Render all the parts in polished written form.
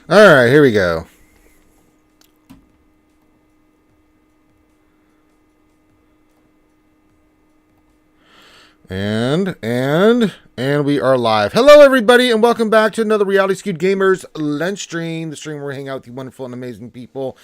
All right, here we go. And we are live. Hello, everybody, and welcome back to another Reality Skewed Gamers lunch stream. The stream where we hang out with you wonderful and amazing people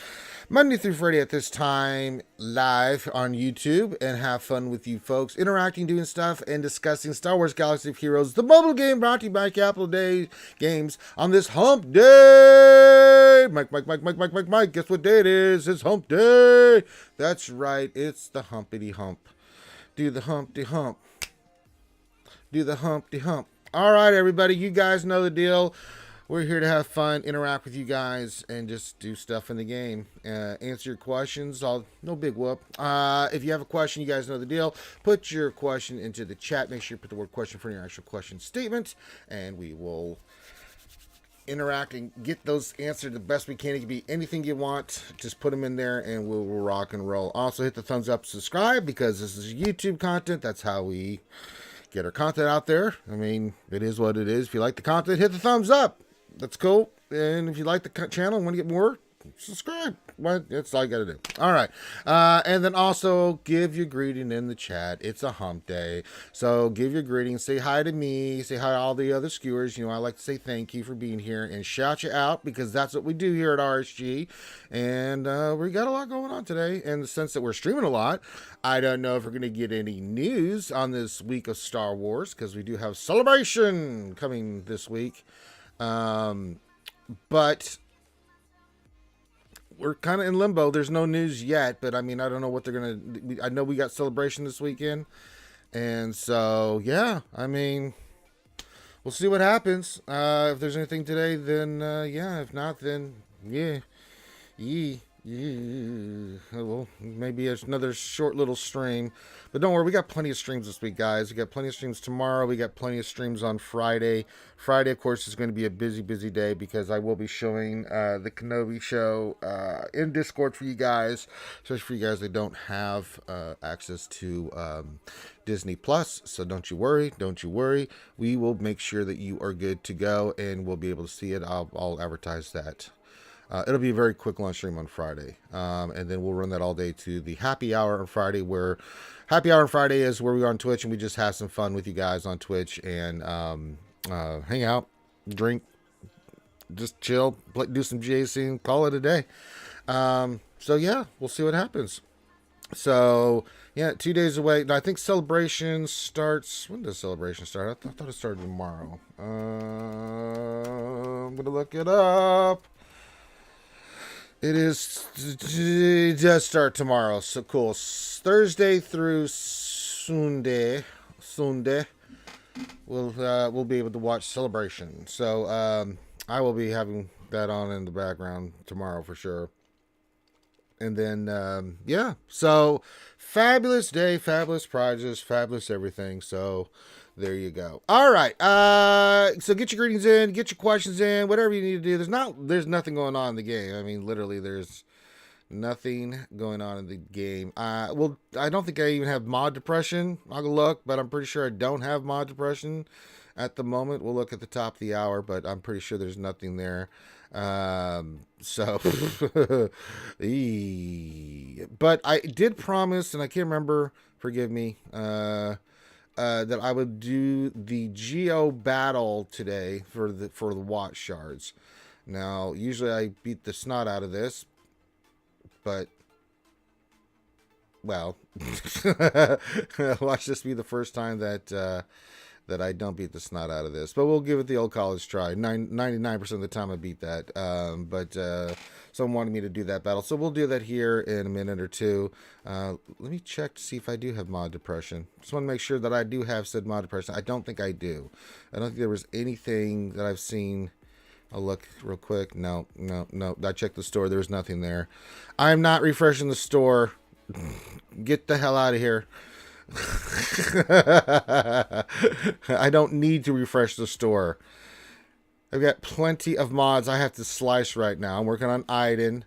Monday through Friday at this time, live on YouTube, and have fun with you folks, interacting, doing stuff, and discussing Star Wars Galaxy of Heroes, the mobile game brought to you by Capital Day Games on this Hump Day. Mike. Guess what day it is? It's Hump Day. That's right. It's the Humpity Hump. Do the Humpty Hump. Do the Humpty Hump. All right, everybody. You guys know the deal. We're here to have fun, interact with you guys, and just do stuff in the game. Answer your questions. No big whoop. If you have a question, you guys know the deal. Put your question into the chat. Make sure you put the word question for your actual question statement, and we will interact and get those answered the best we can. It can be anything you want. Just put them in there, and we'll rock and roll. Also, hit the thumbs up, subscribe, because this is YouTube content. That's how we get our content out there. I mean, it is what it is. If you like the content, hit the thumbs up. That's cool. And if you like the channel and want to get more, subscribe. That's all you got to do. All right. And then also give your greeting in the chat. It's a hump day. So give your greeting. Say hi to me. Say hi to all the other skewers. You know, I like to say thank you for being here and shout you out, because that's what we do here at RSG. And we got a lot going on today in the sense that we're streaming a lot. I don't know if we're going to get any news on this week of Star Wars, because we do have Celebration coming this week. But we're kind of in limbo. There's no news yet, but I mean, I don't know what they're going to... I know we got Celebration this weekend. And so, yeah, I mean, we'll see what happens. If there's anything today, then, yeah. If not, then, yeah. Well, maybe another short little stream. But don't worry, we got plenty of streams this week, guys. We got plenty of streams tomorrow. We got plenty of streams on Friday. Friday, of course, is going to be a busy day, because I will be showing the Kenobi show in Discord for you guys, especially for you guys that don't have access to Disney Plus. So don't you worry. We will make sure that you are good to go, and we'll be able to see it. I'll advertise that. It'll be a very quick launch stream on Friday. And then we'll run that all day to the happy hour on Friday, where happy hour on Friday is where we are on Twitch, and we just have some fun with you guys on Twitch and hang out, drink, just chill, do some GAC, and call it a day. So yeah, we'll see what happens. So yeah, 2 days away. I think Celebration starts... When does Celebration start? I thought it started tomorrow. I'm going to look it up. It does start tomorrow. So cool. Thursday through Sunday. We'll be able to watch Celebration. So I will be having that on in the background tomorrow for sure. And then yeah. So fabulous day, fabulous prizes, fabulous everything. So there you go. All right. So get your greetings in, get your questions in, whatever you need to do. There's nothing going on in the game. I mean, literally, there's nothing going on in the game. Well, I don't think I even have mod depression. I'll look, but I'm pretty sure I don't have mod depression at the moment. We'll look at the top of the hour, but I'm pretty sure there's nothing there. So, but I did promise, and I can't remember. Forgive me. That I would do the Geo battle today for the watch shards. Now, usually I beat the snot out of this, but well, watch this be the first time that I don't beat the snot out of this. But we'll give it the old college try. 99% of the time I beat that. But someone wanted me to do that battle. So we'll do that here in a minute or two. Let me check to see if I do have mod depression. Just want to make sure that I do have said mod depression. I don't think I do. I don't think there was anything that I've seen. I'll look real quick. No. I checked the store. There's nothing there. I'm not refreshing the store. Get the hell out of here. I don't need to refresh the store. I've got plenty of mods I have to slice right now. I'm working on Iden.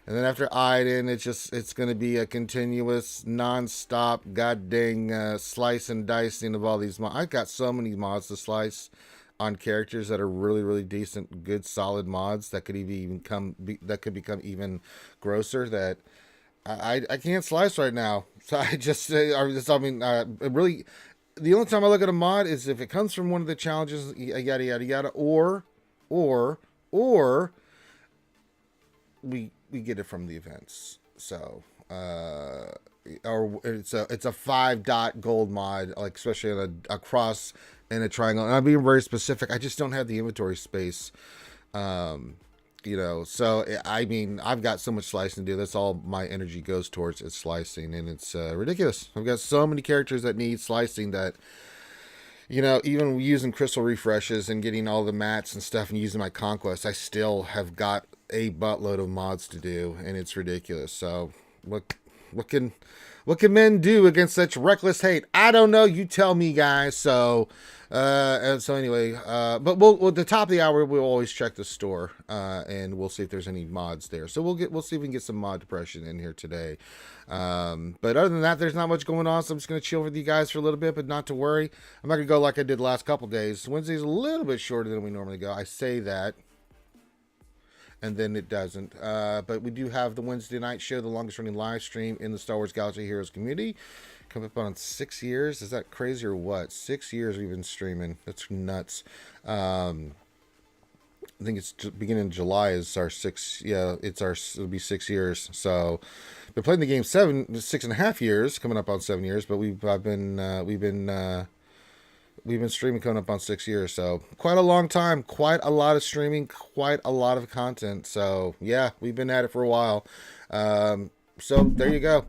And then after Iden, it's going to be a continuous, non-stop, god dang slice and dicing of all these mods. I've got so many mods to slice. on characters that are really, really decent, good, solid mods that could even become even grosser. That I can't slice right now. So I mean, really, the only time I look at a mod is if it comes from one of the challenges, yada yada yada, or or we get it from the events. So or it's a 5 dot gold mod, like especially in a cross and a triangle. And I'm being very specific. I just don't have the inventory space. So I mean, I've got so much slicing to do. That's all my energy goes towards is slicing, and it's ridiculous. I've got so many characters that need slicing that, even using crystal refreshes and getting all the mats and stuff and using my conquest, I still have got a buttload of mods to do, and it's ridiculous. So what can men do against such reckless hate? I don't know. You tell me, guys. So anyway, but we'll at the top of the hour we'll always check the store, and we'll see if there's any mods there. So we'll see if we can get some mod depression in here today. But other than that, there's not much going on. So I'm just gonna chill with you guys for a little bit, but not to worry. I'm not gonna go like I did the last couple days. Wednesday's a little bit shorter than we normally go. I say that, and then it doesn't. But we do have the Wednesday night show, the longest running live stream in the Star Wars Galaxy Heroes community. Come up on 6 years. Is that crazy or what? 6 years we've been streaming. That's nuts. I think it's beginning of July is our 6. Yeah, it'll be 6 years. So been playing the game 6.5 years, coming up on 7 years. But we've been streaming coming up on 6 years, so quite a long time, quite a lot of streaming, quite a lot of content. So yeah, we've been at it for a while. So there you go.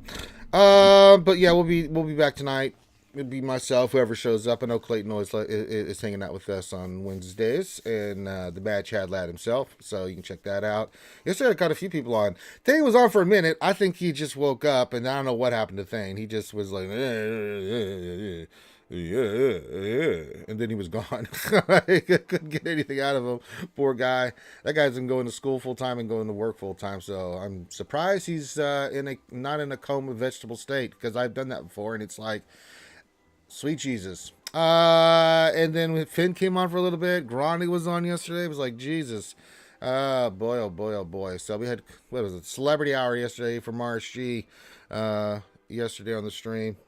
But yeah, we'll be back tonight. It'll be myself, whoever shows up. I know Clayton always is hanging out with us on Wednesdays, and the bad Chad Lad himself. So you can check that out. Yesterday I caught a few people on. Thane was on for a minute. I think he just woke up, and I don't know what happened to Thane. He just was like, yeah, and then he was gone. I couldn't get anything out of him. Poor guy. That guy's been going to school full time and going to work full time. So I'm surprised he's not in a coma vegetable state, because I've done that before, and it's like, sweet Jesus. And then when Finn came on for a little bit, Grani was on yesterday. It was like, Jesus. Boy, oh boy, oh boy. So we had, what was it, Celebrity Hour yesterday from RSG. Yesterday on the stream.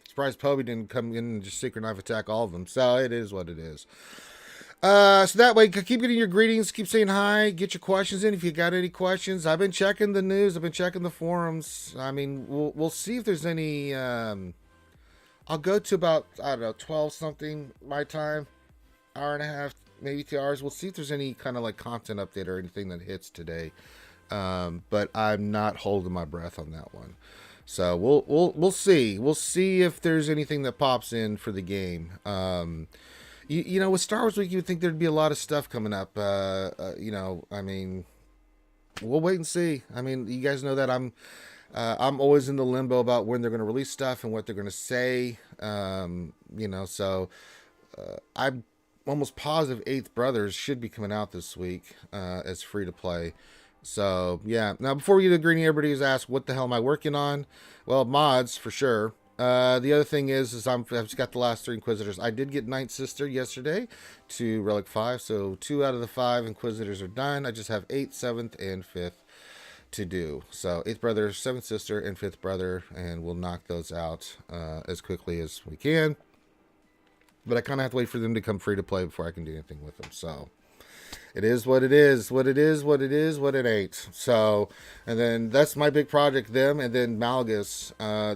Surprised Poby didn't come in and just secret knife attack all of them. So it is what it is. So that way, keep getting your greetings. Keep saying hi. Get your questions in if you got any questions. I've been checking the news. I've been checking the forums. I mean, we'll see if there's any. I'll go to about, I don't know, 12 something my time. Hour and a half, maybe 2 hours. We'll see if there's any kind of like content update or anything that hits today. But I'm not holding my breath on that one. So we'll see. We'll see if there's anything that pops in for the game. With Star Wars Week, you would think there'd be a lot of stuff coming up. I mean, we'll wait and see. I mean, you guys know that I'm always in the limbo about when they're going to release stuff and what they're going to say. So I'm almost positive Eighth Brothers should be coming out this week as free to play. So yeah, now before we get to greeting, everybody who's asked, what the hell am I working on? Well, mods for sure. The other thing is I've just got the last 3 Inquisitors. I did get Ninth Sister yesterday to Relic 5, so 2 out of the 5 Inquisitors are done. I just have 8th, 7th, and 5th to do. So 8th brother, 7th sister, and 5th brother, and we'll knock those out as quickly as we can. But I kind of have to wait for them to come free to play before I can do anything with them. So it is what it is, what it is, what it is, what it ain't. So, and then that's my big project, them, and then Malgus.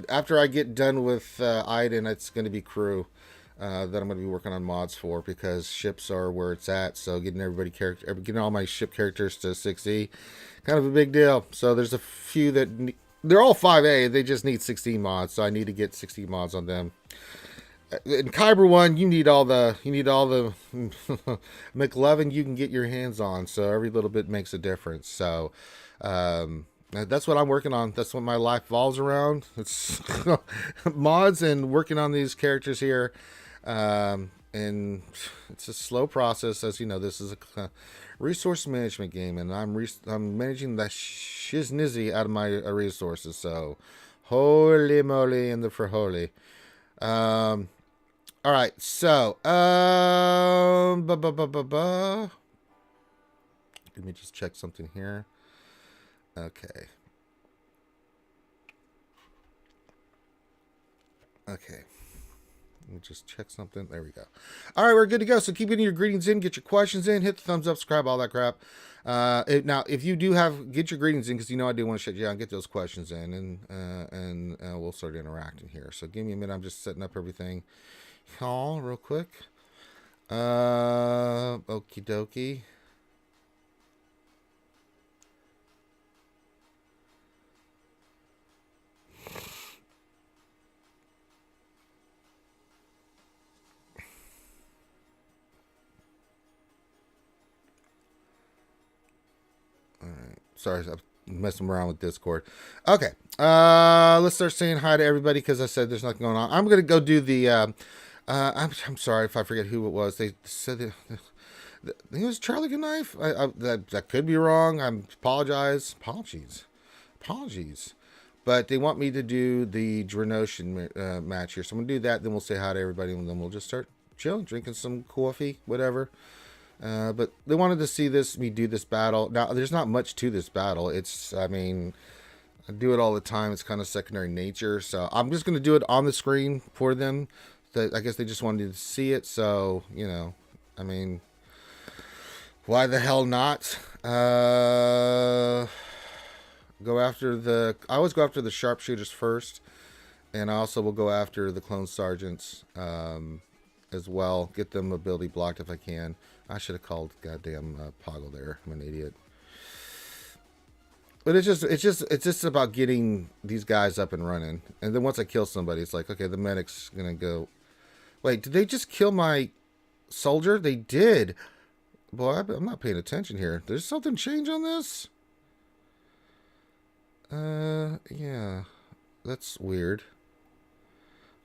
After I get done with Iden, it's going to be crew that I'm going to be working on mods for, because ships are where it's at. So getting getting all my ship characters to 6E, kind of a big deal. So there's a few that they're all 5A. They just need 16 mods, so I need to get 16 mods on them. In Kyber 1, you need all the McLovin you can get your hands on, so every little bit makes a difference. So that's what I'm working on. That's what my life revolves around. It's mods and working on these characters here. And it's a slow process, as you know. This is a resource management game, and I'm managing the shiznizzy out of my resources. So holy moly in the frijoles. All right, so let me just check something here. Okay. Okay. Let me just check something. There we go. All right, we're good to go. So keep getting your greetings in, get your questions in, hit the thumbs up, subscribe, all that crap. Now, if you do get your greetings in, because you know I do want to shut you down, get those questions in, and we'll start interacting here. So give me a minute. I'm just setting up everything, y'all, real quick. Okie dokie. All right. Sorry, I'm messing around with Discord. Okay. Let's start saying hi to everybody because I said there's nothing going on. I'm gonna go do the. I'm sorry if I forget who it was. They said that. I think it was Charlie Knife. That could be wrong. I apologize. Apologies. But they want me to do the Drenotion match here. So I'm going to do that. Then we'll say hi to everybody. And then we'll just start chilling, drinking some coffee, whatever. But they wanted to see me do this battle. Now, there's not much to this battle. I do it all the time. It's kind of secondary nature. So I'm just going to do it on the screen for them. I guess they just wanted to see it. So, why the hell not? I always go after the sharpshooters first, and I also will go after the clone sergeants as well. Get them ability blocked if I can. I should have called goddamn Poggle there. I'm an idiot. But it's just about getting these guys up and running, and then once I kill somebody, it's like, okay, the medic's gonna go. Wait, did they just kill my soldier? They did. Boy, I'm not paying attention here. There's something change on this? Yeah. That's weird.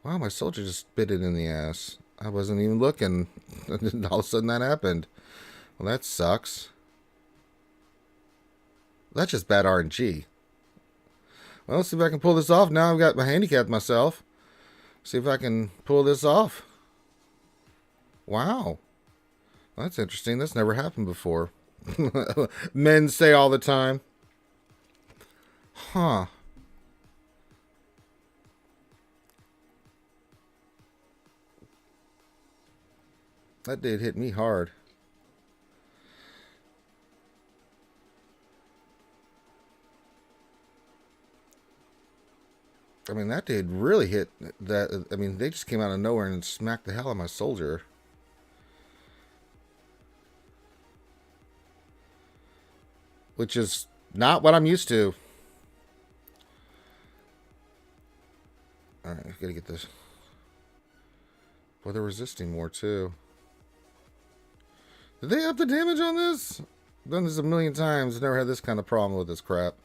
Wow, my soldier just bit it in the ass. I wasn't even looking. And all of a sudden that happened. Well, that sucks. That's just bad RNG. Well, let's see if I can pull this off. Now I've got my handicapped myself. See if I can pull this off. Wow. That's interesting. That's never happened before. Men say all the time. Huh. That did hit me hard. That did really hit that. They just came out of nowhere and smacked the hell out of my soldier. Which is not what I'm used to. Alright, I've got to get this. Well, they're resisting more, too. Did they up the damage on this? I've done this a million times. Never had this kind of problem with this crap.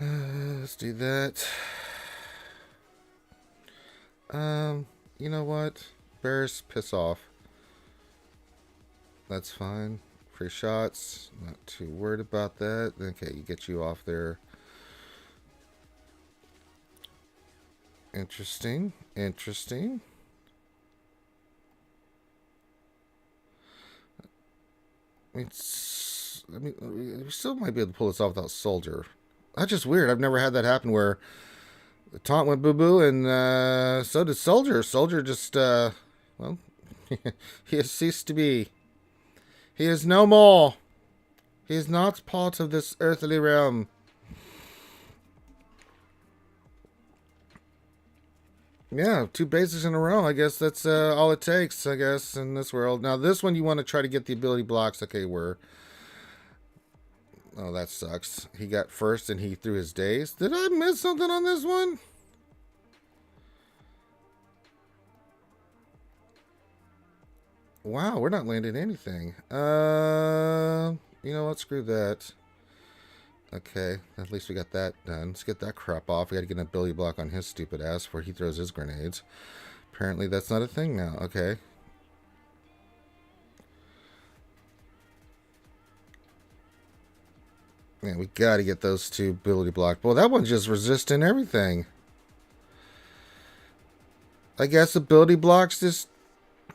Let's do that. You know what? Bears, piss off. That's fine. Free shots. Not too worried about that. Okay, get you off there. Interesting. We still might be able to pull this off without soldier. That's just weird. I've never had that happen where the taunt went boo-boo and so did soldier. Soldier just, well, he has ceased to be. He is no more. He is not part of this earthly realm. Yeah, 2 bases in a row. I guess that's all it takes, I guess, in this world. Now, this one you want to try to get the ability blocks. Okay, oh, that sucks. He got first and he threw his days. Did I miss something on this one? Wow, we're not landing anything. You know what? Screw that. Okay, at least we got that done. Let's get that crap off. We got to get an ability block on his stupid ass before he throws his grenades. Apparently that's not a thing now. Okay. Man, we got to get those 2 ability blocked. Well, that one's just resisting everything. I guess ability blocks just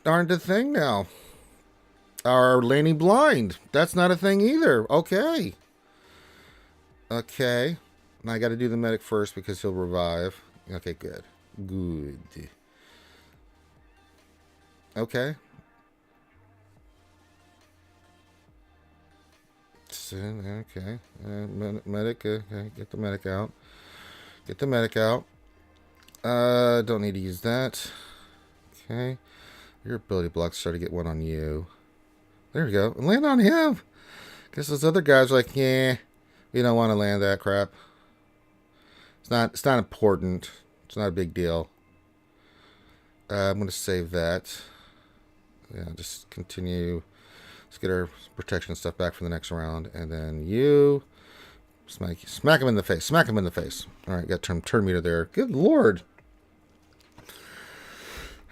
aren't a thing now. Are landing blind. That's not a thing either. Okay. Okay. Now I got to do the medic first because he'll revive. Okay, good. Good. Okay. Okay. Medic. Okay. Get the medic out. Get the medic out. Don't need to use that. Okay. Your ability blocks try to get one on you. There we go. Land on him. Guess those other guys are like, yeah, we don't want to land that crap. It's not important. It's not a big deal. I'm gonna save that. Yeah, just continue. Let's get our protection stuff back for the next round, and then you smack him in the face. Smack him in the face. All right, got turn meter there. Good lord.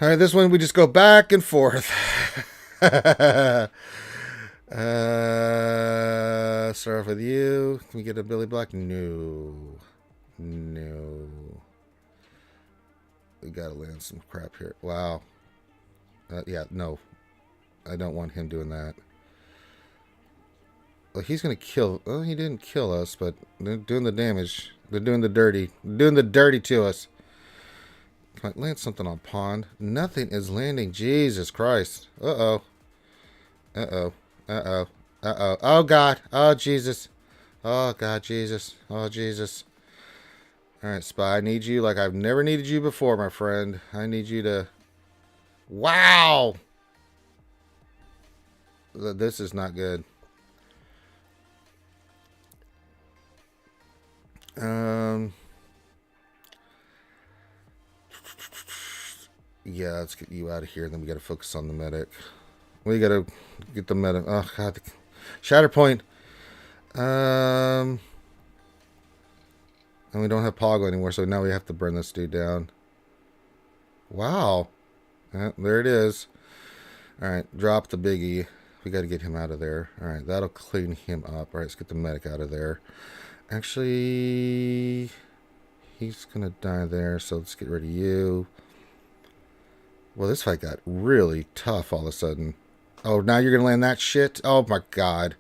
All right, this one we just go back and forth. Start off with you. Can we get a Billy Black? No. No. We gotta land some crap here. Wow. Yeah, no. I don't want him doing that. Well, he's gonna kill. Oh, he didn't kill us, but they're doing the damage. They're doing the dirty. They're doing the dirty to us. Come on, land something on pond. Nothing is landing. Jesus Christ. Uh-oh. Uh-oh. Uh-oh. Uh-oh. Oh, God. Oh, Jesus. Oh, God, Jesus. Oh, Jesus. All right, Spy. I need you like I've never needed you before, my friend. I need you to... Wow! This is not good. Yeah, let's get you out of here. Then we got to focus on the medic. We got to get the medic. Oh, God. Shatterpoint. And we don't have Poggle anymore, so now we have to burn this dude down. Wow. There it is. Alright, drop the biggie. We got to get him out of there. Alright, that'll clean him up. Alright, let's get the medic out of there. Actually, he's going to die there, so let's get rid of you. Well, this fight got really tough all of a sudden. Oh, now you're going to land that shit? Oh, my God.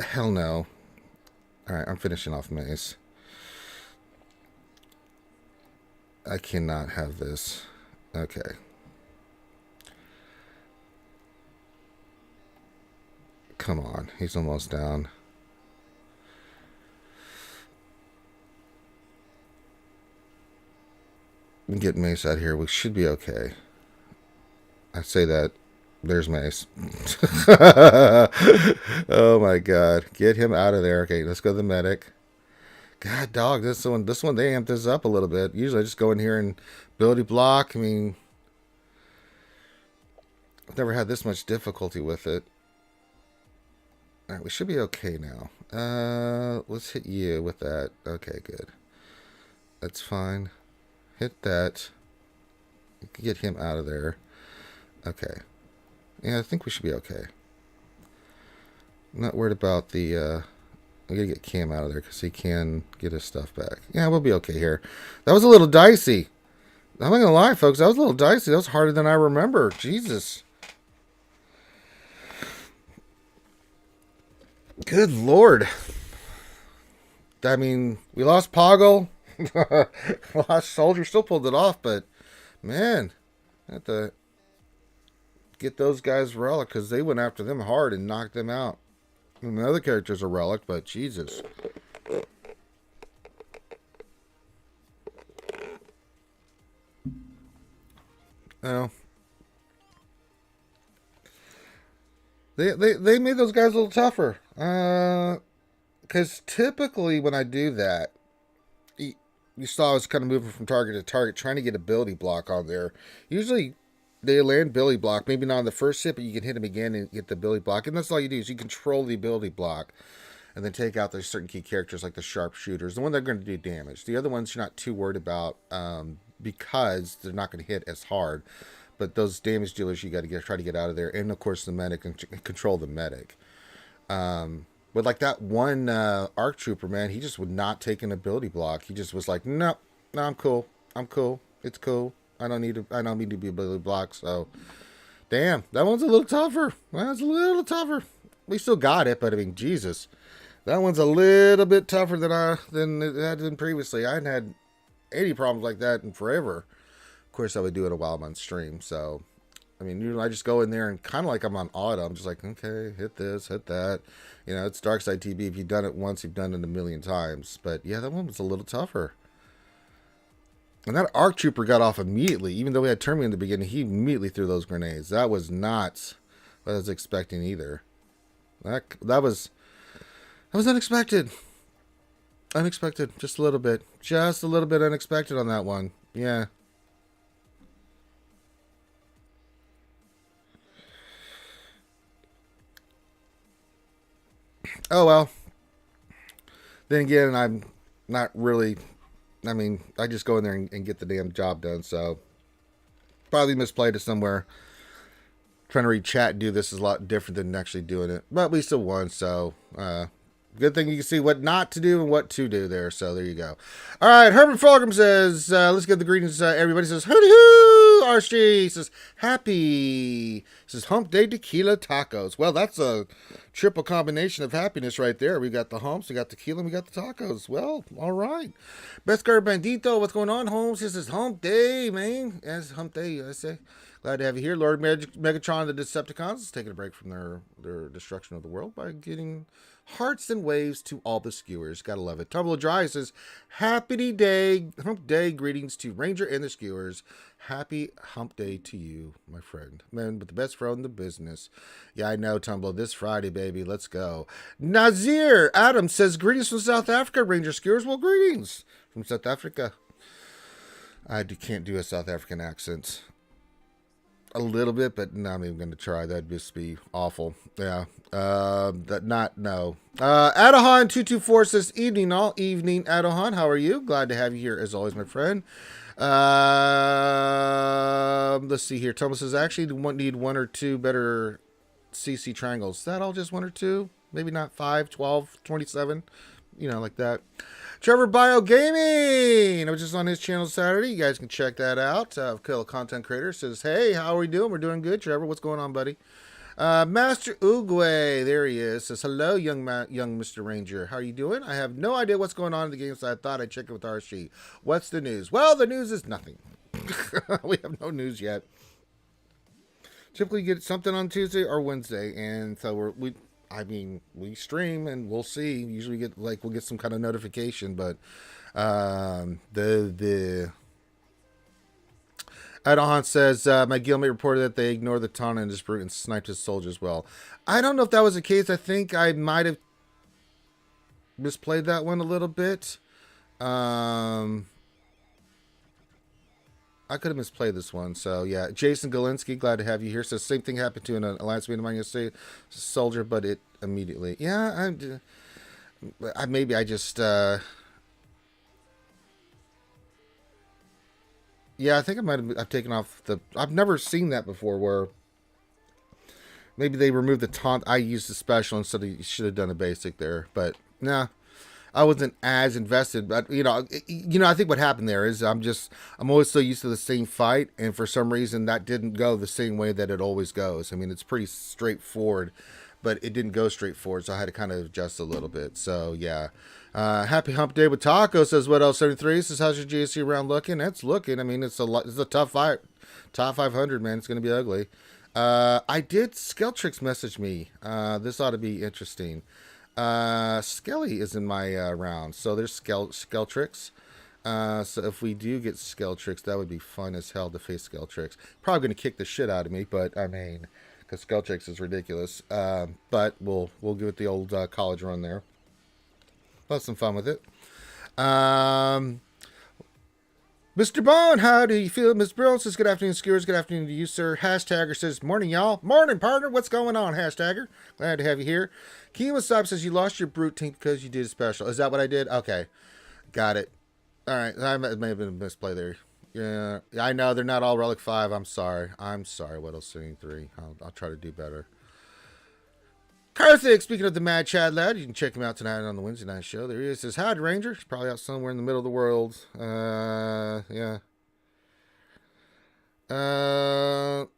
Hell no. Alright, I'm finishing off Mace. I cannot have this. Okay. Come on, he's almost down. Get Mace out here. We should be okay. I say that. There's Mace. Oh my God. Get him out of there. Okay, let's go to the medic. God, dog, this one they amped this up a little bit. Usually I just go in here and ability block. I mean, I've never had this much difficulty with it. Alright, we should be okay now. Let's hit you with that. Okay, good. That's fine. Hit that. Get him out of there. Okay. Yeah, I think we should be okay. I'm not worried about the, we gotta get Cam out of there because he can get his stuff back. Yeah, we'll be okay here. That was a little dicey. I'm not gonna lie, folks. That was a little dicey. That was harder than I remember. Jesus. Good Lord. I mean, we lost Poggle. Lost Soldier. Still pulled it off, but man, I have to get those guys relic because they went after them hard and knocked them out. And the other characters are relic, but Jesus. Well, they made those guys a little tougher. Because typically when I do that, you saw I was kind of moving from target to target, trying to get ability block on there. Usually they land ability block, maybe not on the first hit, but you can hit them again and get the ability block. And that's all you do is you control the ability block and then take out those certain key characters like the sharpshooters, the one that are going to do damage. The other ones you're not too worried about because they're not going to hit as hard. But those damage dealers you got to try to get out of there. And of course the medic and control the medic. But like that one ARC trooper, man, he just would not take an ability block. He just was like, no, I'm cool. I'm cool. It's cool. I don't need to be ability blocked. So, damn, that one's a little tougher. That's a little tougher. We still got it, but I mean, Jesus, that one's a little bit tougher than it had been previously. I hadn't had any problems like that in forever. Of course, I would do it while I'm on stream. So, I mean, I just go in there and kind of like I'm on auto. I'm just like, okay, hit this, hit that. You know, it's Dark Side TB. If you've done it once, you've done it a million times. But yeah, that one was a little tougher. And that ARC Trooper got off immediately. Even though we had Termi in the beginning, he immediately threw those grenades. That was not what I was expecting either. That was unexpected. Unexpected. Just a little bit. Just a little bit unexpected on that one. Yeah. Oh, well. Then again, I'm not really... I mean, I just go in there and get the damn job done, so... Probably misplayed it somewhere. Trying to read chat and do this is a lot different than actually doing it. But we still won, so... good thing you can see what not to do and what to do there, so there you go. All right, Herbert Fulgham says, let's get the greetings. Everybody says, hooty hoo! RSG says, happy. Says, hump day tequila tacos. Well, that's a triple combination of happiness right there. We got the humps, we got tequila, and we got the tacos. Well, all right. Beskar Bandito, what's going on, Holmes? This is hump day, man. Yes, hump day, I say. Glad to have you here. Lord Megatron, the Decepticons, is taking a break from their destruction of the world by getting hearts and waves to all the skewers. Gotta love it. Tumble Dry says, happy day, hump day, greetings to Ranger and the skewers. Happy hump day to you, my friend. Man, but the best friend in the business. Yeah, I know, Tumble. This Friday, baby. Let's go. Nazir Adam says, greetings from South Africa, Ranger skewers. Well, greetings from South Africa. I can't do a South African accent. A little bit, but no, I'm even going to try. That'd just be awful. Yeah. No. Adahan224 says, evening, all evening, Adahan. How are you? Glad to have you here as always, my friend. Let's see here. Thomas says, actually need one or two better CC triangles. Is that all just one or two? Maybe not 5, 12, 27. You know, like that. Trevor Bio Gaming. I was just on his channel Saturday. You guys can check that out. Kill Content Creator says, hey, how are we doing? We're doing good, Trevor. What's going on, buddy? Master Uguay, there he is. Says, hello, young Mr. Ranger. How are you doing? I have no idea what's going on in the game, so I thought I'd check it with RSG. What's the news? Well, the news is nothing. We have no news yet. Typically get something on Tuesday or Wednesday, and so we stream and we'll see. Usually we'll get some kind of notification, but the Adahan says, my guildmate reported that they ignored the taunt in his brute and sniped his soldiers well. I don't know if that was the case. I think I might have misplayed that one a little bit. I could have misplayed this one. So, yeah. Jason Galinsky, glad to have you here. Says, same thing happened to an Alliance mate of mine yesterday. Soldier, but it immediately. Yeah, maybe I just... yeah, I think I've taken off the... I've never seen that before where... Maybe they removed the taunt. I used the special instead of... You should have done a basic there. But, nah. I wasn't as invested, but I think what happened there is I'm always so used to the same fight, and for some reason that didn't go the same way that it always goes. I mean, it's pretty straightforward, but it didn't go straightforward, so I had to kind of adjust a little bit. So yeah, happy hump day with Taco says, what else? 73 says, how's your GSC round looking? It's looking. I mean, it's a tough fight, top 500, man. It's gonna be ugly. I did Skeltrix message me. This ought to be interesting. Skelly is in my round, so there's Skeltrix. So if we do get Skeltrix, that would be fun as hell to face Skeltrix. Probably going to kick the shit out of me, but I mean, because Skeltrix is ridiculous. But we'll give it the old college run there. We'll have some fun with it. Mr. Bone, how do you feel? Mr. Brill says, good afternoon, skewers. Good afternoon to you, sir. Hashtagger says, morning, y'all. Morning, partner. What's going on, Hashtagger? Glad to have you here. Kiwasab says, you lost your brute team because you did a special. Is that what I did? Okay. Got it. All right. That may have been a misplay there. Yeah, I know. They're not all Relic 5. I'm sorry. What else? 3. I'll try to do better. Karthik, speaking of the Mad Chad lad, you can check him out tonight on the Wednesday night show. There he is. Says, howdy, Ranger. He's probably out somewhere in the middle of the world. Yeah. What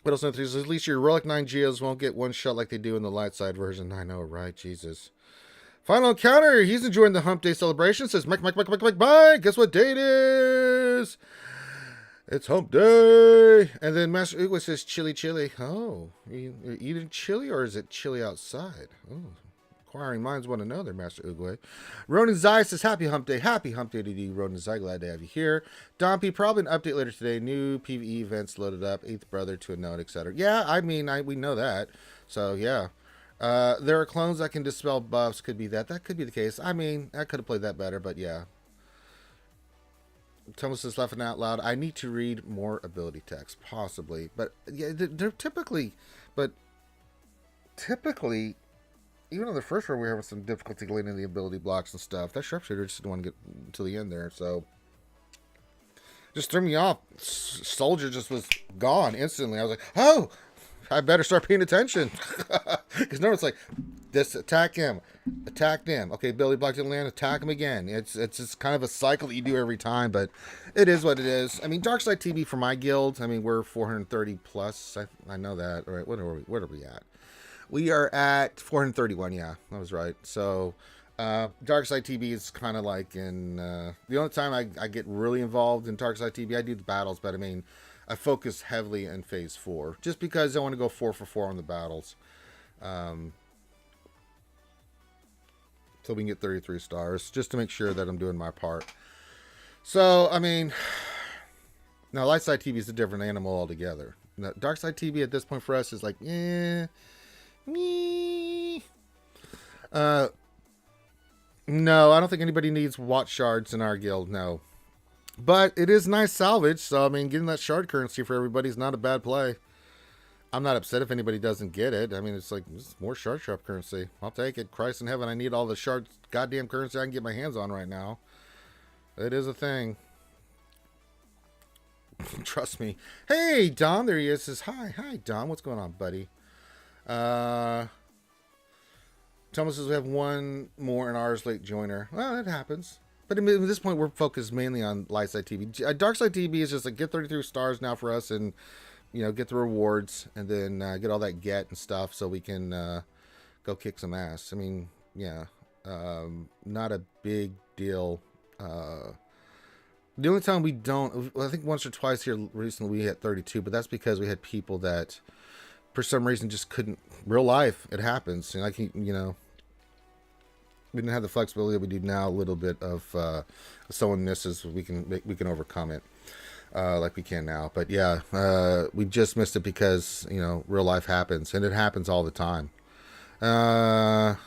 else? At least your Relic 9 Geos won't get one shot like they do in the light side version. I know, right? Jesus. Final encounter. He's enjoying the Hump Day celebration. Says, Mike, bye. Guess what day it is? It's Hump Day. And then Master Ugo says, chili. Oh, you're eating chili, or is it chili outside? Oh, inquiring minds want to know there, Master Uguay. Ronan Zai says, happy Hump Day to you, Ronan Zai. Glad to have you here. Dompy, probably an update later today. New PvE events loaded up. 8th brother to a note, etc. Yeah, I mean, we know that. So, yeah. There are clones that can dispel buffs. Could be that. That could be the case. I mean, I could have played that better, but yeah. Thomas is laughing out loud. I need to read more ability text, possibly. But yeah, they're typically, even on the first row, we have some difficulty gleaning the ability blocks and stuff. That sharpshooter just didn't want to get to the end there, so just threw me off. Soldier just was gone instantly. I was like, oh, I better start paying attention. Because no, it's like, this, attack him. Okay, ability block didn't land, attack him again. It's just kind of a cycle that you do every time, but it is what it is. I mean, Darkside TV for my guild, I mean, we're 430 plus. I know that. All right, what are we at? We are at 431, yeah, that was right. So, Darkside TV is kind of like in, the only time I get really involved in Darkside TV, I do the battles, but I mean, I focus heavily in phase 4, just because I want to go 4 for 4 on the battles. So we can get 33 stars, just to make sure that I'm doing my part. So, I mean, now Lightside TV is a different animal altogether. Now, Darkside TV at this point for us is like, me. No, I don't think anybody needs watch shards in our guild, no. But it is nice salvage, so I mean, getting that shard currency for everybody is not a bad play. I'm not upset if anybody doesn't get it. I mean, it's like, this is more shard shop currency. I'll take it. Christ in heaven, I need all the shard goddamn currency I can get my hands on right now. It is a thing. Trust me. Hey, Dom, there he is. Says, hi, Dom. What's going on, buddy? Thomas says we have one more in ours late joiner. Well, it happens. But at this point, we're focused mainly on Lightside TV. Darkside TV is just like, get 33 stars now for us and, you know, get the rewards and then get all that get and stuff so we can go kick some ass. I mean, yeah, not a big deal. The only time we don't, I think once or twice here recently we hit 32, but that's because we had people that for some reason just couldn't. Real life, it happens. And I can, you know, we didn't have the flexibility that we do now. A little bit of someone misses, we can overcome it like we can now. But yeah, we just missed it because, you know, real life happens, and it happens all the time. All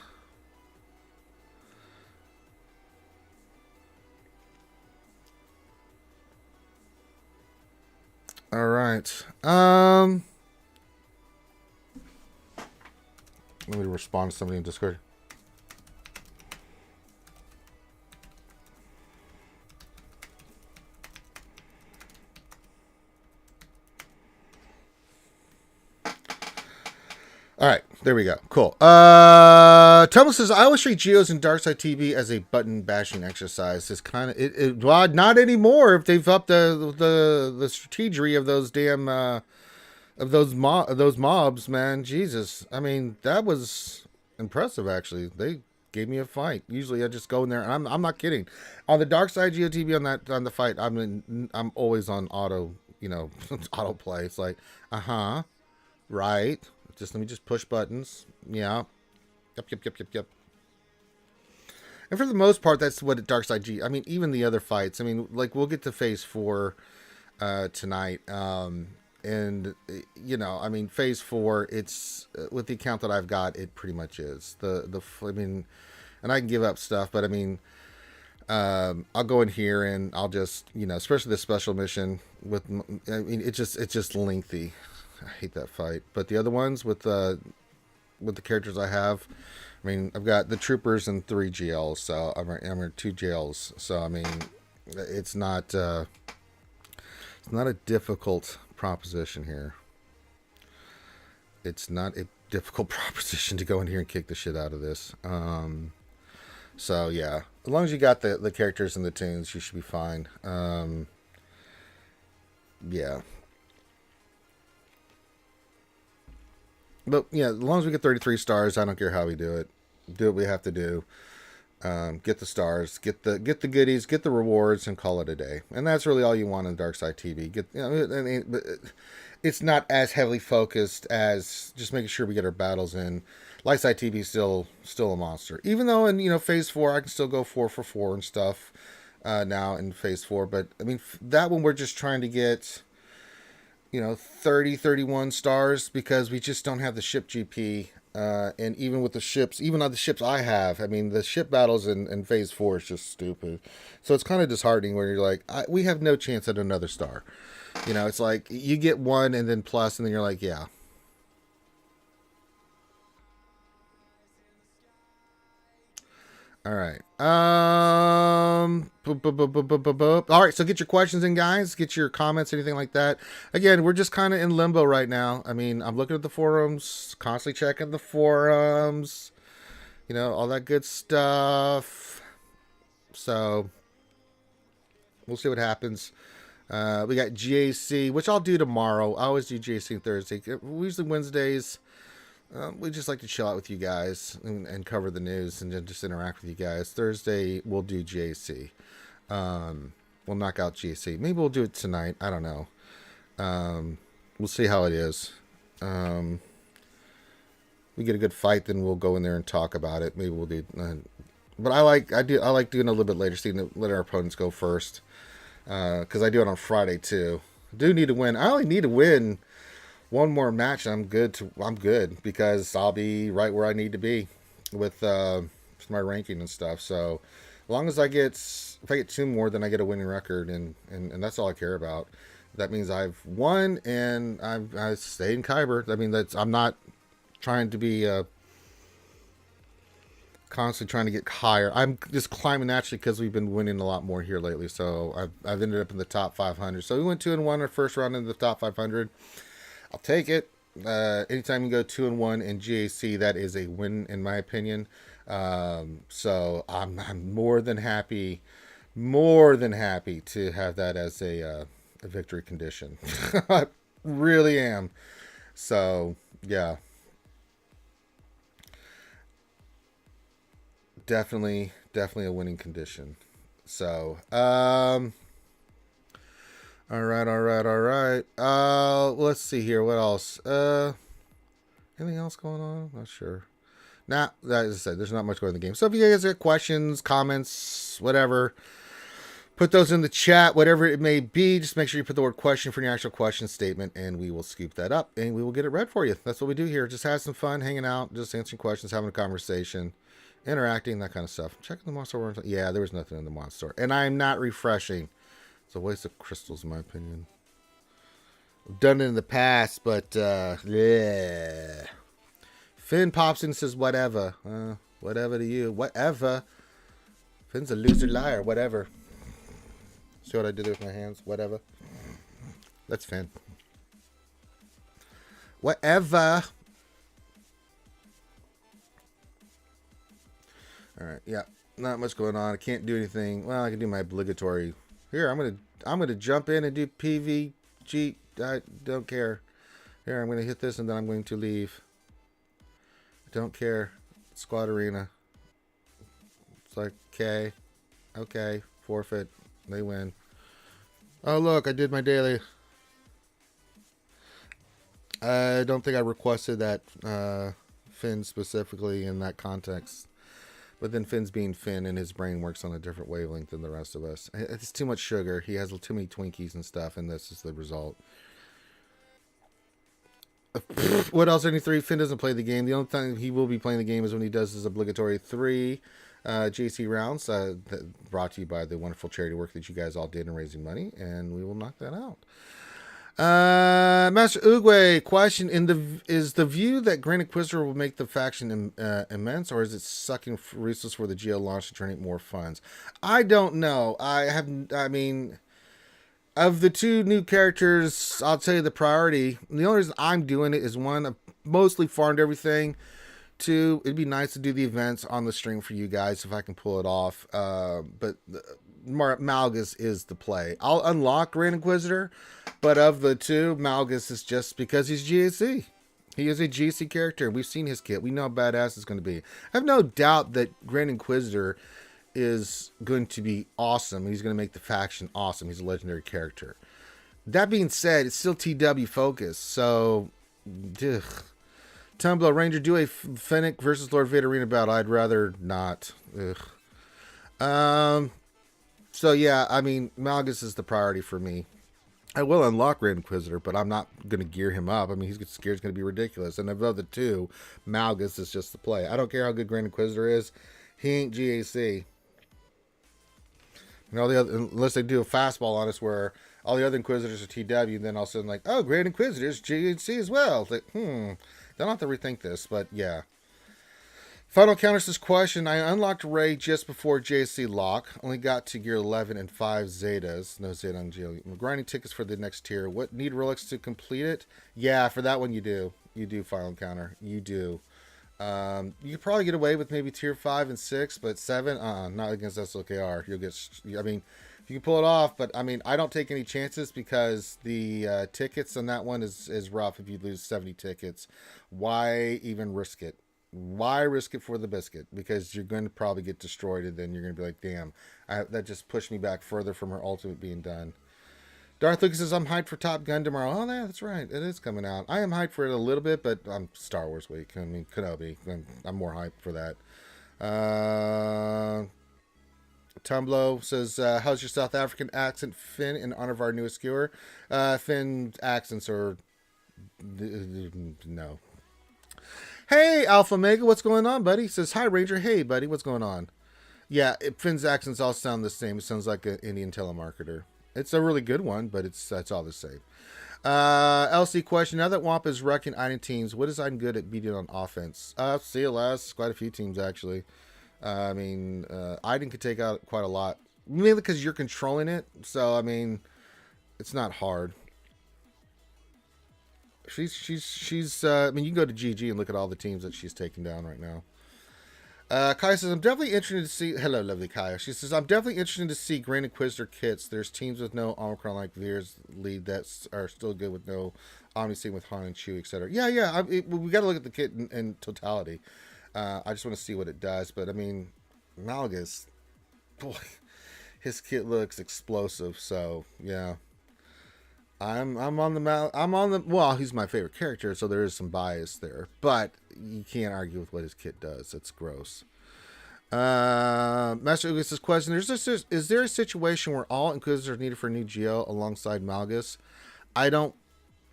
right. Let me respond to somebody in Discord. All right, there we go. Cool. Tumble says, I always treat Geos and Darkside TV as a button bashing exercise. It's kind of well, not anymore. If they've upped the strategy of those damn of those mobs, man. Jesus, I mean, that was impressive. Actually, they gave me a fight. Usually, I just go in there, and I'm not kidding. On the Darkside GeoTV on the fight, I'm always on auto, you know, auto play. It's like, right. Just let me just push buttons. Yeah. Yep. And for the most part, that's what Darkside G. I mean, even the other fights. I mean, like, we'll get to phase 4 tonight. And you know, I mean, phase 4. It's with the account that I've got, it pretty much is I mean, and I can give up stuff, but I mean, I'll go in here and I'll just, you know, especially the special mission with. I mean, it's just lengthy. I hate that fight. But the other ones with the characters I have, I mean, I've got the troopers and 3 GLs, so I'm in 2 jails. So I mean, it's not a difficult proposition here. It's not a difficult proposition to go in here and kick the shit out of this. So yeah, as long as you got the characters and the tunes, you should be fine. yeah. But yeah, as long as we get 33 stars, I don't care how we do it. Do what we have to do. Get the stars, get the goodies, get the rewards, and call it a day. And that's really all you want in Dark Side TV. I mean, but it's not as heavily focused as just making sure we get our battles in. Light Side TV is still a monster, even though in Phase 4 I can still go 4 for 4 and stuff now in Phase 4. But I mean that one we're just trying to get 30, 31 stars because we just don't have the ship GP. And even with the ships, even on the ships I have, I mean, the ship battles in Phase 4 is just stupid. So it's kind of disheartening where you're like, we have no chance at another star. It's like you get one and then plus, and then you're like, yeah. All right. All right. So get your questions in, guys. Get your comments, anything like that. Again, we're just kind of in limbo right now. I mean, I'm looking at the forums, constantly checking the forums, all that good stuff. So we'll see what happens. We got GAC, which I'll do tomorrow. I always do GAC on Thursday. Usually Wednesdays. We just like to chill out with you guys and cover the news and just interact with you guys. Thursday, we'll do GAC. We'll knock out GAC. Maybe we'll do it tonight. I don't know. We'll see how it is. We get a good fight, then we'll go in there and talk about it. Maybe we'll do. But I like doing a little bit later, so let our opponents go first. Because I do it on Friday too. I do need to win. I only need to win one more match. I'm good because I'll be right where I need to be with my ranking and stuff. So as long as if I get two more, then I get a winning record, and that's all I care about. That means I've won and I stay in Kyber. I mean, I'm not trying to be constantly trying to get higher. I'm just climbing naturally because we've been winning a lot more here lately. So I've ended up in the top 500. So we went 2-1 our first round in the top 500. I'll take it. Anytime you go 2-1 in GAC, that is a win in my opinion. So I'm more than happy to have that as a victory condition. I really am. So yeah, definitely a winning condition. So All right. Let's see here. What else? Anything else going on? Not sure. Nah, as I said, there's not much going on in the game. So if you guys have questions, comments, whatever, put those in the chat, whatever it may be. Just make sure you put the word question for your actual question statement, and we will scoop that up, and we will get it read for you. That's what we do here. Just have some fun, hanging out, just answering questions, having a conversation, interacting, that kind of stuff. Checking the monster store. Yeah, there was nothing in the monster store. And I'm not refreshing. It's a waste of crystals, in my opinion. I've done it in the past, but yeah. Finn pops in and says, whatever. Whatever to you. Whatever. Finn's a loser liar. Whatever. See what I did there with my hands? Whatever. That's Finn. Whatever. Alright, yeah. Not much going on. I can't do anything. Well, I can do my obligatory. Here, I'm gonna jump in and do PVG. I don't care. Here, I'm gonna hit this and then I'm going to leave. I don't care. Squad arena. It's like okay, forfeit. They win. Oh look, I did my daily. I don't think I requested that Finn specifically in that context. But then Finn's being Finn, and his brain works on a different wavelength than the rest of us. It's too much sugar. He has too many Twinkies and stuff, and this is the result. What else? 3? Finn doesn't play the game. The only time he will be playing the game is when he does his obligatory 3 JC rounds. Brought to you by the wonderful charity work that you guys all did in raising money, and we will knock that out. Master Uguay, question: is the view that Grand Inquisitor will make the faction immense, or is it sucking resources for the Geo launch to generate more funds? I don't know. I mean, of the 2 new characters, I'll tell you the priority. The only reason I'm doing it is 1, I've mostly farmed everything. 2, it'd be nice to do the events on the stream for you guys if I can pull it off. But Malgus is the play. I'll unlock Grand Inquisitor, but of the two, Malgus is just because he's GAC. He is a GAC character. We've seen his kit. We know how badass it's going to be. I have no doubt that Grand Inquisitor is going to be awesome. He's going to make the faction awesome. He's a legendary character. That being said, it's still TW focused. So, ugh. Tumblr Ranger, do a Fennec versus Lord Vader arena battle. I'd rather not. Ugh. So yeah, I mean, Malgus is the priority for me. I will unlock Grand Inquisitor, but I'm not going to gear him up. I mean, he's scared it's going to be ridiculous. And of the two, Malgus is just the play. I don't care how good Grand Inquisitor is. He ain't GAC. And all the other, unless they do a fastball on us where all the other Inquisitors are TW, and then all of a sudden like, oh, Grand Inquisitor's GAC as well. It's like, They'll have to rethink this, but yeah. Final counters this question. I unlocked Ray just before JC lock. Only got to gear 11 and 5 Zetas. No Zeta on GL. I'm grinding tickets for the next tier. What, need relics to complete it? Yeah, for that one you do. You do final encounter. You do. You could probably get away with maybe tier 5 and 6, but 7, not against SLKR. You'll get, I mean, you can pull it off, but I mean, I don't take any chances because the tickets on that one is rough if you lose 70 tickets. Why even risk it? Why risk it for the biscuit? Because you're going to probably get destroyed, and then you're going to be like, damn, that just pushed me back further from her ultimate being done. Darth Lucas says, I'm hyped for Top Gun tomorrow. Oh, yeah, that's right. It is coming out. I am hyped for it a little bit, but I'm Star Wars week. I mean, Kenobi. I'm more hyped for that. Tumblo says, how's your South African accent, Finn, in honor of our newest skewer? Finn's accents are... no. Hey, Alpha Mega, what's going on, buddy? He says, hi, Ranger. Hey, buddy, what's going on? Yeah, Finn's accents all sound the same. It sounds like an Indian telemarketer. It's a really good one, but it's all the same. LC question, now that WAMP is wrecking Iden teams, what is Iden good at beating on offense? CLS, quite a few teams, actually. I mean, Iden could take out quite a lot. Mainly because you're controlling it, so, I mean, it's not hard. She's I mean, you can go to GG and look at all the teams that she's taking down right now. Kaya says, I'm definitely interested to see... Hello, lovely Kaya. She says, I'm definitely interested to see Grand Inquisitor kits. There's teams with no Omicron like Veer's lead that are still good with no Omni, same with Han and Chewie, etc. Yeah. We got to look at the kit in totality. I just want to see what it does. But, I mean, Malgus, boy, his kit looks explosive. So, yeah. Well, he's my favorite character, so there is some bias there, but you can't argue with what his kit does. It's gross. Master Ugus' question, is there a situation where all Inquisitors are needed for a new GL alongside Malgus? I don't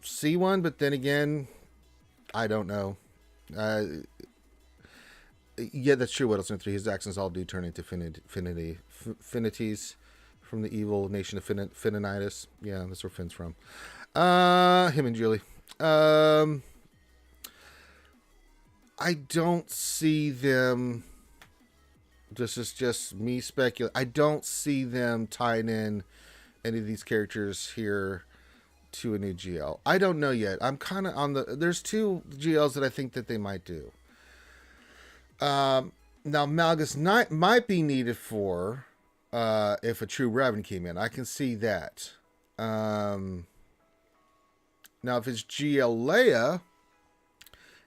see one, but then again, I don't know. Yeah, that's true. What else in 3? His accents all do turn into affinities. From the evil nation of Finninitis. Yeah, that's where Finn's from. Him and Julie. I don't see them... This is just me speculating. I don't see them tying in any of these characters here to a new GL. I don't know yet. I'm kind of on the... There's 2 GLs that I think that they might do. Now, Malgus might be needed for... if a true Revan came in, I can see that. Now, if it's GL Leia,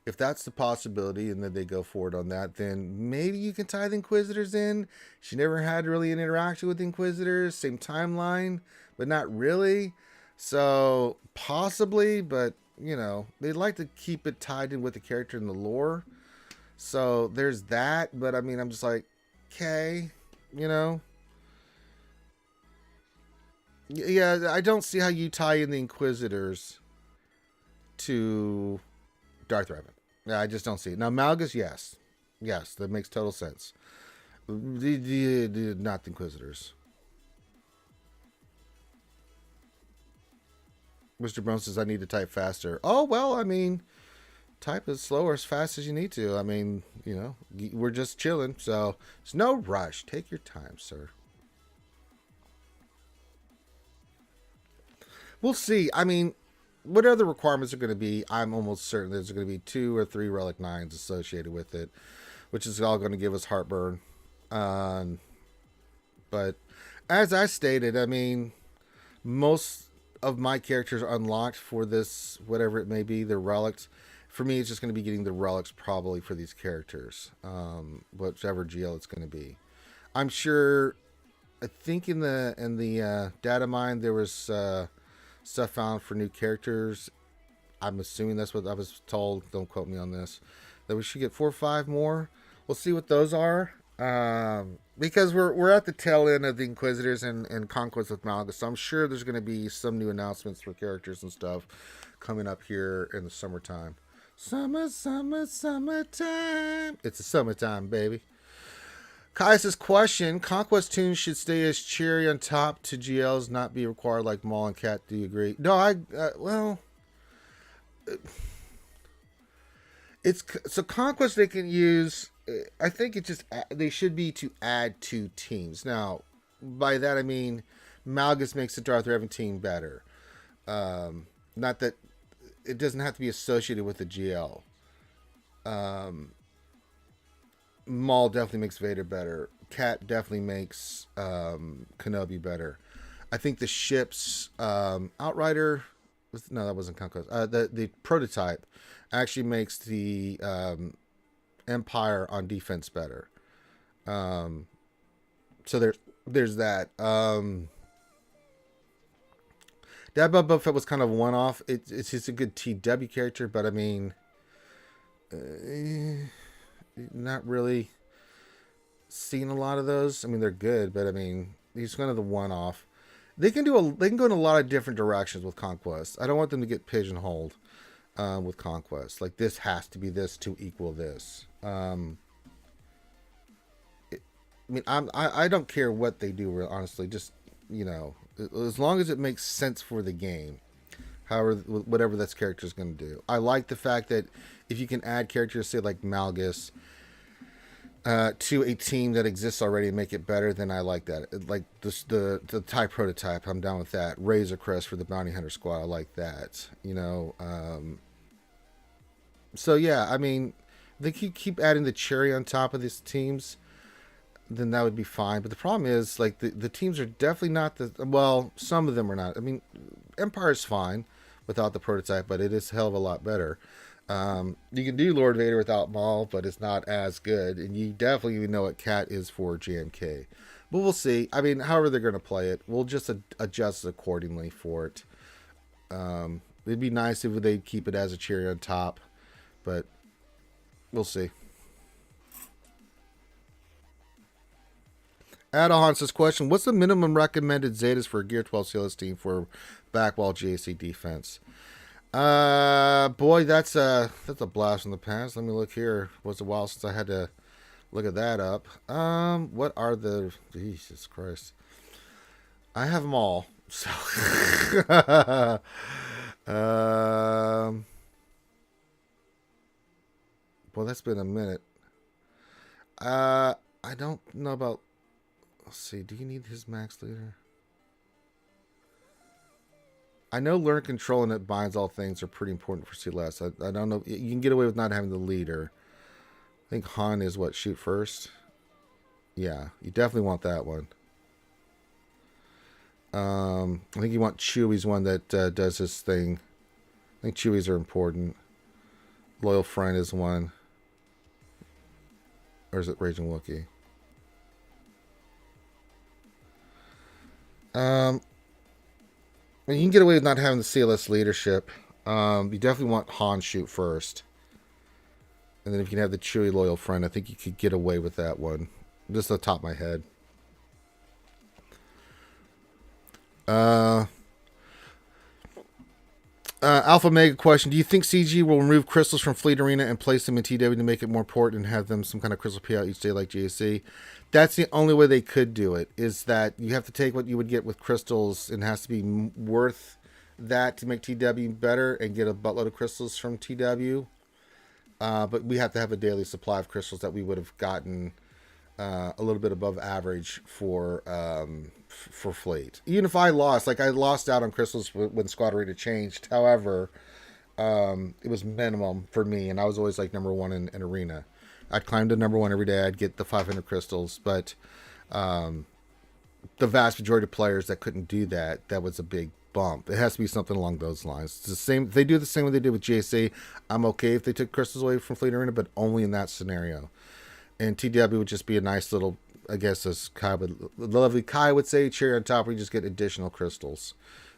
if that's the possibility, and then they go forward on that, then maybe you can tie the Inquisitors in. She never had really an interaction with the Inquisitors, same timeline, but not really. So, possibly, but, you know, they'd like to keep it tied in with the character in the lore. So, there's that, but I mean, I'm just like, okay, you know. Yeah, I don't see how you tie in the Inquisitors to Darth Revan. I just don't see it. Now, Malgus, yes. Yes, that makes total sense. Not the Inquisitors. Mr. Brown says, I need to type faster. Oh, well, I mean, type as slow or as fast as you need to. I mean, you know, we're just chilling, so there's no rush. Take your time, sir. We'll see. I mean, whatever the requirements are going to be, I'm almost certain there's going to be 2 or 3 Relic 9s associated with it, which is all going to give us heartburn. But as I stated, I mean, most of my characters are unlocked for this, whatever it may be, the relics. For me, it's just going to be getting the relics probably for these characters, whichever GL it's going to be. I'm sure. I think in the data mine there was stuff found for new characters. I'm assuming that's what I was told. Don't quote me on this. That we should get 4 or 5 more. We'll see what those are. Because we're at the tail end of the Inquisitors and Conquest with Malgus, so I'm sure there's going to be some new announcements for characters and stuff coming up here in the summertime. Summertime. It's a summertime, baby. Kai's question: Conquest tunes should stay as cherry on top to GLs, not be required like Maul and Cat. Do you agree? No, it's so Conquest they can use. I think it just they should be to add 2 teams. Now, by that I mean Malgus makes the Darth Revan team better. Not that it doesn't have to be associated with the GL. Maul definitely makes Vader better. Cat definitely makes Kenobi better. I think the ships Outrider. No, that wasn't Conquest. The prototype actually makes the Empire on defense better. So there's that. Dad Boba Fett was kind of one off. It's just a good TW character, but I mean, not really seen a lot of those. I mean, they're good, but I mean, he's kind of the one off. They can go in a lot of different directions with Conquest. I don't want them to get pigeonholed with Conquest. Like this has to be this to equal this. I mean, I don't care what they do. Honestly, just as long as it makes sense for the game. However, whatever this character is going to do. I like the fact that if you can add characters, say like Malgus, to a team that exists already and make it better, then I like that. Like the TIE prototype, I'm down with that. Razor Crest for the Bounty Hunter squad, I like that. So yeah, I mean, they keep adding the cherry on top of these teams, then that would be fine. But the problem is, like, the teams are definitely not some of them are not. I mean, Empire's fine without the prototype, but it is a hell of a lot better. You can do Lord Vader without Maul, but it's not as good. And you definitely know what Cat is for JMK. But we'll see. I mean, however they're going to play it, we'll just adjust accordingly for it. It'd be nice if they keep it as a cherry on top, but we'll see. Adahon says, question, what's the minimum recommended Zetas for a Gear 12 CLS team for backwall GAC defense? Boy, that's a blast from the past. Let me look here. It was a while since I had to look at that up. What are the... Jesus Christ. I have them all. So... Well, that's been a minute. I don't know about... Let's see. Do you need his max leader? I know learn control and it binds all things are pretty important for CLS. I don't know. You can get away with not having the leader. I think Han is what? Shoot first? Yeah. You definitely want that one. I think you want Chewie's one that does his thing. I think Chewie's are important. Loyal Friend is one. Or is it Raging Wookiee? You can get away with not having the CLS leadership. You definitely want Han shoot first. And then if you can have the Chewie Loyal Friend, I think you could get away with that one. Just off the top of my head. Alpha Mega question. Do you think CG will remove crystals from Fleet Arena and place them in TW to make it more important and have them some kind of crystal payout each day like GAC? That's the only way they could do it, is that you have to take what you would get with crystals and it has to be worth that to make TW better and get a buttload of crystals from TW. But we have to have a daily supply of crystals that we would have gotten a little bit above average for Fleet. Even if I lost, like I lost out on crystals when Squad Arena changed. However, it was minimum for me, and I was always like number one in Arena. I'd climb to number one every day. I'd get the 500 crystals, but the vast majority of players that couldn't do that, that was a big bump. It has to be something along those lines. It's the same. They do the same way they did with GAC. I'm okay if they took crystals away from Fleet Arena, but only in that scenario. And TW would just be a nice little, I guess, as Kai would, the lovely Kai would say, cherry on top where you just get additional crystals.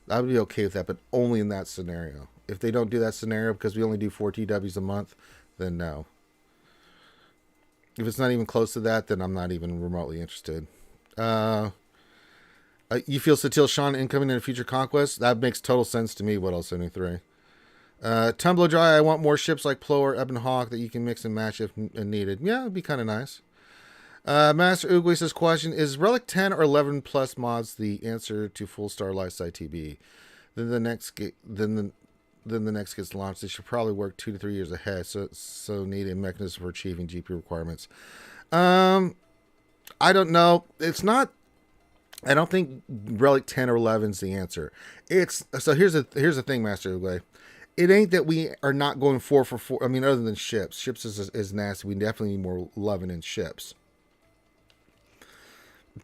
I would be okay with that, but only in that scenario. If they don't do that scenario because we only do 4 TWs a month, then no. If it's not even close to that, then I'm not even remotely interested. You feel Satil Sean incoming in a future conquest? That makes total sense to me, What else 73. Tumbler Dry, I want more ships like Plo or Ebon Hawk that you can mix and match if needed. Yeah, it'd be kind of nice. Master Oogway says, question, is Relic 10 or 11 plus mods the answer to Full Star Lifeside TB? Then the next gets launched. They should probably work 2 to 3 years ahead, so need a mechanism for achieving GP requirements. I don't know. It's not. I don't think Relic 10 or 11 is the answer. Here's the thing, Master Oogway. It ain't that we are not going 4 for 4. I mean, other than ships. Ships is nasty. We definitely need more loving in ships.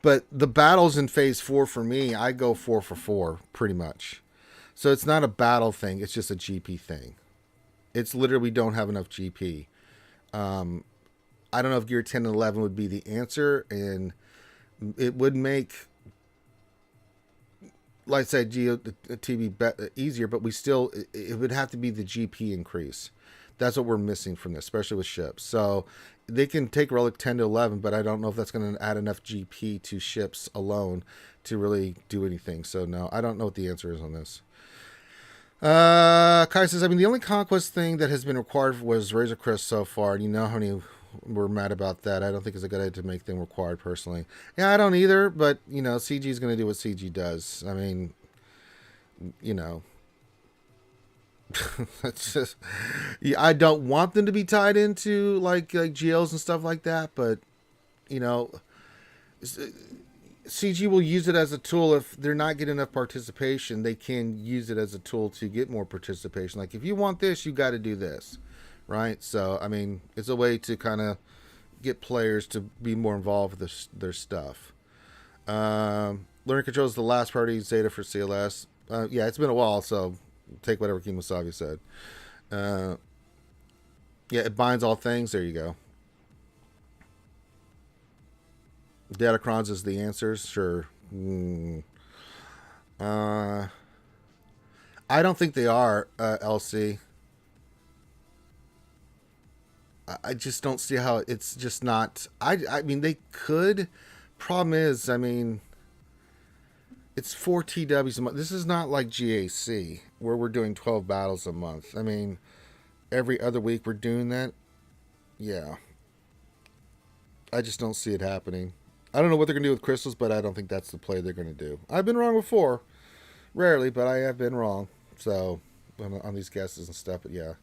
But the battles in phase 4 for me, I go 4 for 4 pretty much. So it's not a battle thing. It's just a GP thing. It's literally we don't have enough GP. I don't know if Gear 10 and 11 would be the answer. And it would make, like I said, TB easier. But it would have to be the GP increase. That's what we're missing from this, especially with ships. So they can take Relic 10 to 11, but I don't know if that's going to add enough GP to ships alone to really do anything. So no, I don't know what the answer is on this. Kai says, I mean, the only conquest thing that has been required was Razor Crest so far, and you know how many were mad about that. I don't think it's a good idea to make them required personally. Yeah, I don't either, but, you know, CG is going to do what CG does. I mean, you know, it's just, I don't want them to be tied into like GLs and stuff like that, but, you know, CG will use it as a tool. If they're not getting enough participation, they can use it as a tool to get more participation. Like, if you want this, you got to do this, right? So, I mean, it's a way to kind of get players to be more involved with their stuff. Learning control is the last priority Zeta for CLS. Yeah, it's been a while, so take whatever Kimosabi said. Yeah, it binds all things. There you go. Datacrons is the answers. Sure. I don't think they are, LC. I just don't see how it's just not. I mean, they could. Problem is, I mean, it's 4 TWs a month. This is not like GAC where we're doing 12 battles a month. I mean, every other week we're doing that. Yeah. I just don't see it happening. I don't know what they're going to do with crystals, but I don't think that's the play they're going to do. I've been wrong before. Rarely, but I have been wrong. So, on these guesses and stuff, but yeah.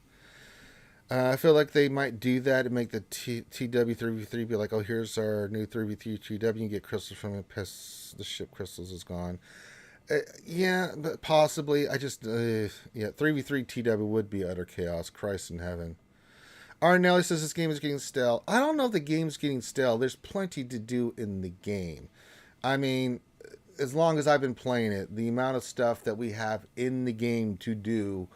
I feel like they might do that and make the TW3v3 be like, oh, here's our new 3v3 TW. You get crystals from it. The ship crystals is gone. Yeah, but possibly. I just, yeah, 3v3 TW would be utter chaos. Christ in heaven. Arnelli says this game is getting stale. I don't know if the game's getting stale. There's plenty to do in the game. I mean, as long as I've been playing it, the amount of stuff that we have in the game to do.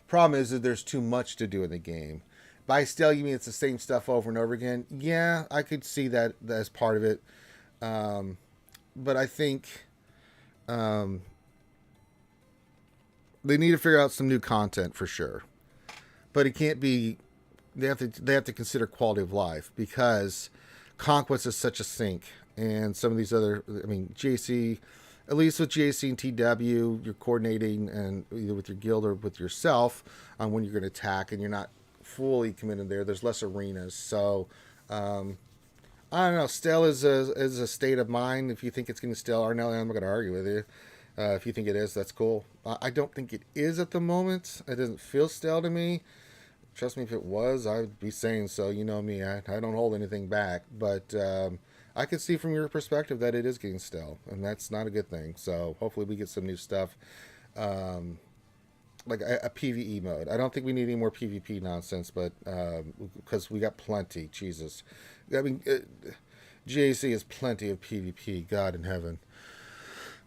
Problem is that there's too much to do in the game. By stale, you mean it's the same stuff over and over again? Yeah, I could see that as part of it. But I think they need to figure out some new content for sure. But it can't be. They have to consider quality of life because Conquest is such a sink, and some of these other. I mean, JC. At least with JC and TW, you're coordinating and either with your guild or with yourself on when you're going to attack, and you're not fully committed there. There's less arenas, so I don't know. Stale is a state of mind. If you think it's getting stale, Arnell, I'm not going to argue with you. If you think it is, that's cool. I don't think it is at the moment. It doesn't feel stale to me. Trust me, if it was, I'd be saying so. You know me, I don't hold anything back, but. I could see from your perspective that it is getting stale, and that's not a good thing. So hopefully we get some new stuff, like a PvE mode. I don't think we need any more PvP nonsense, but because we got plenty. Jesus, I mean, GAC is plenty of PvP. God in heaven.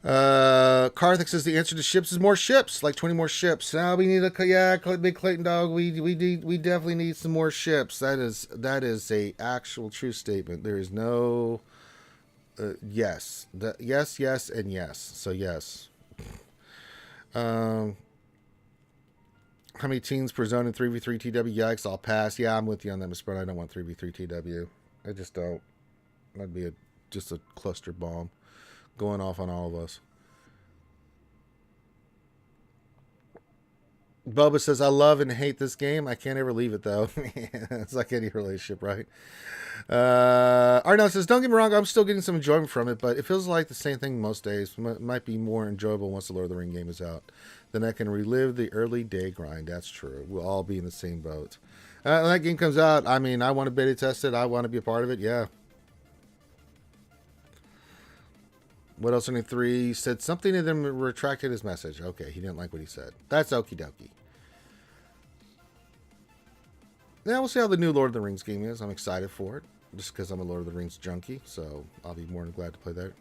Karthik says the answer to ships is more ships, like 20 more ships. Now we need big Clayton dog. We definitely need some more ships. That is a actual true statement. There is no yes, yes, and yes. So yes. How many teams per zone in 3v3 TW? Yikes! I'll pass. Yeah, I'm with you on that, Mr. Brown. I don't want 3v3 TW. I just don't. That'd be just a cluster bomb going off on all of us. Bubba says, I love and hate this game. I can't ever leave it, though. It's like any relationship, right? Arnell says, don't get me wrong, I'm still getting some enjoyment from it, but it feels like the same thing most days. Might be more enjoyable once the Lord of the Ring game is out. Then I can relive the early day grind. That's true. We'll all be in the same boat. When that game comes out, I mean, I want to beta test it. I want to be a part of it. Yeah. What else? 3 said something to them, retracted his message. Okay, he didn't like what he said. That's okie dokie. Yeah, we'll see how the new Lord of the Rings game is. I'm excited for it, just because I'm a Lord of the Rings junkie, so I'll be more than glad to play that.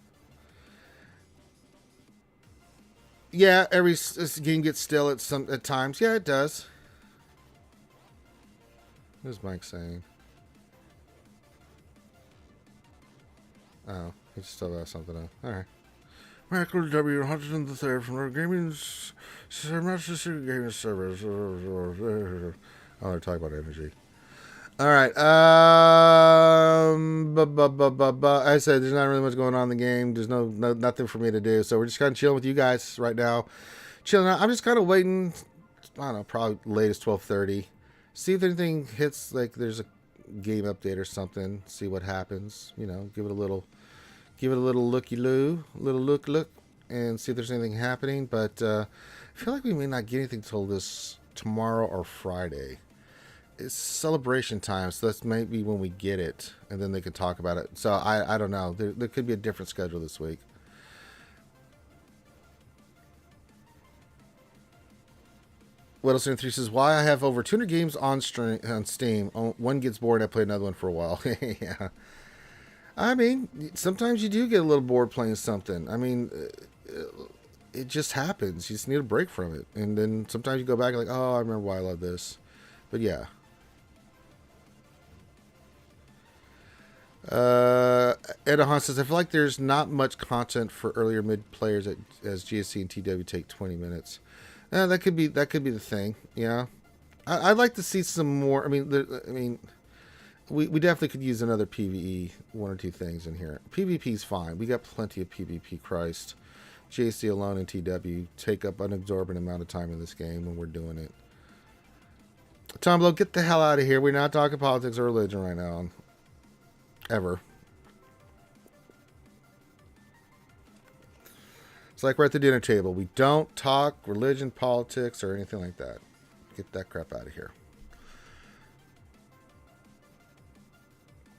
Yeah, every game gets still at times. Yeah, it does. What is Mike saying? Oh, he just still has something else. Alright. Michael W. Hudson III from our gaming's Master City Gaming Service. Oh, they're talking about energy. Alright. I said there's not really much going on in the game. There's nothing for me to do. So we're just kind of chilling with you guys right now. Chilling out. I'm just kind of waiting. I don't know, probably latest 12:30. See if anything hits, like there's a game update or something. See what happens. You know, give it a little looky-loo, little look, and see if there's anything happening. But I feel like we may not get anything till this tomorrow or Friday. It's celebration time, so that's maybe when we get it, and then they can talk about it. So I don't know. There could be a different schedule this week. What else? 3 says, why I have over 200 games on Steam. One gets bored, I play another one for a while. Yeah. I mean, sometimes you do get a little bored playing something. I mean, it just happens. You just need a break from it. And then sometimes you go back and like, oh, I remember why I love this. But yeah. Edahan says, I feel like there's not much content for earlier mid players as GSC and TW take 20 minutes. That could be the thing. Yeah. I'd like to see some more. I mean, we definitely could use another PvE, 1 or 2 things in here. PvP's fine. We got plenty of PvP, Christ. JC alone and TW take up an exorbitant amount of time in this game when we're doing it. Tom Blow, get the hell out of here. We're not talking politics or religion right now. Ever. It's like we're at the dinner table. We don't talk religion, politics, or anything like that. Get that crap out of here.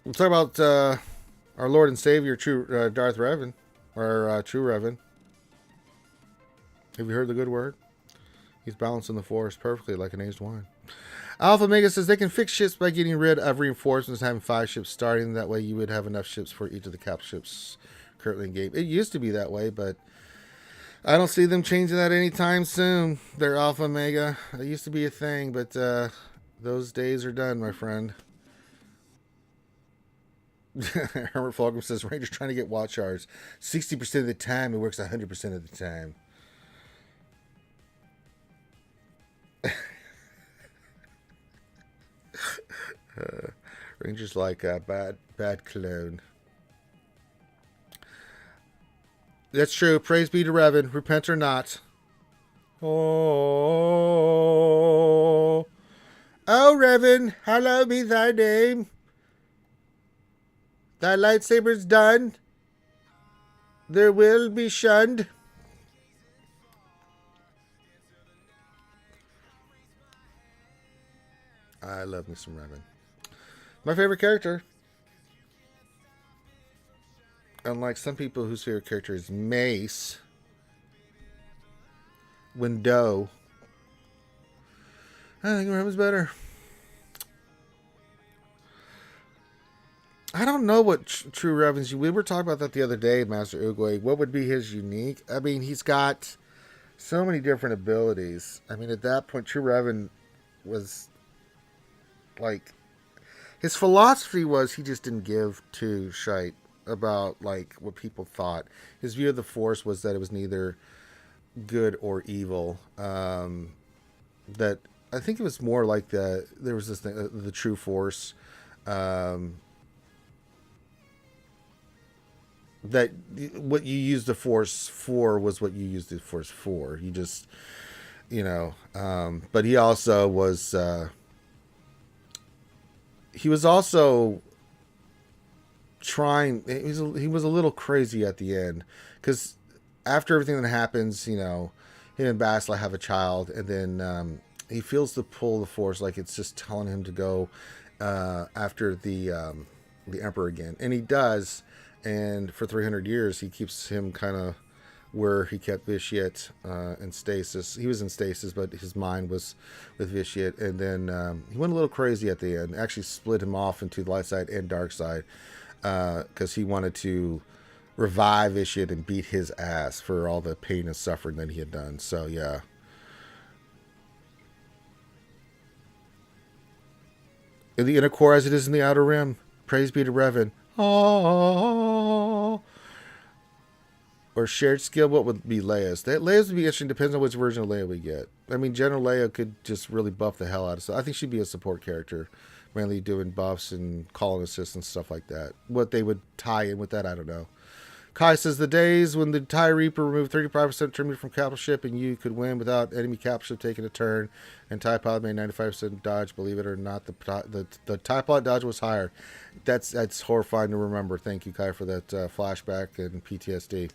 We'll talk about our Lord and Savior, true Darth Revan, or True Revan. Have you heard the good word? He's balancing the force perfectly like an aged wine. Alpha Mega says they can fix ships by getting rid of reinforcements, having 5 ships starting. That way you would have enough ships for each of the capital ships currently in game. It used to be that way, but I don't see them changing that anytime soon. They're Alpha Mega. It used to be a thing, but those days are done, my friend. Herbert Fulgham says Ranger's trying to get watch hours. 60% of the time, it works 100% of the time. Ranger's like a bad clone. That's true. Praise be to Revan. Repent or not. Oh, Revan, hallowed be thy name. Thy lightsaber's done. There will be shunned. I love me some Revan. My favorite character. Unlike some people whose favorite character is Mace. Window. I think Revan's better. I don't know what True Revan's. We were talking about that the other day, Master Oogway. What would be his unique? I mean, he's got so many different abilities. I mean, at that point, True Revan was like his philosophy was he just didn't give two shite about like what people thought. His view of the Force was that it was neither good or evil. That I think it was more like there was this thing, the True Force. That what you use the Force for was what you used the Force for. You just, but he also was. He was also trying. He was a little crazy at the end because after everything that happens, him and Bastila have a child, and then he feels the pull of the Force, like it's just telling him to go after the Emperor again, and he does. And for 300 years, he keeps him kind of where he kept Vitiate in stasis. He was in stasis, but his mind was with Vitiate. And then he went a little crazy at the end. Actually split him off into the light side and dark side because he wanted to revive Vitiate and beat his ass for all the pain and suffering that he had done. So, yeah. In the inner core as it is in the outer rim. Praise be to Revan. Oh. Or shared skill, what would be Leia's? Leia's would be interesting, depends on which version of Leia we get. I mean, General Leia could just really buff the hell out of stuff. I think she'd be a support character, mainly doing buffs and calling assists and stuff like that. What they would tie in with that, I don't know. Kai says, the days when the TIE Reaper removed 35% tribute from capital ship and you could win without enemy capital ship taking a turn, and TIE pilot made 95% dodge, believe it or not, the TIE pilot dodge was higher. That's horrifying to remember. Thank you, Kai, for that flashback and PTSD.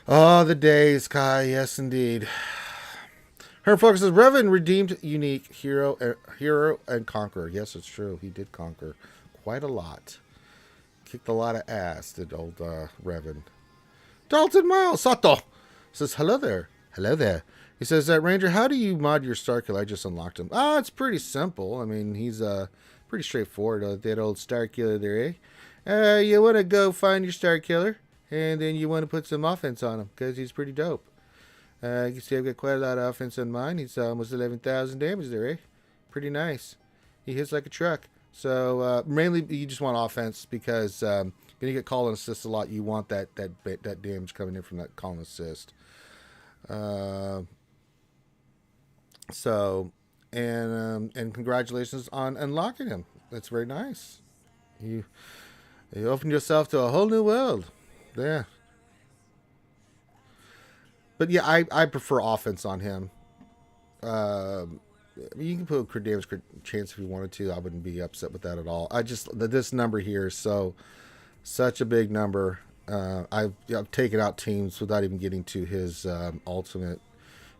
Oh, the days, Kai. Yes, indeed. Her focus says, Revan redeemed unique hero and conqueror. Yes, it's true. He did conquer quite a lot. Kicked a lot of ass, did old Revan. Dalton Miles Sato says, hello there. Hello there. He says, Ranger, how do you mod your Starkiller? I just unlocked him. It's pretty simple. I mean, he's pretty straightforward. That old Starkiller there, eh? You want to go find your Starkiller, and then you want to put some offense on him, because he's pretty dope. You can see I've got quite a lot of offense on mine. He's almost 11,000 damage there, eh? Pretty nice. He hits like a truck. So mainly you just want offense because when you get call and assist a lot, you want that damage coming in from that call and assist. And congratulations on unlocking him. That's very nice. You opened yourself to a whole new world. Yeah. But yeah, I prefer offense on him. You can put a crit damage chance if you wanted to. I wouldn't be upset with that at all. This number here is such a big number. I've taken out teams without even getting to his ultimate,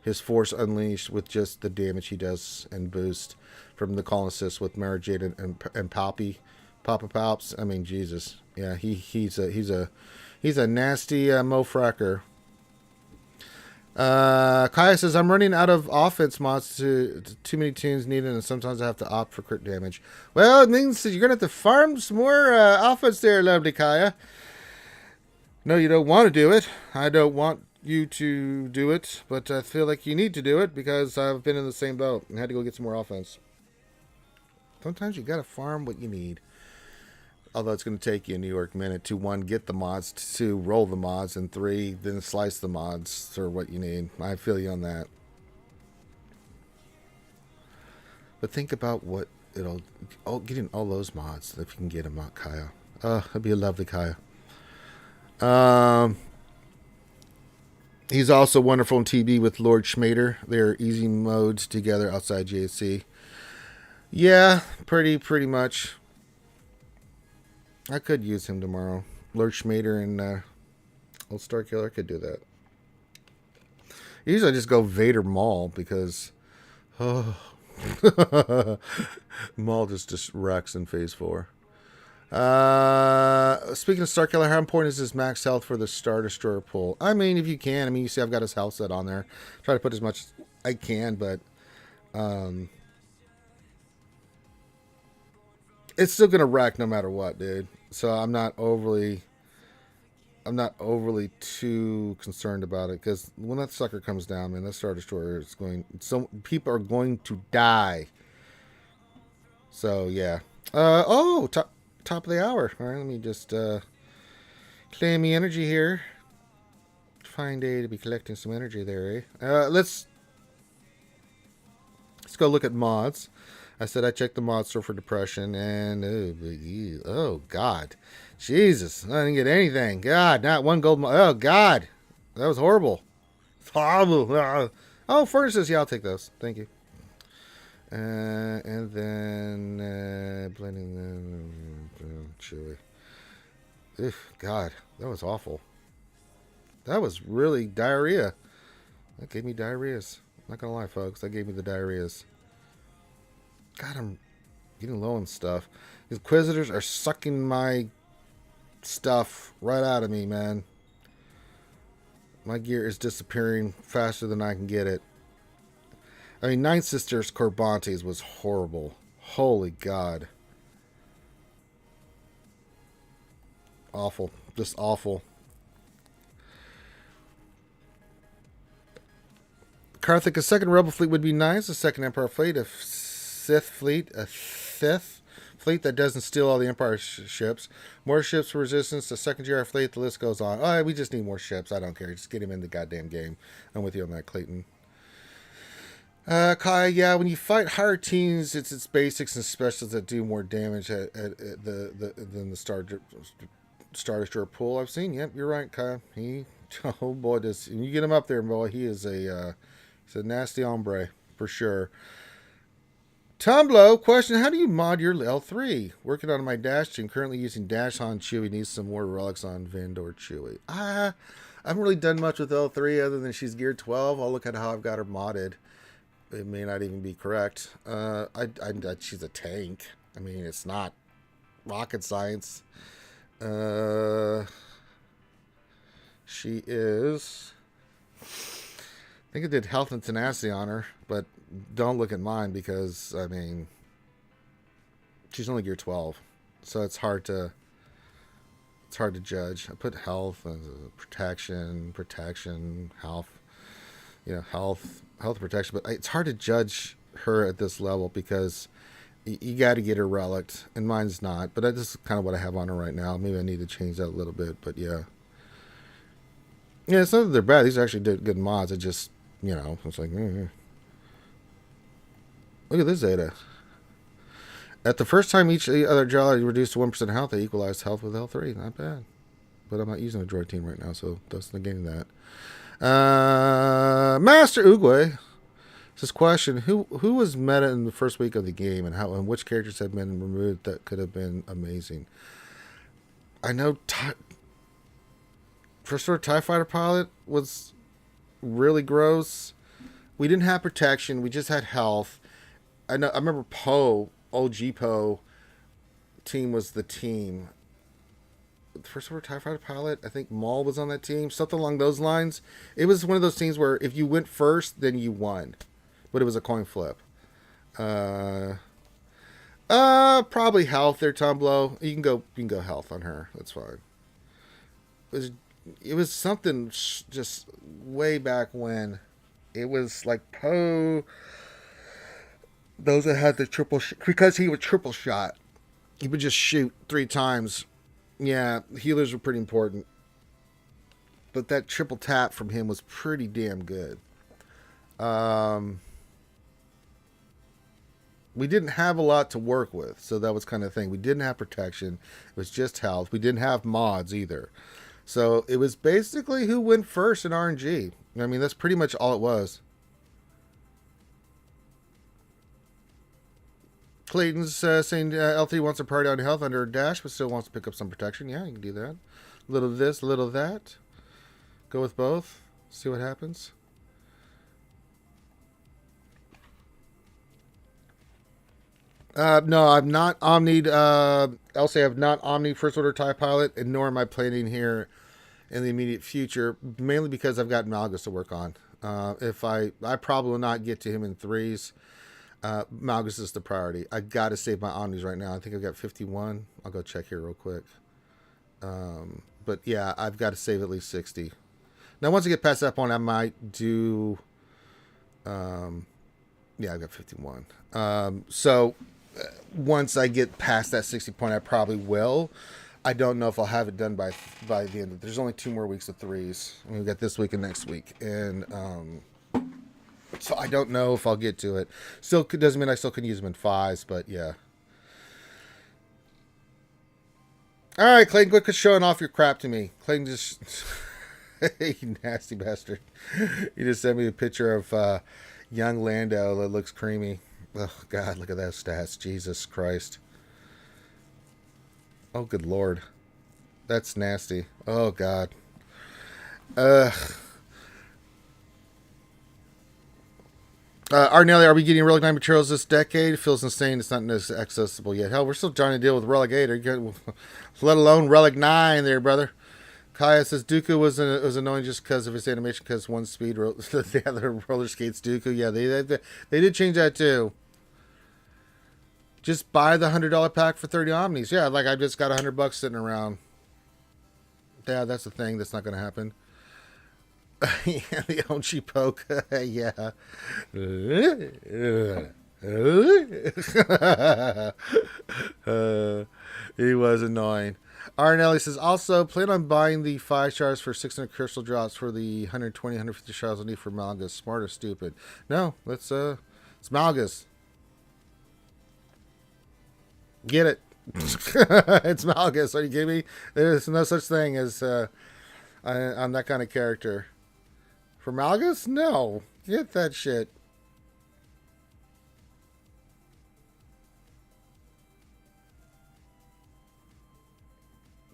his Force Unleashed, with just the damage he does and boost from the call assist with Mara Jade and Papa Palps. I mean, Jesus, yeah, he's a nasty mofracker. Kaya says, I'm running out of offense mods to too many tunes needed, and sometimes I have to opt for crit damage. Well, it means you're going to have to farm some more offense there, lovely Kaya. No, you don't want to do it. I don't want you to do it, but I feel like you need to do it because I've been in the same boat and had to go get some more offense. Sometimes you got to farm what you need. Although it's going to take you a New York minute to 1, get the mods, 2, roll the mods, and 3, then slice the mods for what you need. I feel you on that. But think about what getting all those mods, if you can get them out, Kaya. That'd be a lovely Kaya. He's also wonderful in TB with Lord Schmader. They're easy modes together outside JC. Yeah, pretty much. I could use him tomorrow. Lord Schmader and old Starkiller could do that. Usually I just go Vader Maul because Maul just wrecks in Phase 4. Speaking of Starkiller, how important is his max health for the Star Destroyer pull? I mean, if you can. I mean, you see I've got his health set on there. Try to put as much as I can, but it's still gonna wreck no matter what, dude. So I'm not overly too concerned about it, because when that sucker comes down, man, that Star Destroyer is going. So people are going to die. So yeah. Top of the hour. All right, let me just claim the energy here. Fine day to be collecting some energy there, eh? Let's go look at mods. I said I checked the mod store for depression, and oh god, Jesus, I didn't get anything. God, not one gold mod. Oh god, that was horrible. Horrible. Oh, furnaces. Yeah, I'll take those. Thank you. And then blending them. Chewy. Ugh, God, that was awful. That was really diarrhea. That gave me diarrheas. Not gonna lie, folks. That gave me the diarrheas. God, I'm getting low on stuff. These Inquisitors are sucking my stuff right out of me, man. My gear is disappearing faster than I can get it. I mean, Nine Sisters Corbantes was horrible. Holy God. Awful. Just awful. Karthik, a second Rebel fleet would be nice. A second Empire fleet. A Sith fleet. A fifth fleet that doesn't steal all the Empire ships. More ships for Resistance. A second GR fleet. The list goes on. Oh, we just need more ships. I don't care. Just get him in the goddamn game. I'm with you on that, Clayton. Kai, yeah, when you fight higher teams, it's basics and specials that do more damage than the Star Destroyer pool I've seen. Yep, you're right, Kai. Oh boy, does when you get him up there, boy, he's a nasty hombre for sure. Tumblo, question: how do you mod your L3? Working on my Dash team, currently using Dash on Chewie. Needs some more relics on Vind or Chewie. I haven't really done much with L3 other than she's geared 12. I'll look at how I've got her modded. It may not even be correct. She's a tank. I mean, it's not rocket science. She is. I think it did health and tenacity on her, but don't look at mine because I mean, she's only gear 12, so it's hard to judge. I put health as protection, health. Health protection, but it's hard to judge her at this level because you got to get her relict, and mine's not. But this is kind of what I have on her right now. Maybe I need to change that a little bit, but yeah, it's not that they're bad. These are actually good mods. It just, it's like, look at this Zeta. At the first time each other jolly reduced to 1% health, they equalized health with L3. Not bad. But I'm not using a droid team right now, so that's negating that. Master Ugwe says, question: Who was meta in the first week of the game, and which characters have been removed that could have been amazing? I know first order TIE fighter pilot was really gross. We didn't have protection. We just had health. I remember Poe, OG Poe team was the team. The first order TIE fighter pilot, I think Maul was on that team, something along those lines. It was one of those teams where if you went first, then you won, but it was a coin flip. Probably health there, Tumblo. You can go health on her. That's fine. It was something just way back when. It was like Poe. Those that had the triple because he was triple shot. He would just shoot 3 times. Yeah, healers were pretty important. But that triple tap from him was pretty damn good. We didn't have a lot to work with, so that was kind of the thing. We didn't have protection. It was just health. We didn't have mods either. So it was basically who went first in RNG. I mean, that's pretty much all it was. Clayton's saying L3 wants to priority on health under a dash, but still wants to pick up some protection. Yeah, you can do that. A little of this, a little of that. Go with both. See what happens. No, I've not omnied. I'll say I've not omnied First Order TIE Pilot, and nor am I planning here in the immediate future, mainly because I've got Malgus to work on. If I probably will not get to him in 3s. Malgus is the priority. I got to save my omnis right now. I think I've got 51. I'll go check here real quick. But yeah, I've got to save at least 60. Now, once I get past that point, I might do... yeah, I've got 51. So once I get past that 60 point, I probably will. I don't know if I'll have it done by the end. There's only 2 more weeks of 3s. We've got this week and next week. And... so I don't know if I'll get to it. Still doesn't mean I still can use them in 5s, but yeah. All right, Clayton, quit showing off your crap to me. Clayton just... you nasty bastard. You just sent me a picture of young Lando that looks creamy. Oh, God, look at those stats. Jesus Christ. Oh, good Lord. That's nasty. Oh, God. Arnelli, are we getting Relic 9 materials this decade? It feels insane. It's not as accessible yet. Hell, we're still trying to deal with Religator, let alone Relic 9 there, brother. Kaya says Dooku was annoying just because of his animation, because one speed, the other roller skates Dooku. Yeah, they did change that too. Just buy the $100 pack for 30 Omnis. Yeah, like I just got $100 sitting around. Yeah, that's the thing. That's not going to happen. Yeah, the Onchi poke. Yeah. He was annoying. Arnelli says, also, plan on buying the 5 shards for 600 crystal drops for the 120, 150 shards I need for Malgus. Smart or stupid? No, it's Malgus. Get it. It's Malgus. Are you kidding me? There's no such thing as, I'm that kind of character. For Malgus? No. Get that shit.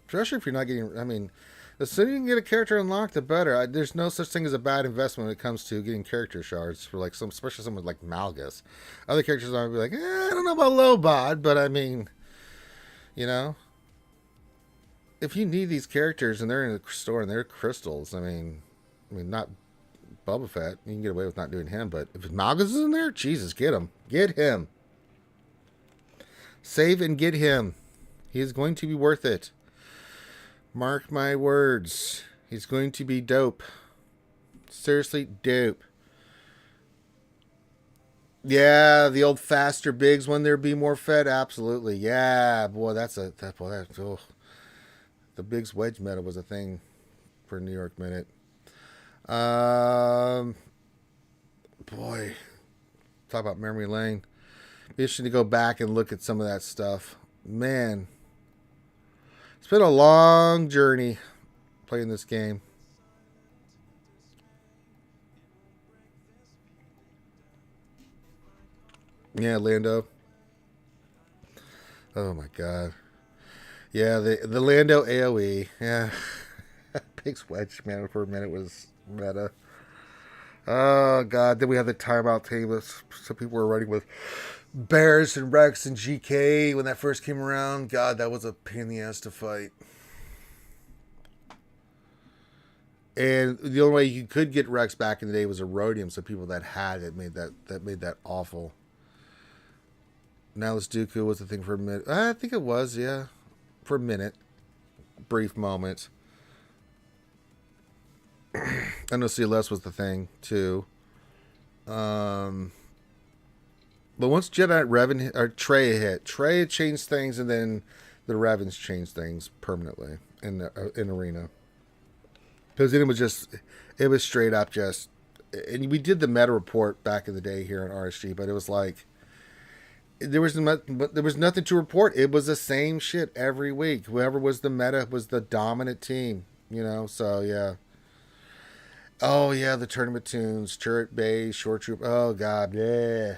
Especially if you're not getting... I mean, the sooner you can get a character unlocked, the better. There's no such thing as a bad investment when it comes to getting character shards for like especially someone like Malgus. Other characters might be like, I don't know about Lobot, but I mean, you know, if you need these characters and they're in the store and they're crystals, I mean, not Boba Fett. You can get away with not doing him, but if Malgus is in there, Jesus, get him. Get him. Save and get him. He is going to be worth it. Mark my words. He's going to be dope. Seriously, dope. Yeah, the old faster bigs when there be more fed. Absolutely. Yeah, boy, that's oh. The bigs wedge meta was a thing for New York Minute. Boy, talk about memory lane. Be interesting to go back and look at some of that stuff. Man, it's been a long journey playing this game. Yeah, Lando. Oh my God. Yeah, the Lando AoE. Yeah. Pig's wedge, man, for a minute was meta. Oh God. Then we had the timeout table. Some people were running with Bears and Rex and GK when that first came around. God, that was a pain in the ass to fight. And the only way you could get Rex back in the day was Erodium, so people that had it made that awful. Now this Dooku was the thing for a minute. I think it was, yeah. For a minute. Brief moment. I know CLS was the thing, too. But once Jedi Revan or Trey hit, Trey changed things, and then the Revans changed things permanently in Arena. Because then it was straight up just, and we did the meta report back in the day here on RSG, but it was like, there was nothing to report. It was the same shit every week. Whoever was the meta was the dominant team, you know. So yeah. Oh yeah, the tournament tunes, Turret Bay, Short Troop. Oh God, yeah.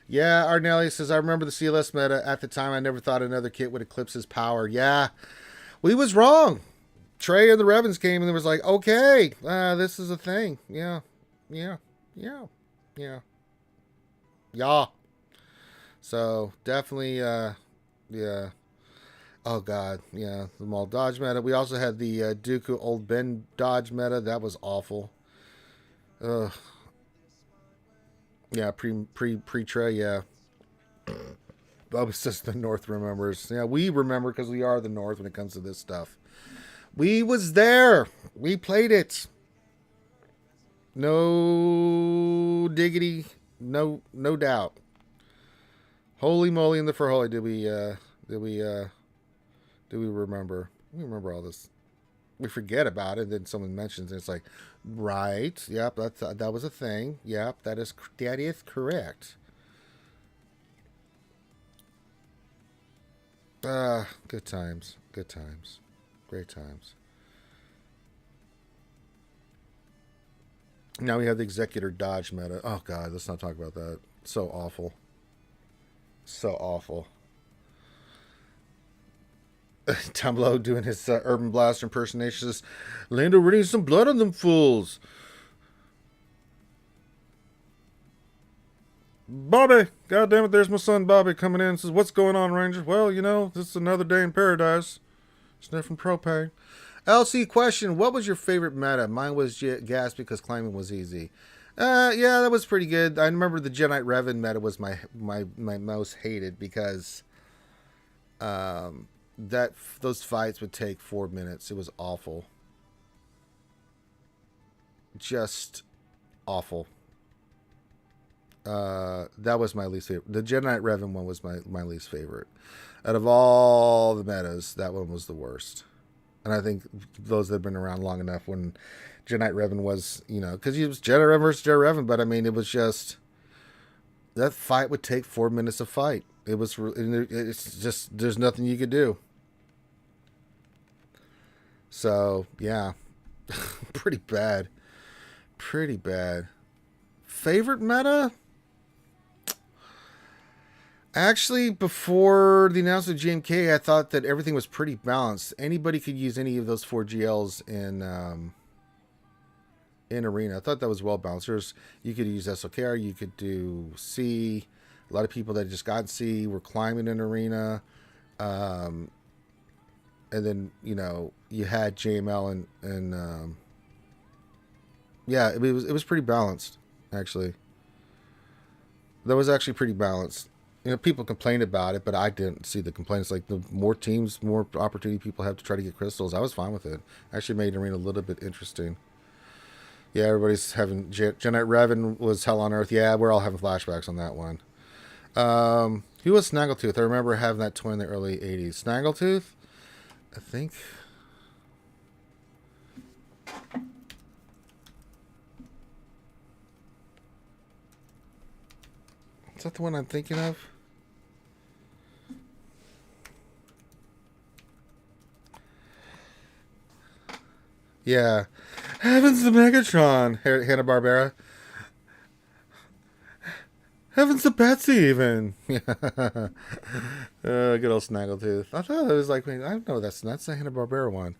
Yeah, Arnelli says, I remember the CLS meta. At the time, I never thought another kit would eclipse his power. Yeah, we was wrong. Trey and the Revans came and it was like, okay, this is a thing. Yeah. So definitely, yeah. Oh God, yeah. The Maul dodge meta. We also had the Dooku Old Ben dodge meta. That was awful. Ugh. Yeah, pre-Trey, yeah. Bubba says the North remembers. Yeah, we remember because we are the North when it comes to this stuff. We was there. We played it. No diggity, no doubt. Holy moly in the for holy did we remember? We remember all this. We forget about it, and then someone mentions it. It's like, right, yep, that was a thing. Yep, that is correct. Good times. Good times. Great times. Now we have the Executor Dodge meta. Oh god, let's not talk about that. So awful. So awful. Down below doing his Urban Blast impersonation says, Lando raining some blood on them fools. Bobby! God damn it, there's my son Bobby coming in and says, what's going on, Ranger? Well, you know, this is another day in paradise. Sniffing propane. LC question, what was your favorite meta? Mine was gas because climbing was easy. Yeah, that was pretty good. I remember the Jedi Revan meta was my most hated because those fights would take 4 minutes. It was awful. Just awful. That was my least favorite. The Jedi Revan one was my least favorite. Out of all the metas, that one was the worst. And I think those that have been around long enough when Jedi Revan was, you know, because he was Jedi Revan versus Jedi Revan, but I mean, it was just, that fight would take 4 minutes to fight. It's just, there's nothing you could do. So, yeah. Pretty bad. Pretty bad. Favorite meta? Actually, before the announcement of GMK, I thought that everything was pretty balanced. Anybody could use any of those 4 GLs in Arena. I thought that was well balanced. You could use SOKR, you could do C. A lot of people that just got C were climbing in Arena. And then, you know, you had JML and yeah, it was pretty balanced, actually. That was actually pretty balanced. You know, people complained about it, but I didn't see the complaints. Like, the more teams, more opportunity people have to try to get crystals. I was fine with it. Actually made Arena a little bit interesting. Yeah, everybody's having... Jedi Revan was hell on earth. Yeah, we're all having flashbacks on that one. Who was Snaggletooth? I remember having that toy in the early 80s. Snaggletooth? I think... Is that the one I'm thinking of? Yeah. Heavens to Megatron, Hanna-Barbera. Heavens to Betsy, even. Good old Snaggletooth. I thought it was like, I know that's the Hanna-Barbera one.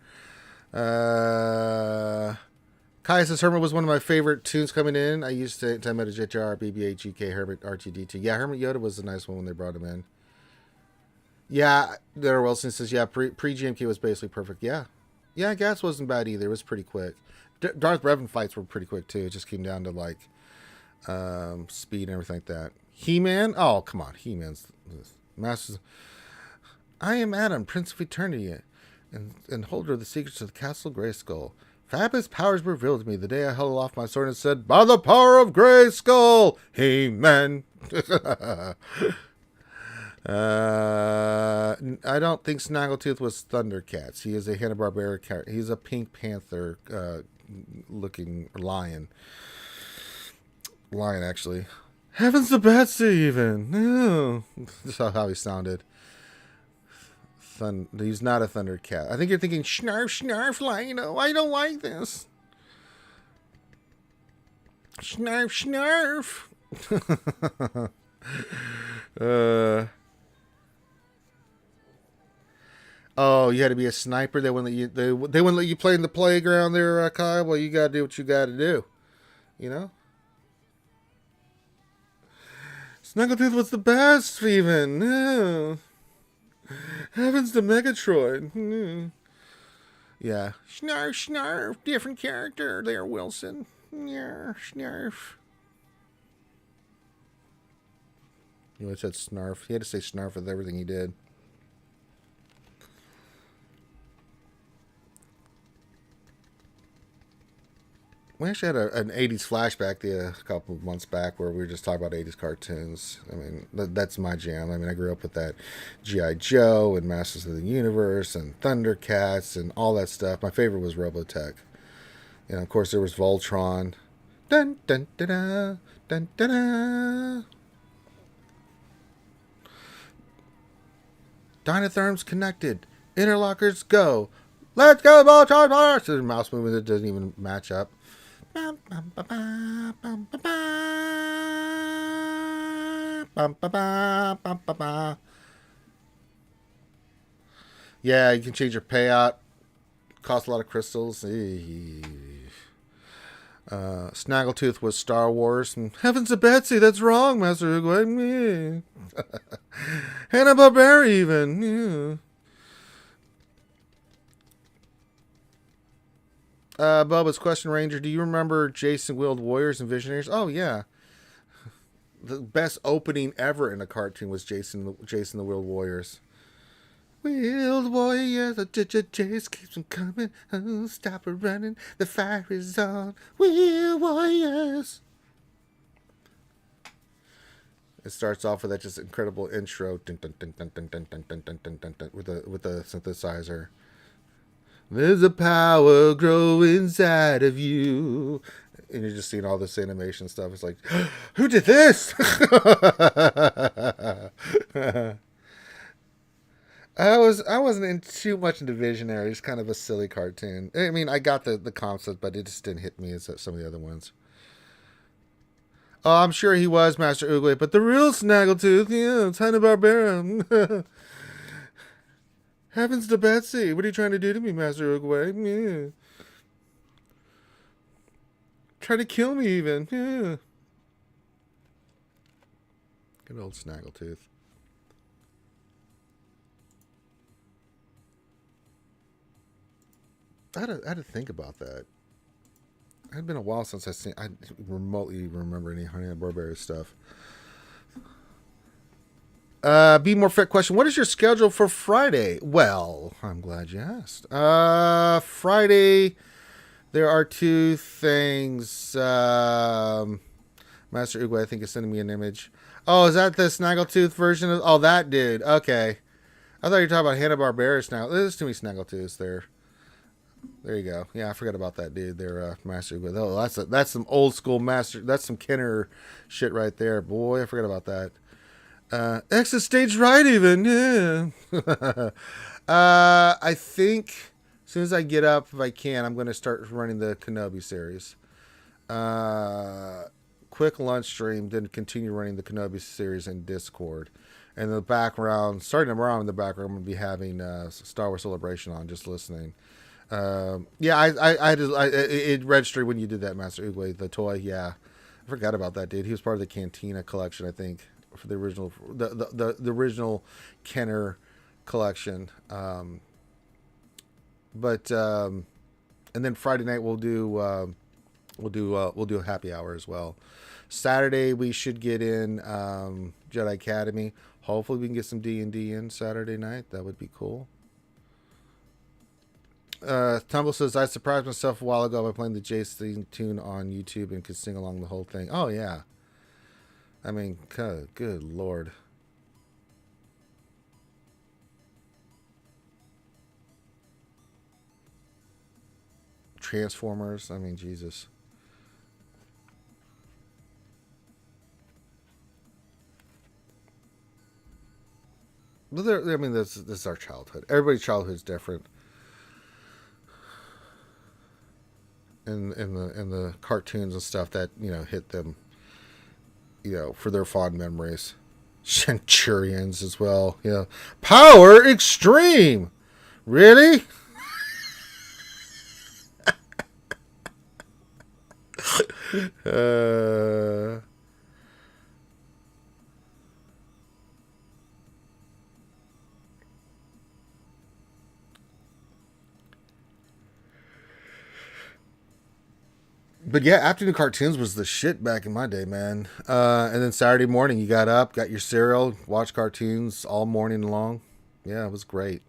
Kai says Hermit was one of my favorite tunes coming in. I used to time at a JR, BB-8, GK, Hermit, R2D2. Yeah, Hermit Yoda was a nice one when they brought him in. Yeah, Darryl Wilson says, yeah, pre-GMK was basically perfect. Yeah. Yeah, Gas wasn't bad either. It was pretty quick. Darth Revan fights were pretty quick, too. It just came down to, like, speed and everything like that. He-Man? Oh, come on. He-Man's... Masters... I am Adam, Prince of Eternity, and holder of the secrets of the Castle Grayskull. Fabulous powers were revealed to me the day I held aloft my sword and said, by the power of Grayskull, He-Man. I don't think Snaggletooth was Thundercats. He is a Hanna-Barbera character. He's a Pink Panther looking lion. Lion, actually. Heavens to Betsy, even. Oh. That's how he sounded. He's not a Thundercat. I think you're thinking, Snarf, Snarf, Lino. I don't like this. Snarf, Snarf. Oh, you had to be a sniper. They wouldn't let you. They wouldn't let you play in the playground there, Kyle. Well, you gotta do what you gotta do. You know. Snaggletooth was the best, even. No. Heavens to Megatroid. Yeah. Snarf, Snarf. Different character there, Wilson. Yeah, Snarf. He always said snarf. He had to say snarf with everything he did. We actually had an 80s flashback a couple of months back where we were just talking about 80s cartoons. I mean, that's my jam. I mean, I grew up with that G.I. Joe and Masters of the Universe and Thundercats and all that stuff. My favorite was Robotech. And, of course, there was Voltron. Dun, dun, dun, dun, dun, dun, dun. Dynatherms connected. Interlockers go. Let's go, Voltron! So the mouse movement that doesn't even match up. Yeah, you can change your payout. Cost a lot of crystals. Snaggletooth was Star Wars. And Heavens to Betsy, that's wrong, Master Uguay. Hanna-Barbera even. Yeah. Bubba's question, Ranger. Do you remember Jason Wheeled Warriors and Visionaries? Oh yeah, the best opening ever in a cartoon was Jason the Wheeled Warriors. Wheeled Warriors, the chase keeps them coming. Oh, stop her running, the fire is on. Wheeled Warriors. It starts off with that just incredible intro with the synthesizer. There's a power grow inside of you. And you're just seeing all this animation stuff. It's like, who did this? I wasn't in too much into Visionary. It's kind of a silly cartoon. I mean, I got the concept, but it just didn't hit me as some of the other ones. Oh, I'm sure he was Master Oogway, but the real Snaggletooth, yeah, it's Hanna-Barbera. Heavens to Betsy, what are you trying to do to me, Master Oogway? Yeah. Trying to kill me even. Yeah. Good old Snaggletooth. I had to think about that. It had been a while since I remotely remember any Hanna-Barbera stuff. Be More Fit question. What is your schedule for Friday? Well, I'm glad you asked. Friday, there are two things. Master Uguay, I think, is sending me an image. Oh, is that the Snaggletooth version of? Oh, that dude. Okay. I thought you were talking about Hanna-Barbera Snaggletooth. There's too many Snaggletooths there. There you go. Yeah, I forgot about that dude there, Master Uguay. Oh, that's some old school Master. That's some Kenner shit right there. Boy, I forgot about that. Exit stage right even, yeah. I think as soon as I get up, if I can, I'm going to start running the Kenobi series. Quick lunch stream, then continue running the Kenobi series in Discord. And in the background, starting around in the background, I'm going to be having Star Wars Celebration on, just listening. Yeah, it registered when you did that, Master Oogway, the toy. Yeah, I forgot about that dude. He was part of the Cantina collection, I think. For the original, the original Kenner collection, and then Friday night we'll do a happy hour as well. Saturday we should get in Jedi Academy. Hopefully we can get some D&D in Saturday night. That would be cool. Tumble says, I surprised myself a while ago by playing the Jason tune on YouTube and could sing along the whole thing. Oh yeah. I mean, good Lord. Transformers. I mean, Jesus. But I mean, this is our childhood. Everybody's childhood is different. And the cartoons and stuff that, hit them, for their fond memories. Centurions as well. Power Extreme. Really? But yeah, afternoon cartoons was the shit back in my day, man. And then Saturday morning, you got up, got your cereal, watched cartoons all morning long. Yeah, it was great.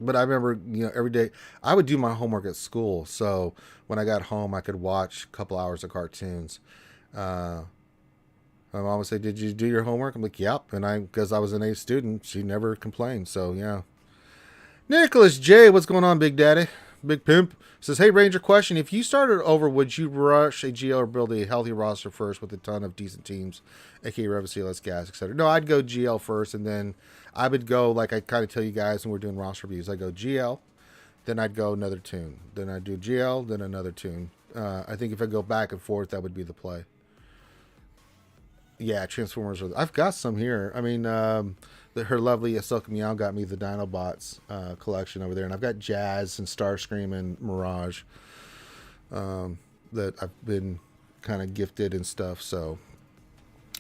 But I remember, every day I would do my homework at school. So when I got home, I could watch a couple hours of cartoons. Uh, my mom would say, "Did you do your homework?" I'm like, "Yep." And because I was an A student, she never complained. So yeah. Nicholas J, what's going on, Big Daddy? Big Pimp says, "Hey Ranger, question: If you started over, would you rush a GL or build a healthy roster first with a ton of decent teams, aka Rev CLS gas, etc.?" No, I'd go GL first, and then I would go like I kind of tell you guys when we're doing roster reviews. I go GL, then I'd go another tune, then I'd do GL, then another tune. I think if I go back and forth, that would be the play. Yeah, Transformers. I've got some here. I mean, her lovely Ahsoka Meow got me the Dinobots collection over there, and I've got Jazz and Starscream and Mirage that I've been kind of gifted and stuff. So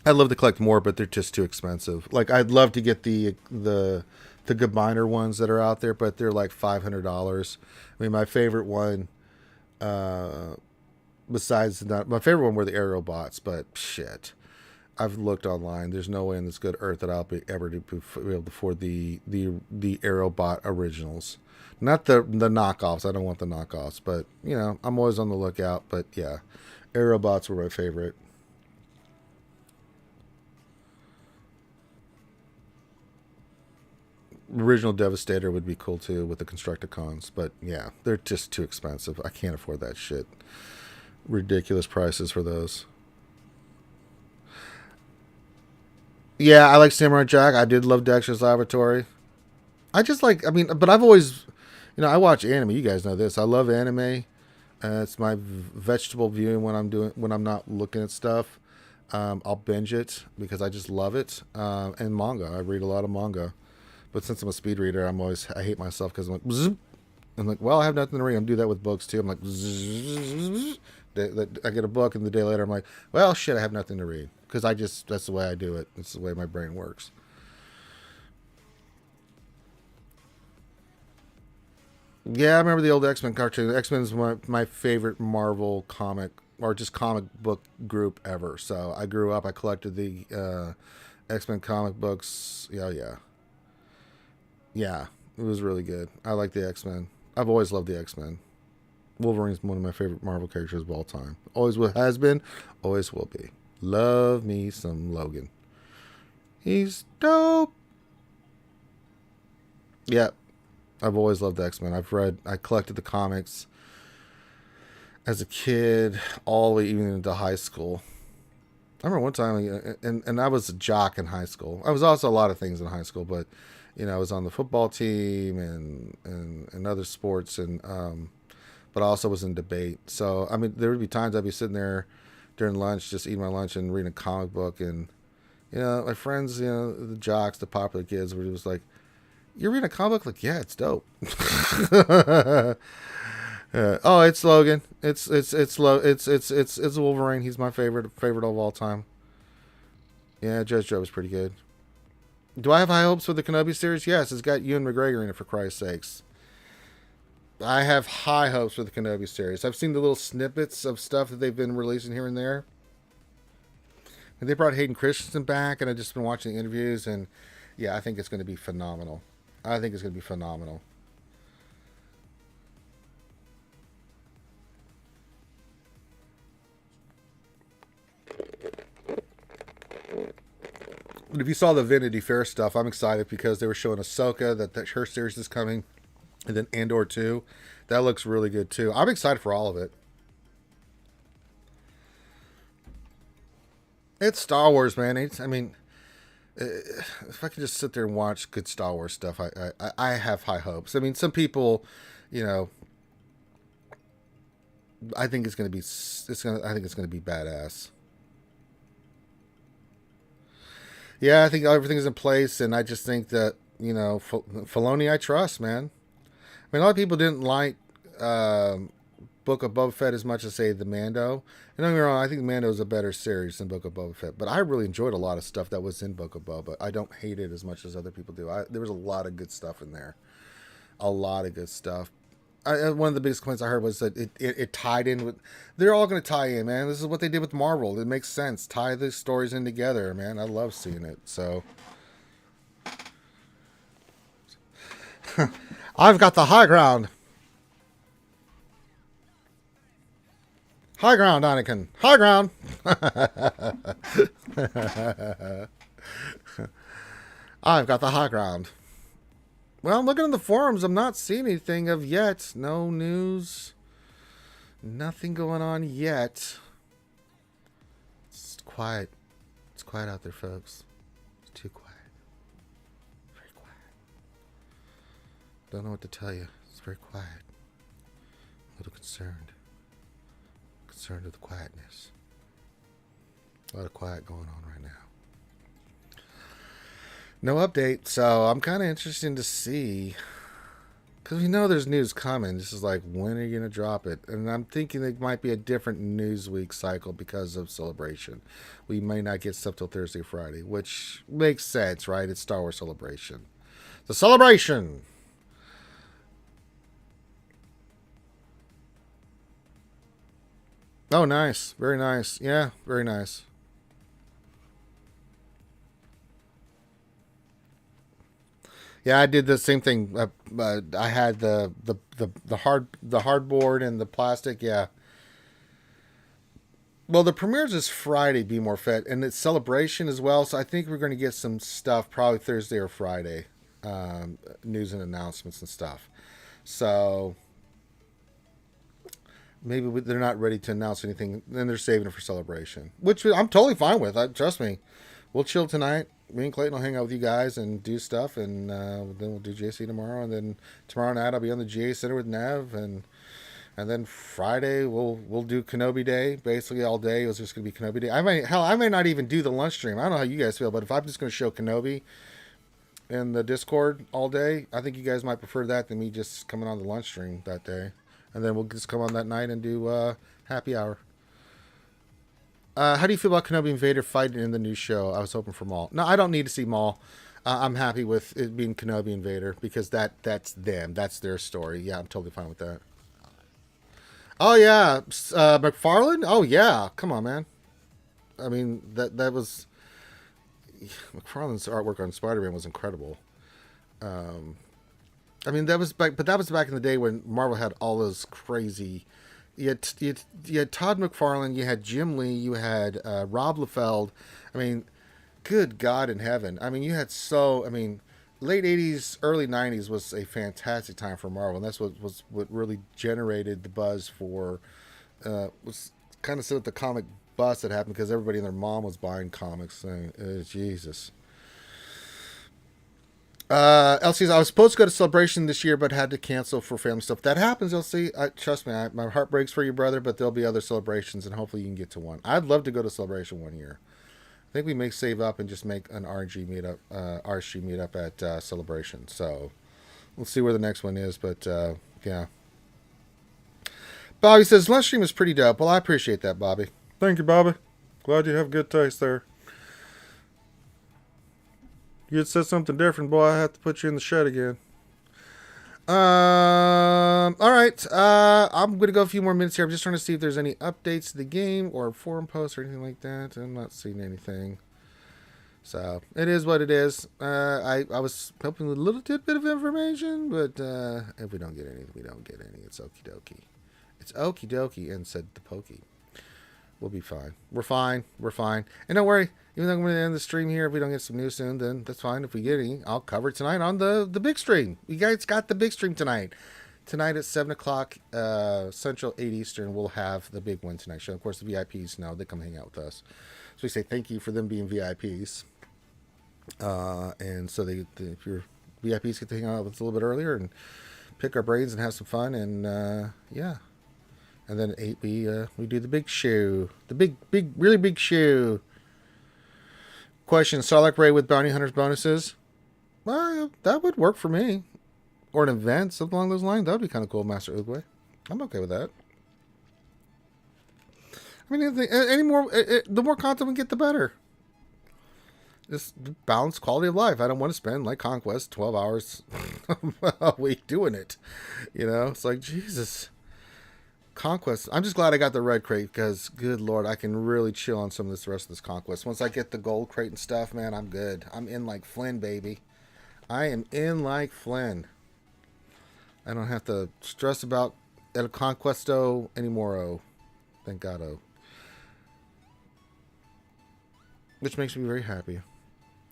I'd love to collect more, but they're just too expensive. Like I'd love to get the Combiner ones that are out there, but they're like $500. I mean, my favorite one, besides my favorite one were the Aerobots, but shit. I've looked online. There's no way in this good earth that I'll be ever to be able to afford the Aerobot originals, not the knockoffs. I don't want the knockoffs, but I'm always on the lookout. But yeah, Aerobots were my favorite. Original Devastator would be cool too with the Constructicons, but yeah, they're just too expensive. I can't afford that shit. Ridiculous prices for those. Yeah, I like Samurai Jack. I did love Dexter's Laboratory. I just like, I mean, but I've always, I watch anime. You guys know this. I love anime. It's my vegetable viewing when I'm not looking at stuff. I'll binge it because I just love it. And manga. I read a lot of manga. But since I'm a speed reader, I hate myself because I'm like, bzz. I'm like, well, I have nothing to read. I'm do that with books too. I'm like, bzz. I get a book, and the day later, I'm like, well, shit, I have nothing to read because that's the way I do it. It's the way my brain works. Yeah, I remember the old X-Men cartoon. X-Men is my favorite Marvel comic or just comic book group ever. So I grew up. I collected the X-Men comic books. Yeah, yeah, yeah. It was really good. I like the X-Men. I've always loved the X-Men. Wolverine's one of my favorite Marvel characters of all time. Always has been, always will be. Love me some Logan. He's dope. Yeah, I've always loved X-Men. I collected the comics as a kid, all the way even into high school. I remember one time, and I was a jock in high school. I was also a lot of things in high school, but I was on the football team and other sports, and but I also was in debate. So I mean, there would be times I'd be sitting there during lunch, just eating my lunch and reading a comic book, and my friends, the jocks, the popular kids, were just like, "You're reading a comic book?" Like, yeah, it's dope. Oh, it's Logan. It's Wolverine. He's my favorite of all time. Yeah, Judge Dredd was pretty good. Do I have high hopes for the Kenobi series? Yes, it's got Ewan McGregor in it, for Christ's sakes. I have high hopes for the Kenobi series. I've seen the little snippets of stuff that they've been releasing here and there. And they brought Hayden Christensen back, and I've just been watching the interviews, and yeah, I think it's going to be phenomenal. I think it's going to be phenomenal. But if you saw the Vanity Fair stuff, I'm excited because they were showing Ahsoka that her series is coming, and then Andor 2. That looks really good too. I'm excited for all of it. It's Star Wars, man. I mean, if I can just sit there and watch good Star Wars stuff, I have high hopes. I mean, some people, you know, I think it's gonna be I think it's gonna be badass. Yeah, I think everything's in place, and I just think that Filoni, I trust, man. I mean, a lot of people didn't like Book of Boba Fett as much as say the Mando. And don't get me wrong, I think Mando is a better series than Book of Boba Fett, but I really enjoyed a lot of stuff that was in Book of Boba. I don't hate it as much as other people do. There was a lot of good stuff in there. A lot of good stuff. One of the biggest complaints I heard was that it tied in with. They're all going to tie in, man. This is what they did with Marvel. It makes sense. Tie the stories in together, man. I love seeing it. So. I've got the high ground. High ground, Anakin. High ground. I've got the high ground. Well, I'm looking in the forums. I'm not seeing anything of yet. No news. Nothing going on yet. It's quiet. It's quiet out there, folks. It's too quiet. Very quiet. Don't know what to tell you. It's very quiet. A little concerned. Concerned with the quietness. A lot of quiet going on right now. No update, so I'm kind of interested to see. Because we know there's news coming. This is like, when are you going to drop it? And I'm thinking it might be a different news week cycle because of Celebration. We may not get stuff till Thursday, Friday, which makes sense, right? It's Star Wars Celebration. The Celebration! Oh, nice. Very nice. Yeah, very nice. Yeah, I did the same thing. I had the hardboard and the plastic. Yeah. Well, the premieres is Friday. Be More Fed, and it's Celebration as well. So I think we're going to get some stuff probably Thursday or Friday, news and announcements and stuff. So maybe they're not ready to announce anything. Then they're saving it for Celebration, which I'm totally fine with. Trust me. We'll chill tonight. Me and Clayton will hang out with you guys and do stuff, and then we'll do JC tomorrow, and then tomorrow night I'll be on the GA Center with Nev, and then Friday we'll do Kenobi Day. Basically all day it was just gonna be Kenobi Day. I may not even do the lunch stream. I don't know how you guys feel, but if I'm just gonna show Kenobi in the Discord all day, I think you guys might prefer that than me just coming on the lunch stream that day, and then we'll just come on that night and do happy hour. How do you feel about Kenobi and Vader fighting in the new show? I was hoping for Maul. No, I don't need to see Maul. I'm happy with it being Kenobi and Vader because that's them. That's their story. Yeah, I'm totally fine with that. Oh yeah, McFarlane. Oh yeah, come on, man. I mean that was McFarlane's artwork on Spider-Man was incredible. I mean that was back, but that was back in the day when Marvel had all those crazy. You had Todd McFarlane, you had Jim Lee, you had Rob Liefeld. I mean, good God in heaven. I mean, you had late 80s, early 90s was a fantastic time for Marvel. And that's what really generated the buzz for, was kind of set up the comic bust that happened because everybody and their mom was buying comics. Saying, Jesus. LC, I was supposed to go to Celebration this year, but had to cancel for family stuff. That happens, LC. Trust me, my heart breaks for you, brother, but there'll be other celebrations, and hopefully you can get to one. I'd love to go to Celebration one year. I think we may save up and just make an RSG meetup at Celebration. So we'll see where the next one is, but yeah. Bobby says, lunch stream is pretty dope. Well, I appreciate that, Bobby. Thank you, Bobby. Glad you have good taste there. You had said something different, boy. I have to put you in the shed again. All right. I'm going to go a few more minutes here. I'm just trying to see if there's any updates to the game or forum posts or anything like that. I'm not seeing anything. So, it is what it is. I was hoping a little tidbit of information, but if we don't get any, we don't get any. It's okie dokie. It's okie dokie, and said the pokey. We'll be fine. We're fine. We're fine. And don't worry. Even though I'm going to end the stream here, if we don't get some news soon, then that's fine. If we get any, I'll cover it tonight on the big stream. You guys got the big stream tonight. Tonight at 7 o'clock Central, 8 Eastern, we'll have the big one tonight show. Of course, the VIPs know. They come hang out with us. So we say thank you for them being VIPs. And so if your VIPs get to hang out with us a little bit earlier and pick our brains and have some fun. And, yeah. And then at 8, we do the big show. The big, really big show. Question, Starlight Ray with Bounty Hunters bonuses? Well, that would work for me. Or an event, something along those lines. That would be kind of cool, Master Oogway. I'm okay with that. I mean, the more content we get, the better. Just balance quality of life. I don't want to spend like Conquest 12 hours a week doing it. You know, it's like Jesus. Conquest. I'm just glad I got the red crate because, good lord, I can really chill on some of this rest of this Conquest. Once I get the gold crate and stuff, man, I'm good. I'm in like Flynn, baby. I am in like Flynn. I don't have to stress about El Conquesto anymore. Oh, thank God. Oh, which makes me very happy.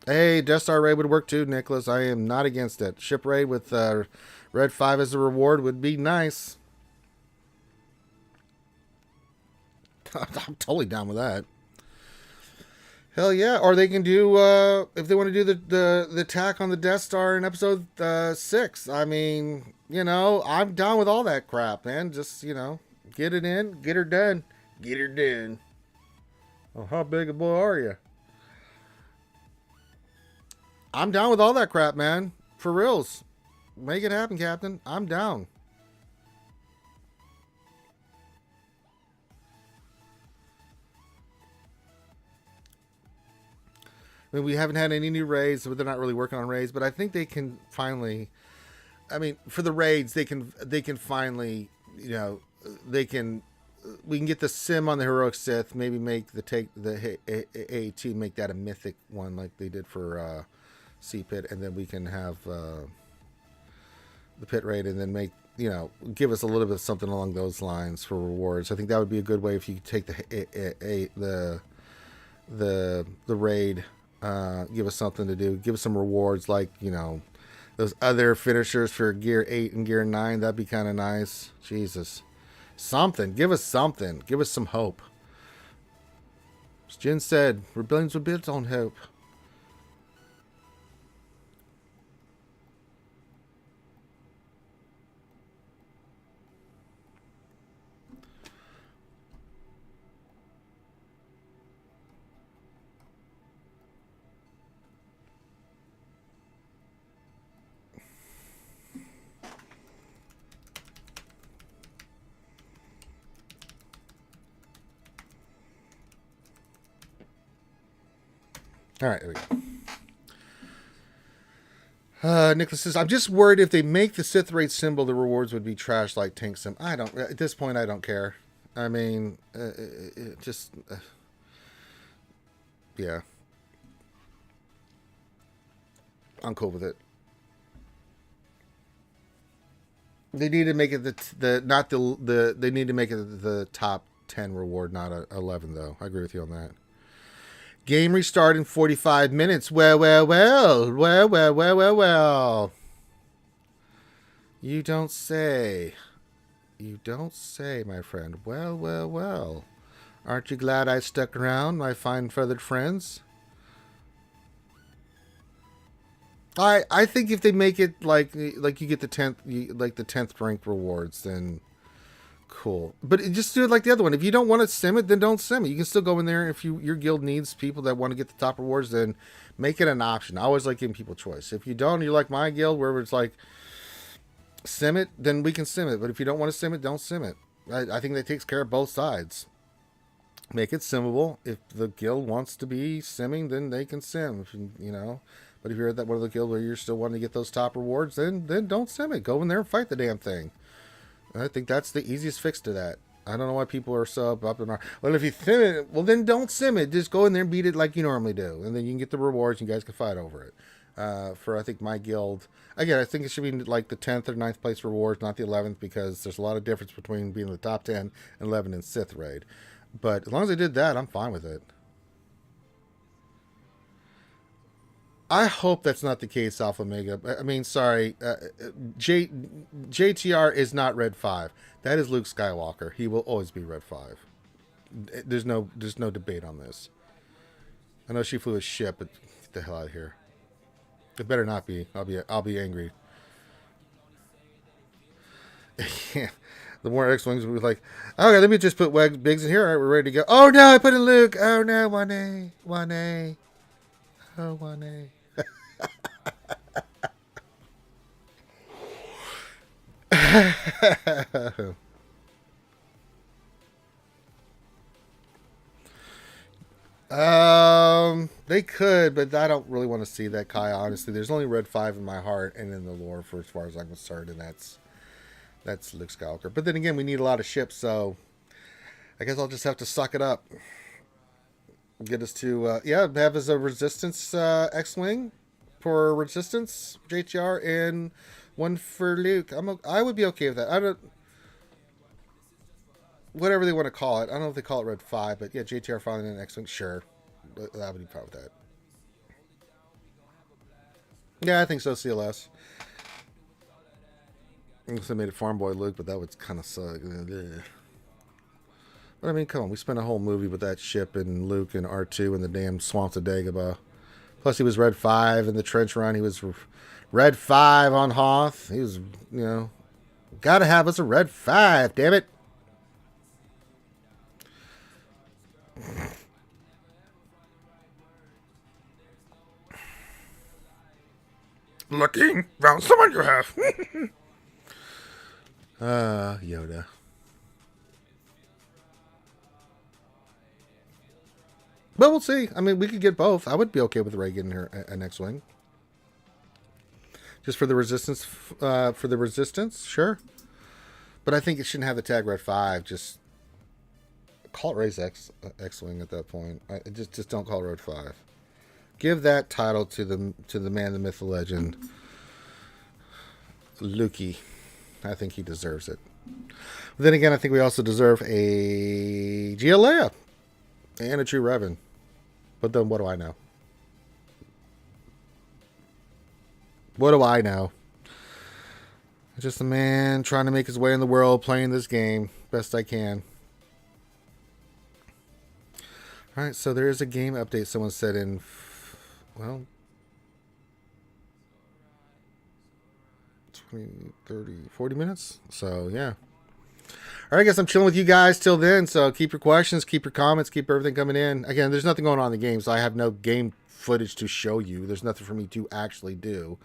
Hey, Death Star raid would work too, Nicholas. I am not against it. Ship raid with Red 5 as a reward would be nice. I'm totally down with that. Hell yeah. Or they can do, if they want to do the attack on the Death Star in episode 6. I mean, you know, I'm down with all that crap, man. Just, you know, get it in, get her done. Get her done. Oh, how big a boy are you? I'm down with all that crap, man. For reals. Make it happen, Captain. I'm down. I mean, we haven't had any new raids, so they're not really working on raids. But I think they can finally. I mean, for the raids, they can finally, you know, we can get the sim on the heroic Sith. Maybe make the AAT make that a mythic one like they did for Sea Pit, and then we can have the pit raid, and then make, you know, give us a little bit of something along those lines for rewards. I think that would be a good way if you could take the raid. Give us something to do. Give us some rewards, like, you know, those other finishers for Gear 8 and Gear 9. That'd be kind of nice. Jesus. Something. Give us something. Give us some hope. As Jin said, rebellions were built on hope. All right, there we go. Nicholas says, I'm just worried if they make the Sith raid symbol, the rewards would be trash like Tank Sim. At this point, I don't care. I mean, yeah. I'm cool with it. They need to make it they need to make it the top 10 reward, not a 11 though. I agree with you on that. Game restart in 45 minutes. Well. You don't say. You don't say, my friend. Well. Aren't you glad I stuck around, my fine feathered friends? I think if they make it like you get the 10th ranked rewards, then cool. But just do it like the other one. If you don't want to sim it, then don't sim it. You can still go in there. If your guild needs people that want to get the top rewards, then make it an option. I always like giving people choice. If you don't, you like my guild where it's like sim it, then we can sim it. But if you don't want to sim it, don't sim it. I think that takes care of both sides. Make it simmable. If the guild wants to be simming, then they can sim. You know. But if you're at that one of the guild where you're still wanting to get those top rewards, then don't sim it. Go in there and fight the damn thing. I think that's the easiest fix to that. I don't know why people are so up and down. Well, if you sim it, well, then don't sim it. Just go in there and beat it like you normally do. And then you can get the rewards and you guys can fight over it. For, I think, my guild. Again, I think it should be like the 10th or 9th place rewards, not the 11th, because there's a lot of difference between being in the top 10 and 11 in Sith Raid. But as long as they did that, I'm fine with it. I hope that's not the case, Alpha Omega. I mean, sorry, JTR is not Red 5. That is Luke Skywalker. He will always be Red 5. There's no debate on this. I know she flew a ship, but get the hell out of here. It better not be. I'll be angry. Yeah. The more X-Wings will be like, okay, let me just put Biggs in here. All right, we're ready to go. Oh no, I put in Luke. Oh no, 1A. Oh, 1A. They could, but I don't really want to see that, Kai. Honestly, there's only red 5 in my heart and in the lore for as far as I'm concerned, and that's Luke Skywalker. But then again, we need a lot of ships, so I guess I'll just have to suck it up. Get us to have as a resistance X-wing for resistance JTR and one for Luke. I would be okay with that. I don't. Whatever they want to call it. I don't know if they call it Red 5, but yeah, JTR filing an X-wing, sure. I would be fine with that. Yeah, I think so, CLS. I guess they made it Farm Boy Luke, but that would kind of suck. But I mean, come on, we spent a whole movie with that ship and Luke and R2 and the damn swamps of Dagobah. Plus, he was Red 5 in the trench run. He was Red 5 on Hoth. He was, gotta have us a Red 5, damn it. Looking, found someone you have. Yoda. But we'll see. I mean, we could get both. I would be okay with Rey getting her an X-wing. Just for the resistance, sure. But I think it shouldn't have the tag Red 5. Just call it Rey's X-wing at that point. Just don't call it Red 5. Give that title to the man, the myth, the legend, Lukey. I think he deserves it. But then again, I think we also deserve a Gia and a True Revan. But then what do I know? What do I know? Just a man trying to make his way in the world, playing this game best I can. All right, so there is a game update someone said in, 20, 30, 40 minutes. So, yeah. All right, I guess I'm chilling with you guys till then. So keep your questions, keep your comments, keep everything coming in. Again, there's nothing going on in the game, so I have no game footage to show you. There's nothing for me to actually do.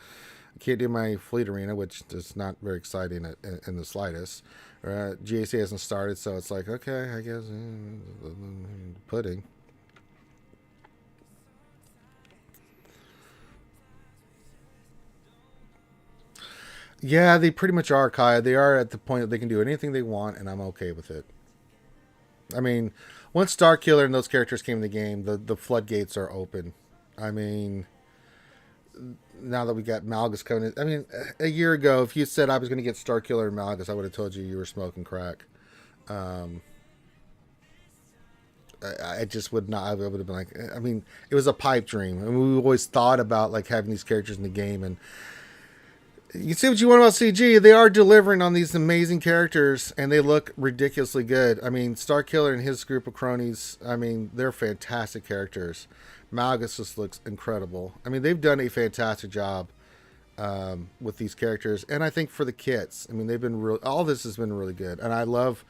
I can't do my fleet arena, which is not very exciting in the slightest. GAC hasn't started, so it's like, okay, I guess pudding. Yeah, they pretty much are, Kaya. They are at the point that they can do anything they want, and I'm okay with it. I mean, once Starkiller and those characters came in the game, the floodgates are open. I mean, now that we got Malgus coming in, I mean, a year ago, if you said I was going to get Starkiller and Malgus, I would have told you were smoking crack. I just would not. I would have been like, I mean, it was a pipe dream. I mean, we always thought about like having these characters in the game, and you see what you want about CG. They are delivering on these amazing characters, and they look ridiculously good. I mean, Starkiller and his group of cronies, I mean, they're fantastic characters. Malgus just looks incredible. I mean, they've done a fantastic job with these characters, and I think for the kits, I mean, they've been real. All this has been really good, and I love.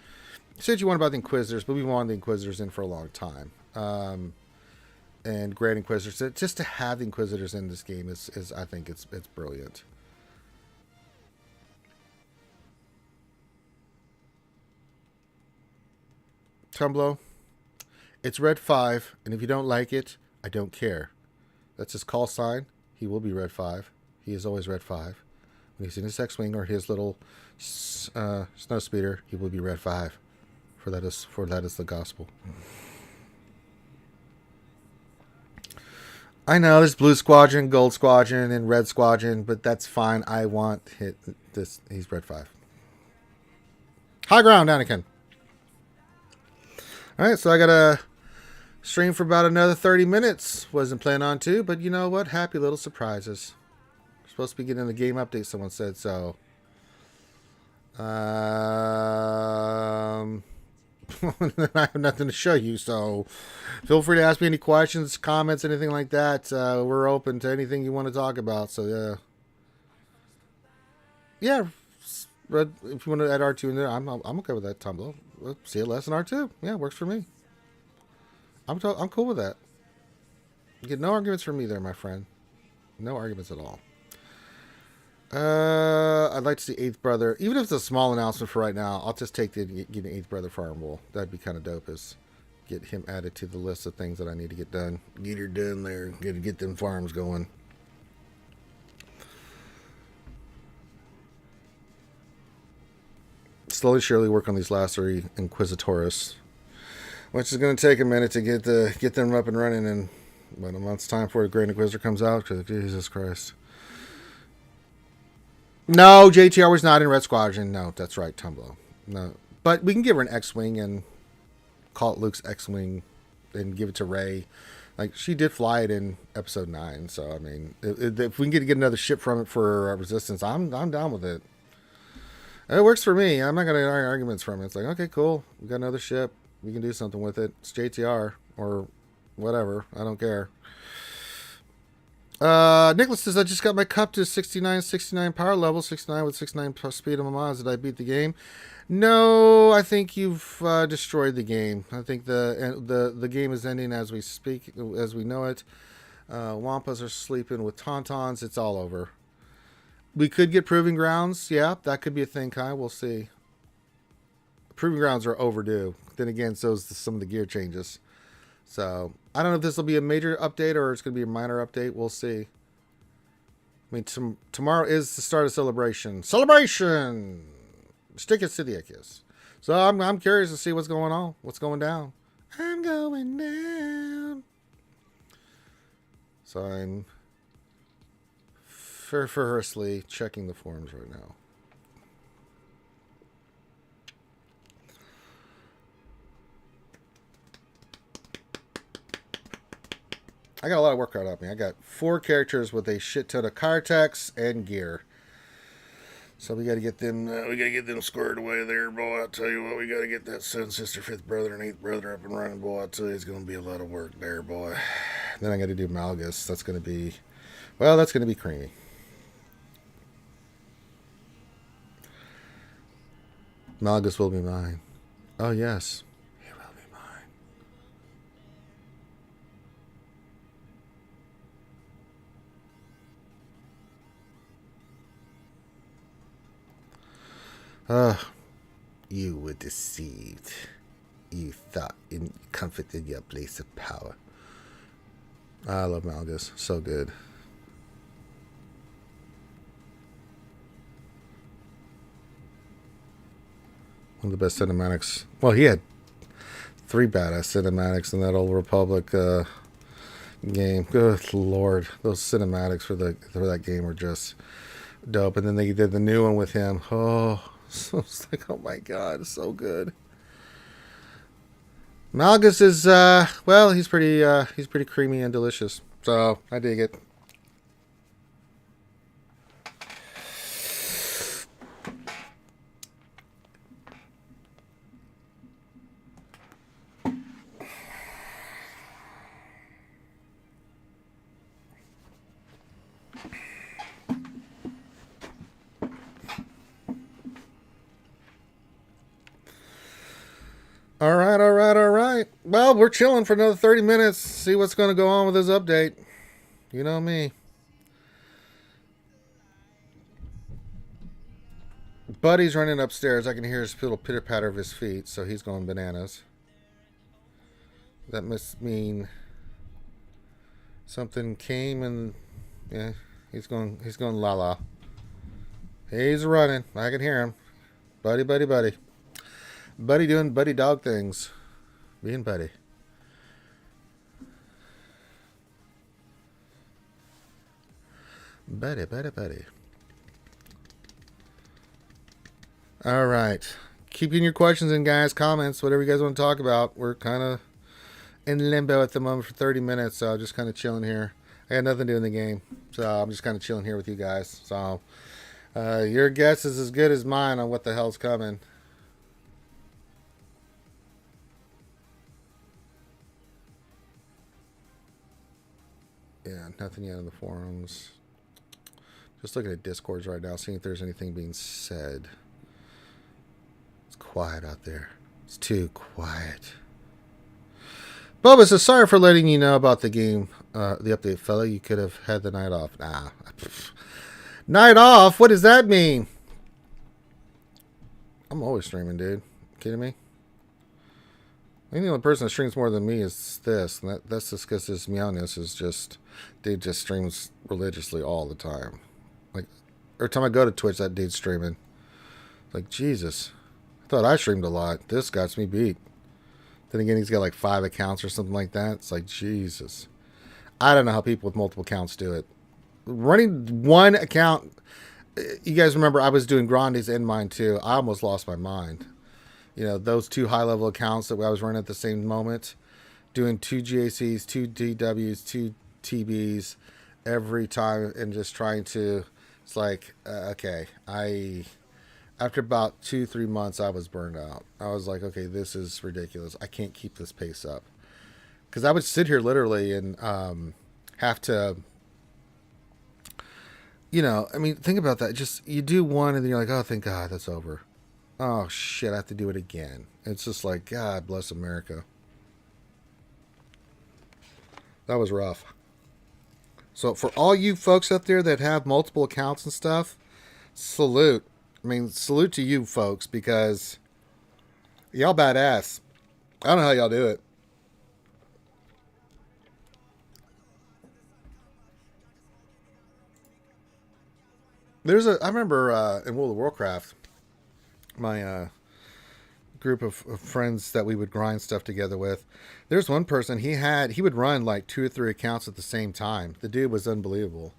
You said you want about the Inquisitors, but we've wanted the Inquisitors in for a long time. And Grand Inquisitors, just to have the Inquisitors in this game is I think it's brilliant. Tumblo, it's Red 5, and if you don't like it, I don't care. That's his call sign. He will be Red 5. He is always Red 5. When he's in his X-Wing or his little snow speeder, he will be Red 5. For that is the gospel. I know there's Blue Squadron, Gold Squadron, and Red Squadron, but that's fine. I want this. He's Red 5. High ground, Anakin. All right, so I got to stream for about another 30 minutes. Wasn't planning on to, but you know what? Happy little surprises. We're supposed to be getting the game update, someone said, so. I have nothing to show you, so feel free to ask me any questions, comments, anything like that. We're open to anything you want to talk about, so yeah. If you want to add R2 in there, I'm okay with that. Tumblr, CLS and R2, yeah, works for me. I'm cool with that. You get no arguments from me there, my friend. No arguments at all. I'd like to see Eighth Brother. Even if it's a small announcement for right now, I'll just take getting Eighth Brother Farm Wool. That'd be kind of dope as get him added to the list of things that I need to get done. Get her done there. Get them farms going. Slowly, surely work on these last 3 Inquisitores, which is going to take a minute to get them up and running in about a month's time before the Great Inquisitor comes out. Because Jesus Christ. No, JTR was not in Red Squadron. No, that's right, Tumblo. No, but we can give her an X-Wing and call it Luke's X-Wing and give it to Rey. Like, she did fly it in Episode 9, so, I mean, if we can get another ship from it for Resistance, I'm down with it. It works for me. I'm not going to get arguments from it. It's like, okay, cool. We got another ship. We can do something with it. It's JTR or whatever. I don't care. Nicholas says, I just got my cup to 69 power level, 69 with 69 plus speed on my mods. Did I beat the game? No, I think you've destroyed the game. I think the game is ending as we speak, as we know it. Wampas are sleeping with Tauntauns. It's all over. We could get Proving Grounds. Yeah, that could be a thing, Kai. We'll see. Proving Grounds are overdue. Then again, so is some of the gear changes. So, I don't know if this will be a major update or it's going to be a minor update. We'll see. I mean, tomorrow is the start of Celebration. Celebration! Stick it to the Ickies. So, I'm curious to see what's going on. What's going down. I'm going down. So, I'm ferociously checking the forums right now. I got a lot of work cut out of me. I got 4 characters with a shit ton of Cartex and gear. So we got to get them. We got to get them squared away there, boy. I'll tell you what, we got to get that 7th sister, 5th brother, and 8th brother up and running, boy. I'll tell you, it's going to be a lot of work there, boy. Then I got to do Malgus. That's going to be, well, that's going to be creamy. Malgus will be mine. Oh yes. You were deceived. You thought in comfort in your place of power. I love Malgus. So good. One of the best cinematics. Well, he had 3 badass cinematics in that old Republic game. Good lord. Those cinematics for that game were just dope. And then they did the new one with him. Oh, so it's like, oh my god, it's so good. Malgus is well, he's pretty creamy and delicious. So I dig it. All right. Well, we're chilling for another 30 minutes. See what's going to go on with this update. You know me. Buddy's running upstairs. I can hear his little pitter-patter of his feet, so he's going bananas. That must mean something came and yeah, he's going la-la. He's running. I can hear him. Buddy. Buddy doing buddy dog things. Being buddy. Buddy. All right. Keeping your questions in, guys. Comments. Whatever you guys want to talk about. We're kind of in limbo at the moment for 30 minutes. So I'm just kind of chilling here. I got nothing to do in the game. So I'm just kind of chilling here with you guys. So your guess is as good as mine on what the hell's coming. Yeah, nothing yet in the forums. Just looking at Discords right now, seeing if there's anything being said. It's quiet out there. It's too quiet. Bubba says, sorry for letting you know about the game, the update, fella. You could have had the night off. Nah. Night off? What does that mean? I'm always streaming, dude. Kidding me? I think the only person that streams more than me is this, and that's just because his meowness is just, dude just streams religiously all the time. Like, every time I go to Twitch, that dude's streaming. Like, Jesus. I thought I streamed a lot. This got me beat. Then again, he's got like 5 accounts or something like that. It's like, Jesus. I don't know how people with multiple accounts do it. Running one account, you guys remember I was doing Grandes in mine too. I almost lost my mind. You know, those 2 high-level accounts that I was running at the same moment, doing 2 GACs, 2 DWs, 2 TBs every time, and just trying to, it's like, okay, after about 2-3 months, I was burned out. I was like, okay, this is ridiculous. I can't keep this pace up. Because I would sit here literally and have to, you know, I mean, think about that. Just, you do one and then you're like, oh, thank God, that's over. Oh, shit, I have to do it again. It's just like, God bless America. That was rough. So for all you folks out there that have multiple accounts and stuff, salute. I mean, salute to you folks, because y'all badass. I don't know how y'all do it. I remember in World of Warcraft, my group of friends that we would grind stuff together with, there's one person, he would run like 2 or 3 accounts at the same time. The dude was unbelievable.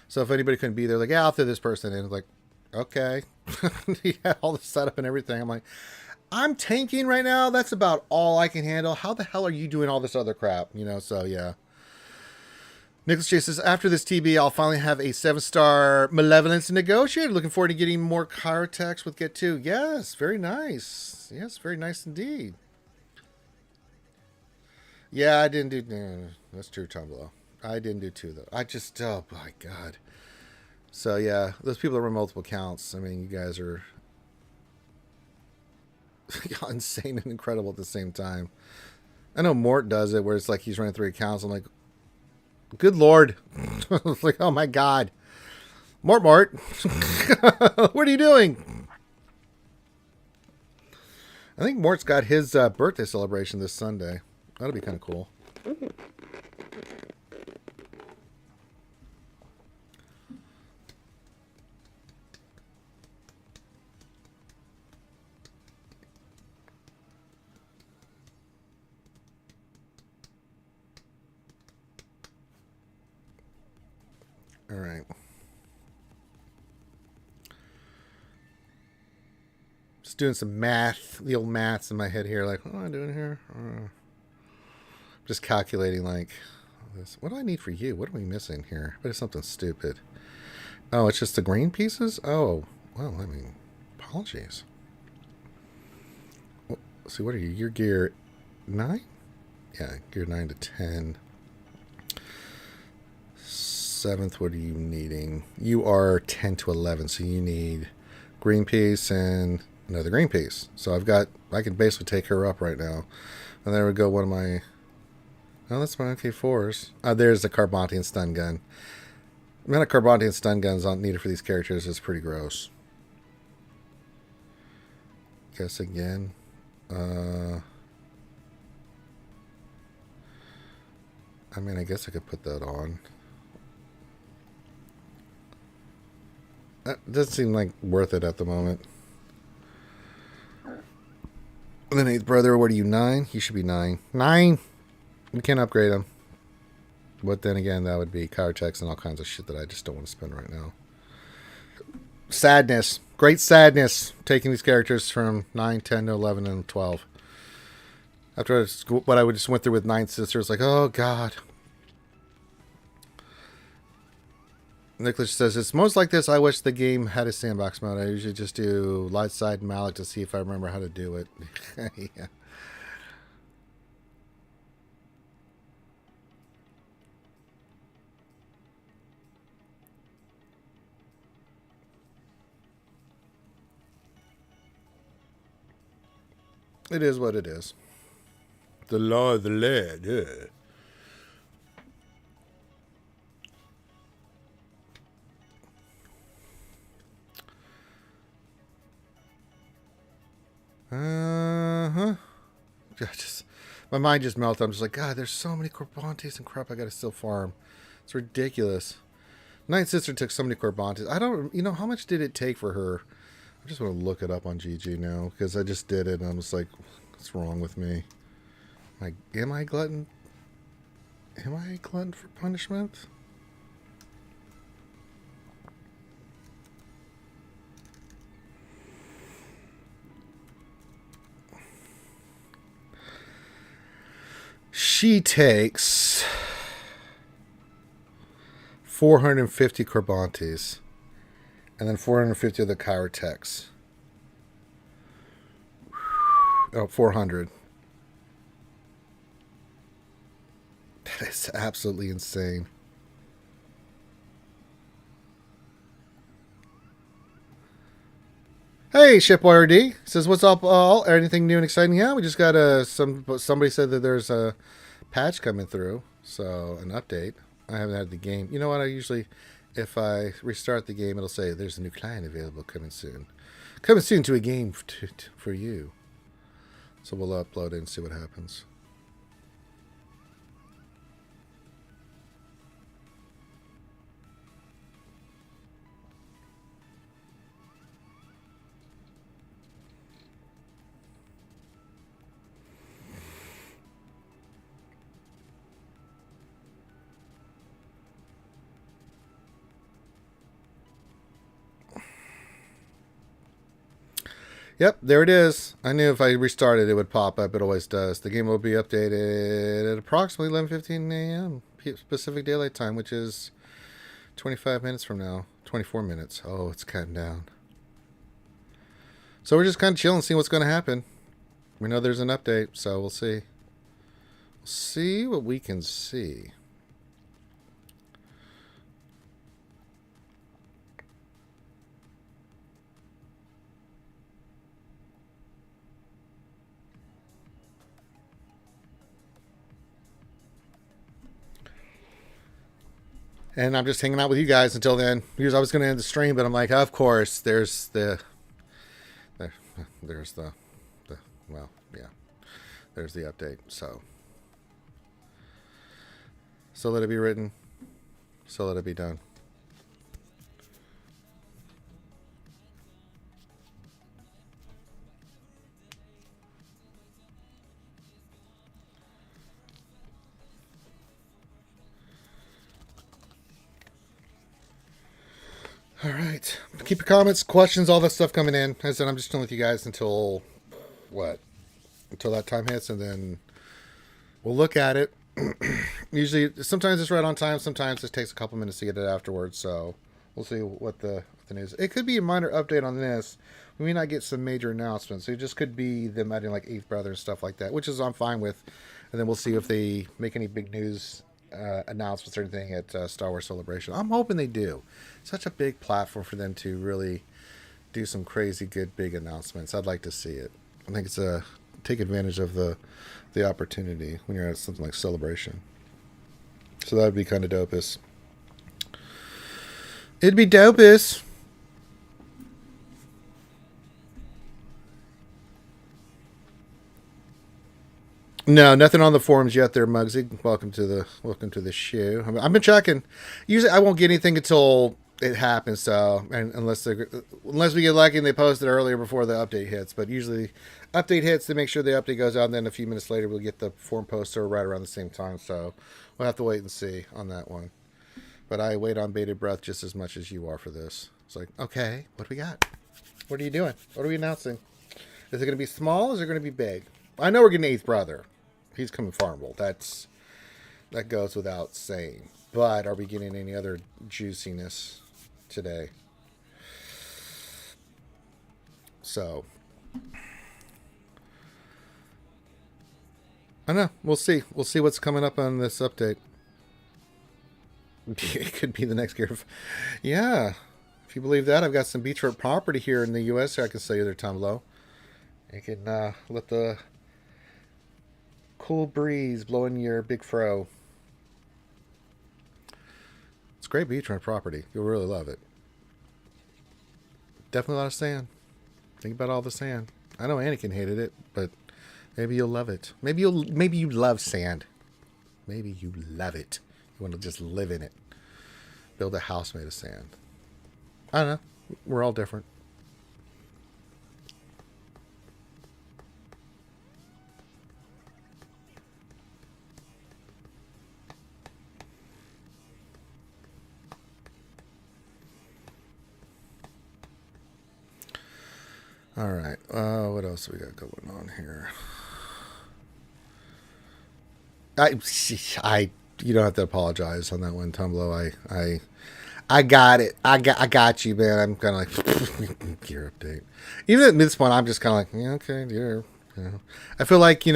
So if anybody couldn't be there, like, yeah, I'll throw this person in. Like, okay. He had all the setup and everything. I'm like, I'm tanking right now. That's about all I can handle. How the hell are you doing all this other crap? You know, so yeah. Nicholas J says, after this TB, I'll finally have a 7-star Malevolence Negotiator. Looking forward to getting more chirotex with Get 2. Yes, very nice. Yes, very nice indeed. Yeah, I didn't do... No, that's true, Tom Blow. I didn't do 2, though. I just... Oh, my God. So, yeah, those people that run multiple accounts, I mean, you guys are insane and incredible at the same time. I know Mort does it, where it's like he's running 3 accounts. I'm like, good Lord. It's like, oh, my God. Mort. What are you doing? I think Mort's got his birthday celebration this Sunday. That'll be kind of cool. All right. Just doing some math, the old maths in my head here. Like, what am I doing here? Just calculating, like, this. What do I need for you? What are we missing here? But it's something stupid. Oh, it's just the green pieces? Oh, well, I mean, apologies. Well, see, what are you? You're gear 9? Yeah, gear 9 to 10. 7th, what are you needing? You are 10 to 11, so you need green piece and another green piece. So I can basically take her up right now. And there we go, one of my... Oh, that's my OK4s. There's the Carbontian stun gun. The amount of Carbontian stun guns needed for these characters is pretty gross. Guess again. I mean, I guess I could put that on. That doesn't seem like worth it at the moment. And then 8th brother, what are you, 9? You should be 9. 9! We can't upgrade him. But then again, that would be chirotex and all kinds of shit that I just don't want to spend right now. Sadness. Great sadness. Taking these characters from 9, 10 to 11 and 12. After what I just went through with 9 sisters, like, oh, God. Nicholas says, it's most like this. I wish the game had a sandbox mode. I usually just do light side Malik to see if I remember how to do it. Yeah. It is what it is. The law of the land, yeah. My mind just melted. I'm just like, God, there's so many Corbantes and crap I gotta still farm. It's ridiculous. Night Sister took so many Corbantes. I don't, how much did it take for her? I just want to look it up on GG now because I just did it and I'm just like, what's wrong with me? Am I glutton? Am I a glutton for punishment? She takes 450 Corbantes and then 450 of the Chirotex. Oh, 400. That is absolutely insane. Hey, ShipWireD says, "What's up, all? Anything new and exciting?" Yeah, we just got somebody said that there's a patch coming through, so an update. I haven't had the game. You know what? I usually, if I restart the game, it'll say there's a new client available coming soon. Coming soon to a game for you. So we'll upload it and see what happens. Yep, there it is. I knew if I restarted it would pop up. It always does. The game will be updated at approximately 11:15 a.m. Pacific Daylight Time, which is 25 minutes from now. 24 minutes. Oh, it's cutting down. So we're just kind of chilling, seeing what's going to happen. We know there's an update, so we'll see. We'll see what we can see. And I'm just hanging out with you guys until then. Because I was going to end the stream, but I'm like, of course, there's the update. So let it be written. So let it be done. All right. Keep your comments, questions, all that stuff coming in. As I said, I'm just chilling with you guys until what? Until that time hits, and then we'll look at it. Usually, sometimes it's right on time. Sometimes it takes a couple minutes to get it afterwards. So we'll see what the news. It could be a minor update on this. We may not get some major announcements. It just could be them adding like Eighth Brother and stuff like that, which is I'm fine with. And then we'll see if they make any big news announcements or anything at Star Wars Celebration. I'm hoping they do. Such a big platform for them to really do some crazy good big announcements. I'd like to see it. I think it's take advantage of the opportunity when you're at something like Celebration. So that would be kind of dopest. It'd be dopest. No, nothing on the forums yet there, Muggsy. Welcome to the show. I've been checking. Usually I won't get anything until it happens, so unless we get lucky and they post it earlier before the update hits. But usually update hits to make sure the update goes out, and then a few minutes later we'll get the forum poster right around the same time. So we'll have to wait and see on that one. But I wait on bated breath just as much as you are for this. It's like, okay, what do we got? What are you doing? What are we announcing? Is it going to be small? Or is it going to be big? I know we're getting Eighth Brother. He's coming farmable. That goes without saying. But are we getting any other juiciness today? So I don't know. We'll see. We'll see what's coming up on this update. It could be the next gear. Yeah. If you believe that, I've got some beachfront property here in the U.S. So I can sell you there down below. You can let the cool breeze blow in your big fro. It's great beachfront property. You'll really love it. Definitely a lot of sand. Think about all the sand. I know Anakin hated it, but Maybe you'll love it. Maybe you love sand. Maybe you love it. You want to just live in it. Build a house made of sand. I don't know. We're all different. All right. What else we got going on here? You don't have to apologize on that one, Tumblr. I got it. I got you, man. I'm kind of like gear update. Even at this point, I'm just kind of like, yeah, okay, gear. You know. I feel like, in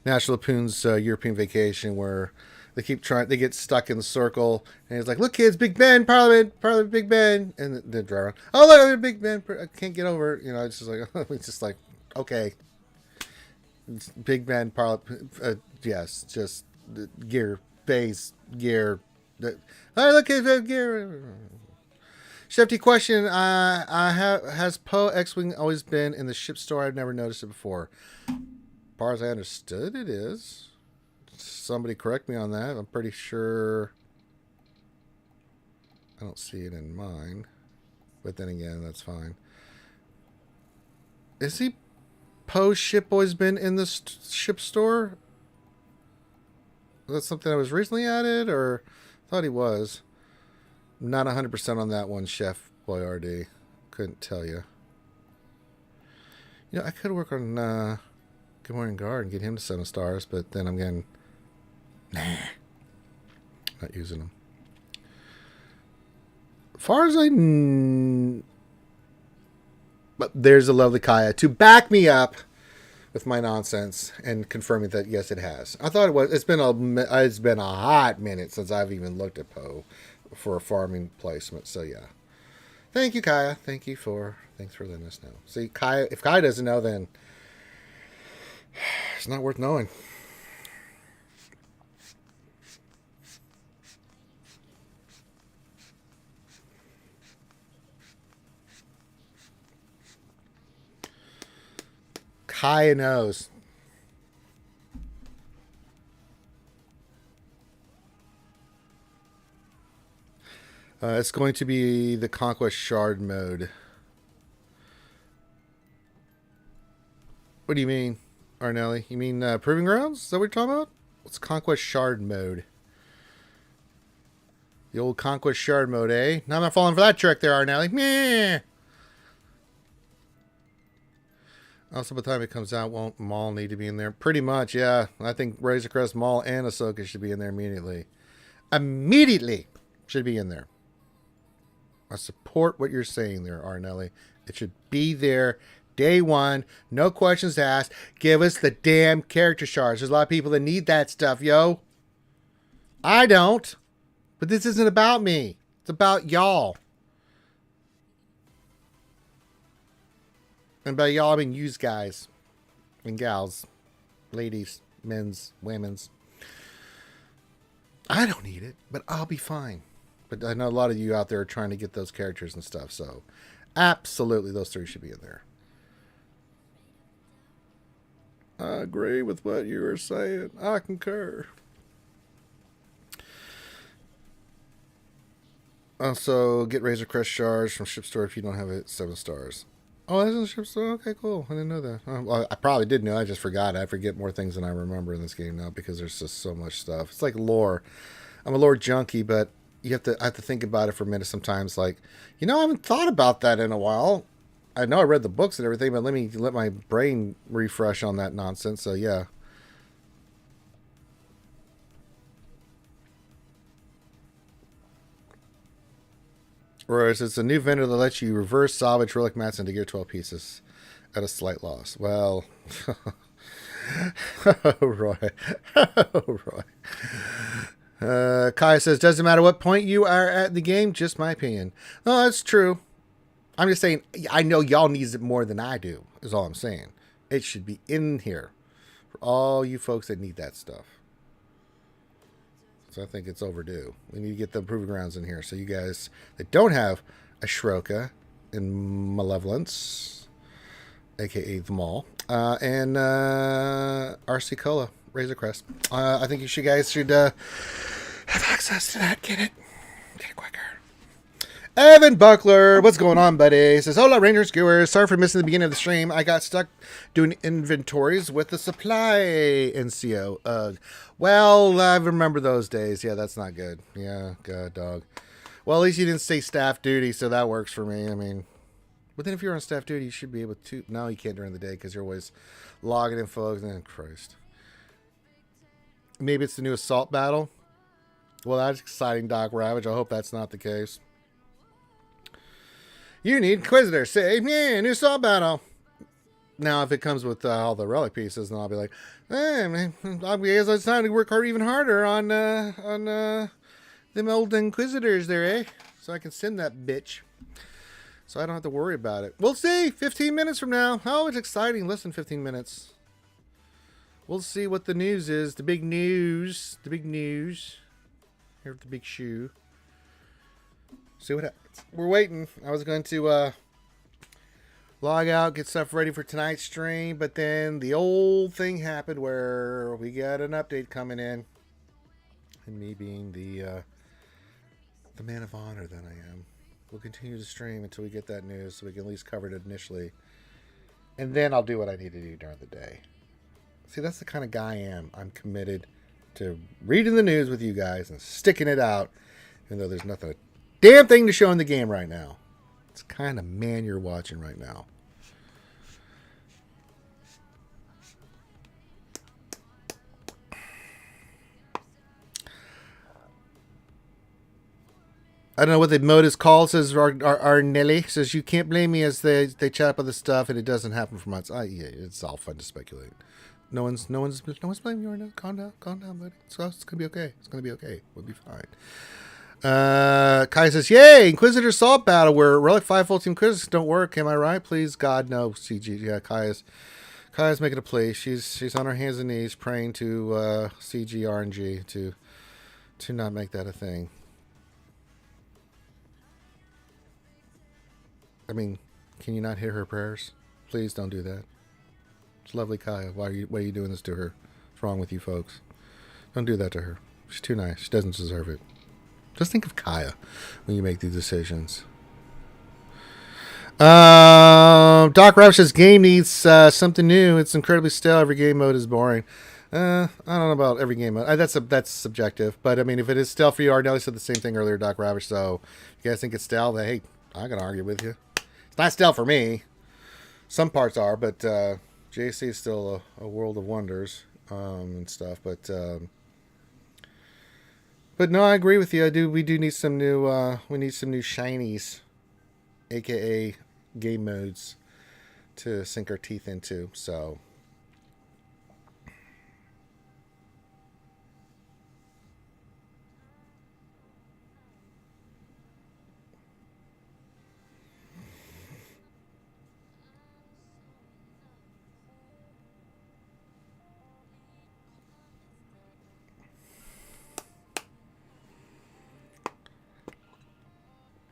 National Lampoon's European Vacation, where they get stuck in the circle, and he's like, "Look, kids, Big Ben, Parliament, Big Ben," and the driver, "Oh, look, Big Ben, I can't get over it." It's just like, okay, Big Ben, Parliament, yes, just gear, base, gear. All right, look, gear. Shefty question: has Poe X-wing always been in the ship store? I've never noticed it before. As far as I understood, it is. Somebody correct me on that. I'm pretty sure I don't see it in mine. But then again, that's fine. Is he Poe's ship always been in the ship store? Was that something that was recently added, or I thought he was? Not 100% on that one, Chef Boyardee. Couldn't tell you. I could work on Good Morning Guard and get him to 7 stars, but then I'm getting... Nah. Not using them. As far as but there's a lovely Kaya to back me up with my nonsense and confirming that yes, it has. I thought it was. It's been a hot minute since I've even looked at Poe for a farming placement. So yeah, thank you, Kaya. Thanks for letting us know. See, Kaya, if Kaya doesn't know, then it's not worth knowing. Kaya knows. It's going to be the Conquest Shard mode. What do you mean, Arnelli? You mean Proving Grounds? Is that what you're talking about? What's Conquest Shard mode? The old Conquest Shard mode, eh? No, I'm not falling for that trick there, Arnelli. Meh. Also, by the time it comes out, won't Maul need to be in there? Pretty much, yeah. I think Razor Crest, Maul, and Ahsoka should be in there immediately. Immediately should be in there. I support what you're saying there, Arnelli. It should be there day one. No questions asked. Give us the damn character shards. There's a lot of people that need that stuff, yo. I don't. But this isn't about me. It's about y'all. And by y'all, I mean yous guys and gals, ladies, men's, women's. I don't need it, but I'll be fine. But I know a lot of you out there are trying to get those characters and stuff, so absolutely those 3 should be in there. I agree with what you were saying. I concur. Also, get Razor Crest shards from Ship Store if you don't have it 7 stars. Oh, that's in the ship store? Okay, cool. I didn't know that. Well, I probably did know. I just forgot. I forget more things than I remember in this game now because there's just so much stuff. It's like lore. I'm a lore junkie, but I have to think about it for a minute sometimes. Like, I haven't thought about that in a while. I know I read the books and everything, but let my brain refresh on that nonsense. So, yeah. Whereas it's a new vendor that lets you reverse salvage relic mats into gear 12 pieces at a slight loss. Well, oh, Roy. Oh, Roy. Kaya says, doesn't matter what point you are at in the game, just my opinion. No, that's true. I'm just saying, I know y'all needs it more than I do, is all I'm saying. It should be in here for all you folks that need that stuff. So I think it's overdue. We need to get the Proving Grounds in here. So you guys that don't have a Shroka in Malevolence, a.k.a. the Maul, and RC Cola, Razor Crest. I think you guys should have access to that. Get it quicker. Evan Buckler, what's going on, buddy? Says, hola, Ranger Skewers. Sorry for missing the beginning of the stream. I got stuck doing inventories with the supply NCO. Well, I remember those days. Yeah, that's not good. Yeah, God, dog. Well, at least you didn't say staff duty, so that works for me. I mean, but then if you're on staff duty, you should be able to. No, you can't during the day because you're always logging in, folks. Christ. Maybe it's the new assault battle. Well, that's exciting, Doc Ravage. I hope that's not the case. You need Inquisitor. Say, yeah, new assault battle. Now, if it comes with all the relic pieces, then I'll be like, hey, man, I guess it's time to work hard, even harder on them old Inquisitors there, eh? So I can send that bitch. So I don't have to worry about it. We'll see. 15 minutes from now. Oh, it's exciting. Less than 15 minutes. We'll see what the news is. The big news. The big news. Here with the big shoe. See what happens. We're waiting. I was going to log out, get stuff ready for tonight's stream, but then the old thing happened where we got an update coming in, and me being the man of honor that I am, we'll continue to stream until we get that news, so we can at least cover it initially, and then I'll do what I need to do during the day. See, that's the kind of guy I am. I'm committed to reading the news with you guys and sticking it out, even though there's nothing damn thing to show in the game right now. It's kind of man you're watching right now. I don't know what the mode is called, says our Nelly. Says, you can't blame me as they chat about the stuff and it doesn't happen for months. Yeah, it's all fun to speculate. No one's blaming you right now. Calm down, buddy. It's gonna be okay. It's gonna be okay. We'll be fine. Kai says, yay, Inquisitor Assault Battle where Relic 5 full team Inquisitors don't work. Am I right? Please, God, no. CG. Yeah, Kai is making a plea. She's on her hands and knees praying to CG RNG to not make that a thing. I mean, can you not hear her prayers? Please don't do that. It's lovely, Kaya. Why are you doing this to her? What's wrong with you folks? Don't do that to her. She's too nice. She doesn't deserve it. Just think of Kaya when you make these decisions. Doc Roush says, game needs something new. It's incredibly stale. Every game mode is boring. I don't know about every game mode. That's subjective. But, I mean, if it is stale for you, Arnelli said the same thing earlier, Doc Ravish. So, if you guys think it's stale, then, hey, I'm going to argue with you. It's not stale for me. Some parts are, but JC is still a world of wonders and stuff. But no, I agree with you. We do need some new. We need some new shinies, aka game modes, to sink our teeth into. So.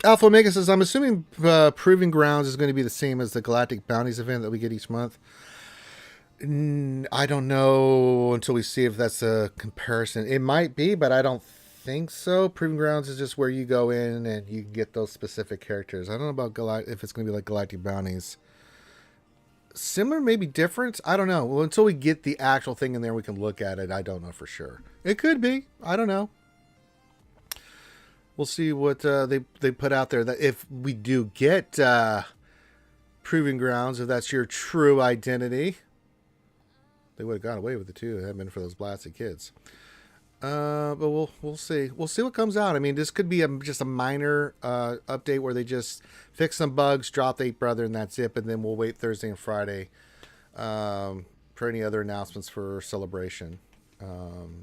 Alpha Omega says, I'm assuming Proving Grounds is going to be the same as the Galactic Bounties event that we get each month. I don't know until we see if that's a comparison. It might be, but I don't think so. Proving Grounds is just where you go in and you get those specific characters. I don't know about if it's going to be like Galactic Bounties. Similar, maybe different. I don't know. Well, until we get the actual thing in there, we can look at it. I don't know for sure. It could be. I don't know. We'll see what they put out there. That if we do get Proving Grounds, if that's your true identity, they would have got away with it too. It hadn't been for those blasted kids. But we'll see. We'll see what comes out. I mean, this could be just a minor update where they just fix some bugs, drop the 8 Brother, and that's it. And then we'll wait Thursday and Friday for any other announcements for Celebration.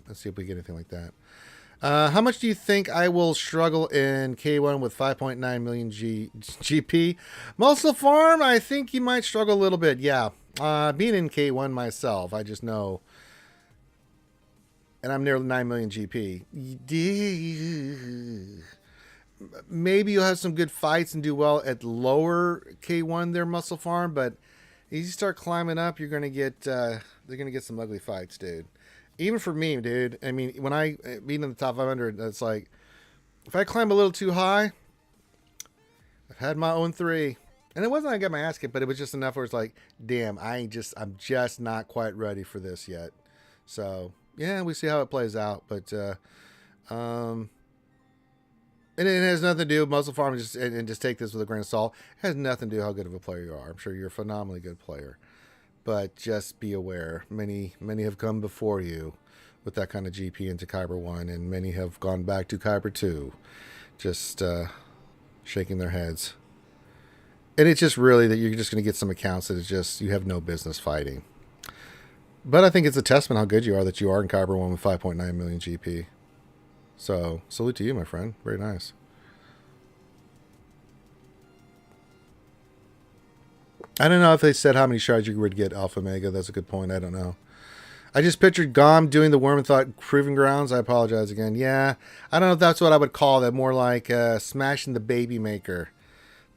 Let's see if we get anything like that. How much do you think I will struggle in K1 with 5.9 million GP? Muscle Farm, I think you might struggle a little bit. Yeah. Being in K1 myself, I just know. And I'm nearly 9 million GP. Maybe you'll have some good fights and do well at lower K1 there, Muscle Farm, but You start climbing up, you're gonna get they're gonna get some ugly fights, dude. Even for me, dude. I mean, when I being in the top 500, it's like if I climb a little too high, I've had my own 3. And it wasn't I got my ass kicked, but it was just enough where it's like, damn, I'm just not quite ready for this yet. So yeah, we see how it plays out. But and it has nothing to do with muscle farming. Just take this with a grain of salt. It has nothing to do with how good of a player you are. I'm sure you're a phenomenally good player, but just be aware. Many have come before you with that kind of GP into Kyber 1, and many have gone back to Kyber 2, just shaking their heads. And it's just really that you're just going to get some accounts that it's just you have no business fighting. But I think it's a testament how good you are that you are in Kyber 1 with 5.9 million GP. So, salute to you, my friend. Very nice. I don't know if they said how many shards you would get Alpha Omega. That's a good point. I don't know. I just pictured Gom doing the worm and thought Proving Grounds. I apologize again. Yeah, I don't know if that's what I would call that. More like smashing the baby maker.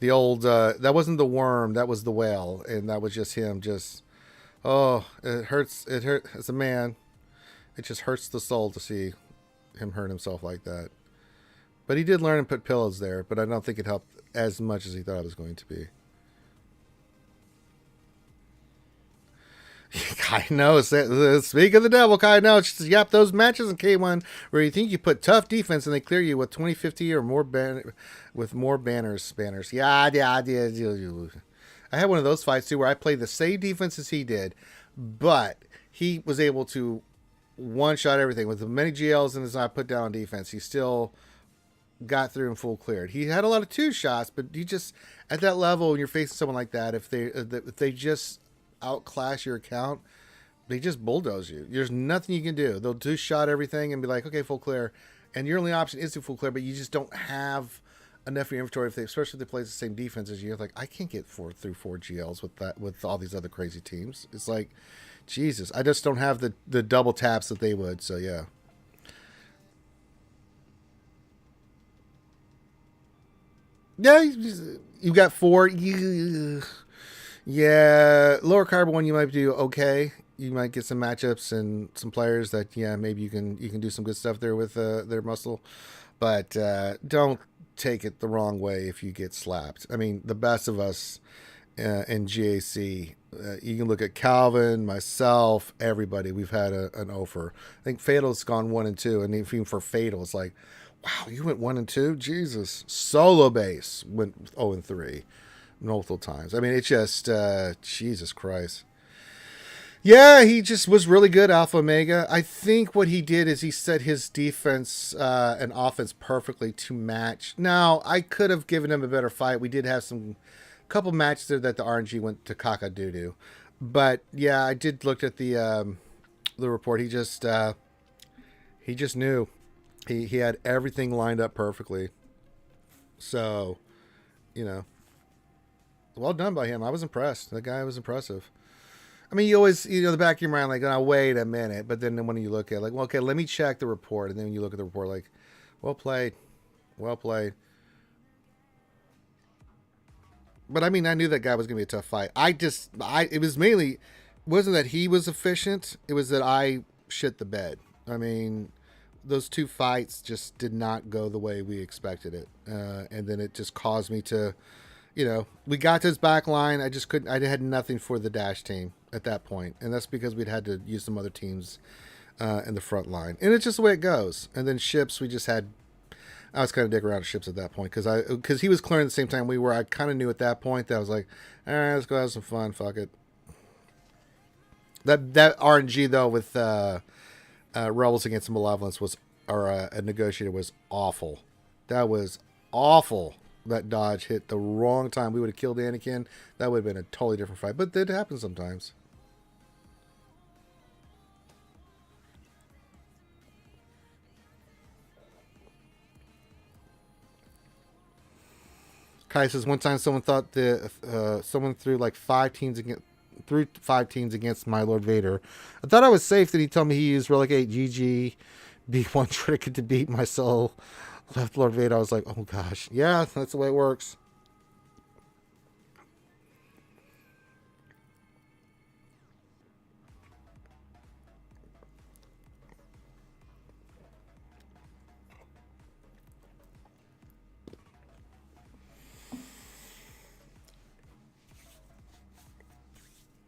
The old, that wasn't the worm. That was the whale. And that was just him. Just, oh, it hurts. It hurt as a man. It just hurts the soul to see him hurt himself like that. But he did learn and put pillows there. But I don't think it helped as much as he thought it was going to be. Kai knows. Speak of the devil, Kai knows. Yep, those matches in K1 where you think you put tough defense and they clear you with 2050 or more with more banners. Yeah. I had one of those fights too where I played the same defense as he did, but he was able to one-shot everything with the many GLs and as I put down on defense. He still got through and full cleared. He had a lot of 2 shots, but you just at that level when you're facing someone like that, if they just outclass your account, they just bulldoze you. There's nothing you can do. They'll 2-shot everything and be like, okay, full clear, and your only option is to full clear, but you just don't have enough of your inventory. Especially if they play the same defense as you, you're like, I can't get 4 GLs with all these other crazy teams. It's like, Jesus, I just don't have the double taps that they would. So yeah. Yeah, you got 4. Yeah, lower Kyber 1 you might do okay. You might get some matchups and some players that maybe you can do some good stuff there with their muscle, but don't take it the wrong way if you get slapped. I mean, the best of us in GAC, you can look at Calvin, myself, everybody. We've had an offer. I think Fatal's gone 1 and 2, and even for Fatal, it's like, wow, you went 1 and 2. Jesus, solo base went 0 and 3. Multiple times. I mean, it's just Jesus Christ. Yeah, he just was really good, Alpha Omega. I think what he did is he set his defense and offense perfectly to match. Now, I could have given him a better fight. We did have some couple matches there that the RNG went to caca-doo-doo. But yeah, I did look at the report. He just knew. He had everything lined up perfectly. So, well done by him. I was impressed. The guy was impressive. I mean, you always, the back of your mind, like, oh, wait a minute. But then when you look at, like, well, okay, let me check the report. And then you look at the report, like, well played. Well played. But, I mean, I knew that guy was going to be a tough fight. It was mainly, it wasn't that he was efficient. It was that I shit the bed. I mean, those 2 fights just did not go the way we expected it. And then it just caused me to... we got to his back line. I had nothing for the dash team at that point. And that's because we'd had to use some other teams in the front line. And it's just the way it goes. And then ships, I was kind of dicking around ships at that point because he was clearing at the same time we were. I kind of knew at that point that I was like, all right, let's go have some fun. Fuck it. That RNG though with Rebels Against Malevolence a negotiator was awful. That was awful. That dodge hit the wrong time. We would have killed Anakin. That would have been a totally different fight. But that happens sometimes. Kai says one time someone thought someone threw like 5 teams against my Lord Vader. I thought I was safe that he told me he used Relegate GG B1 trinket to beat my soul. Left Lord Vader. I was like, oh gosh. Yeah, that's the way it works.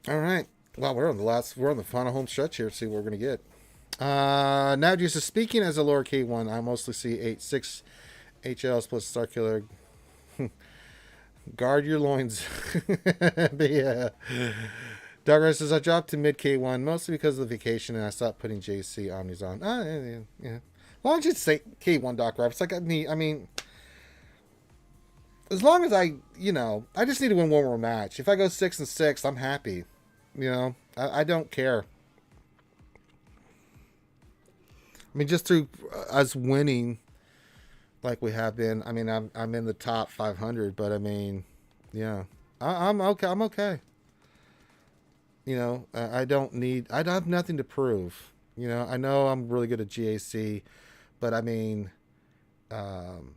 All right. Well, we're on the final home stretch here to see what we're gonna get. Now just speaking as a lower K1, I mostly see 6 HL plus Star Killer. Guard your loins. But yeah. Doug says I dropped to mid K1 mostly because of the vacation and I stopped putting JC Omnis on. Yeah. Why don't you say K1 Doc Rap? It's like I mean, as long as I just need to win one more match. If I go 6-6, I'm happy. I don't care. I mean, just through us winning like we have been. I mean, I'm in the top 500, but I mean, yeah, I'm okay. I'm okay. I don't need. I have nothing to prove. I know I'm really good at GAC, but I mean, um,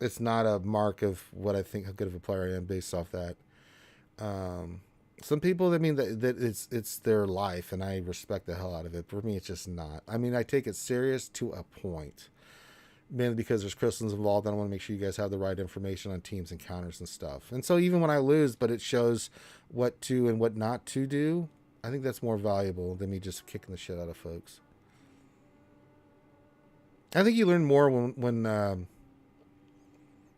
it's not a mark of what I think how good of a player I am based off that. Um, some people, I mean, that it's their life, and I respect the hell out of it. For me, it's just not. I mean, I take it serious to a point, mainly because there's crystals involved. I want to make sure you guys have the right information on teams and counters and stuff. And so even when I lose, but it shows what to and what not to do, I think that's more valuable than me just kicking the shit out of folks. I think you learn more when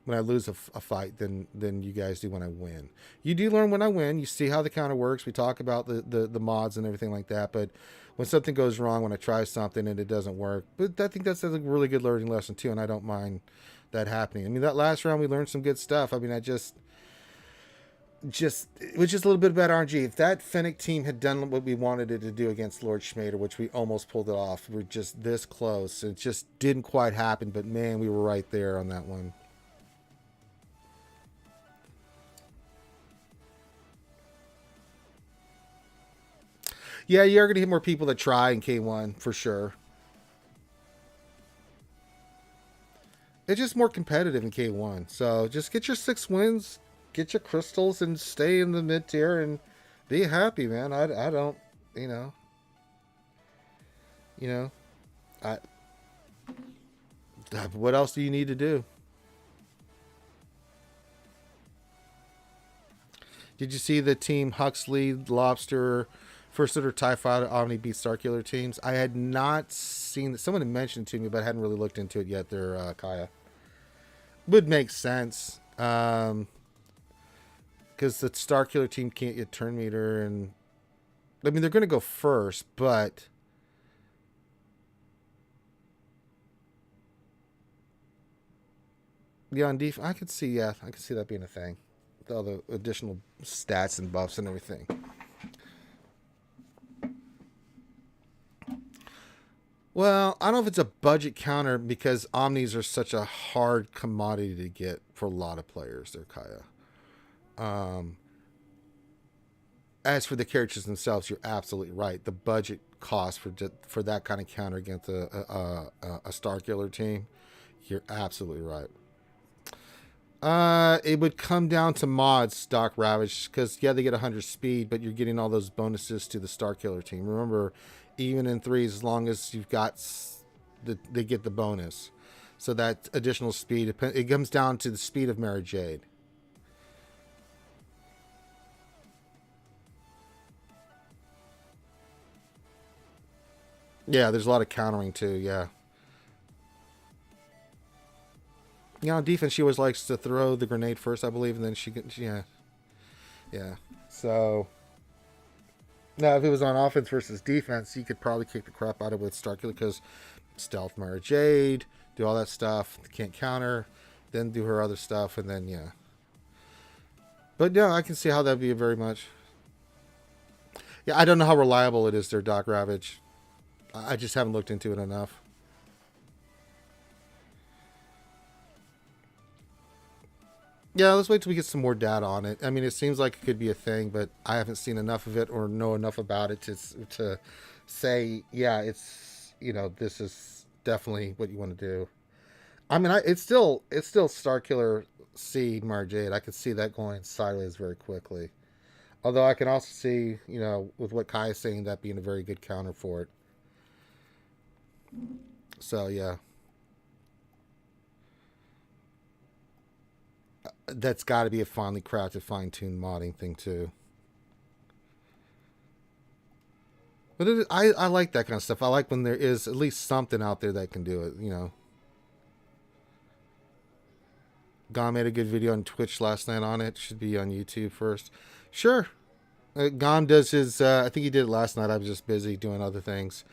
I lose a fight than you guys do when I win. You do learn when I win. You see how the counter works. We talk about the mods and everything like that. But when something goes wrong, when I try something and it doesn't work, but I think that's a really good learning lesson too, and I don't mind that happening. I mean, that last round we learned some good stuff. I mean, it was just a little bit about RNG. If that Fennec team had done what we wanted it to do against Lord Schmader, which we almost pulled it off, we're just this close. It just didn't quite happen, but man, we were right there on that one. Yeah, you're going to hit more people that try in K1 for sure. It's just more competitive in K1. So just get your 6 wins, get your crystals, and stay in the mid tier and be happy, man. I don't, you know, you know, I. What else do you need to do? Did you see the team Huxley, Lobster, First Order, TIE Fighter, Omni beat Starkiller teams? I had not seen that. Someone had mentioned it to me, but I hadn't really looked into it yet. They're Kaya. Would make sense. Because the Starkiller team can't get turn meter, and I mean they're going to go first, but yeah, on I could see that being a thing. All the additional stats and buffs and everything. Well, I don't know if it's a budget counter because Omnis are such a hard commodity to get for a lot of players. They're Kaya. Um, as for the characters themselves, you're absolutely right. The budget cost for that kind of counter against a Star Killer team, you're absolutely right. It would come down to mods, Doc Ravage, because yeah, they get 100 speed, but you're getting all those bonuses to the Star Killer team. Remember, even in threes, as long as you've got, they get the bonus. So that additional speed, it comes down to the speed of Mara Jade. Yeah, there's a lot of countering too. Yeah. On defense, she always likes to throw the grenade first, I believe, and then yeah. So now, if it was on offense versus defense, you could probably kick the crap out of it with Starkiller because stealth Mara Jade, do all that stuff, can't counter, then do her other stuff, and then yeah. But yeah, I can see how that'd be very much. Yeah, I don't know how reliable it is there, Doc Ravage. I just haven't looked into it enough. Yeah, let's wait till we get some more data on it. I mean, it seems like it could be a thing, but I haven't seen enough of it or know enough about it to say, yeah, this is definitely what you want to do. I mean, it's still Starkiller C Mara Jade. I could see that going sideways very quickly. Although I can also see, with what Kai is saying, that being a very good counter for it. So yeah, that's got to be a finely crafted, fine-tuned modding thing too. But I like that kind of stuff. I like when there is at least something out there that can do it, you know. Gom made a good video on Twitch last night on it. Should be on YouTube first. Sure. Gom does his, I think he did it last night. I was just busy doing other things.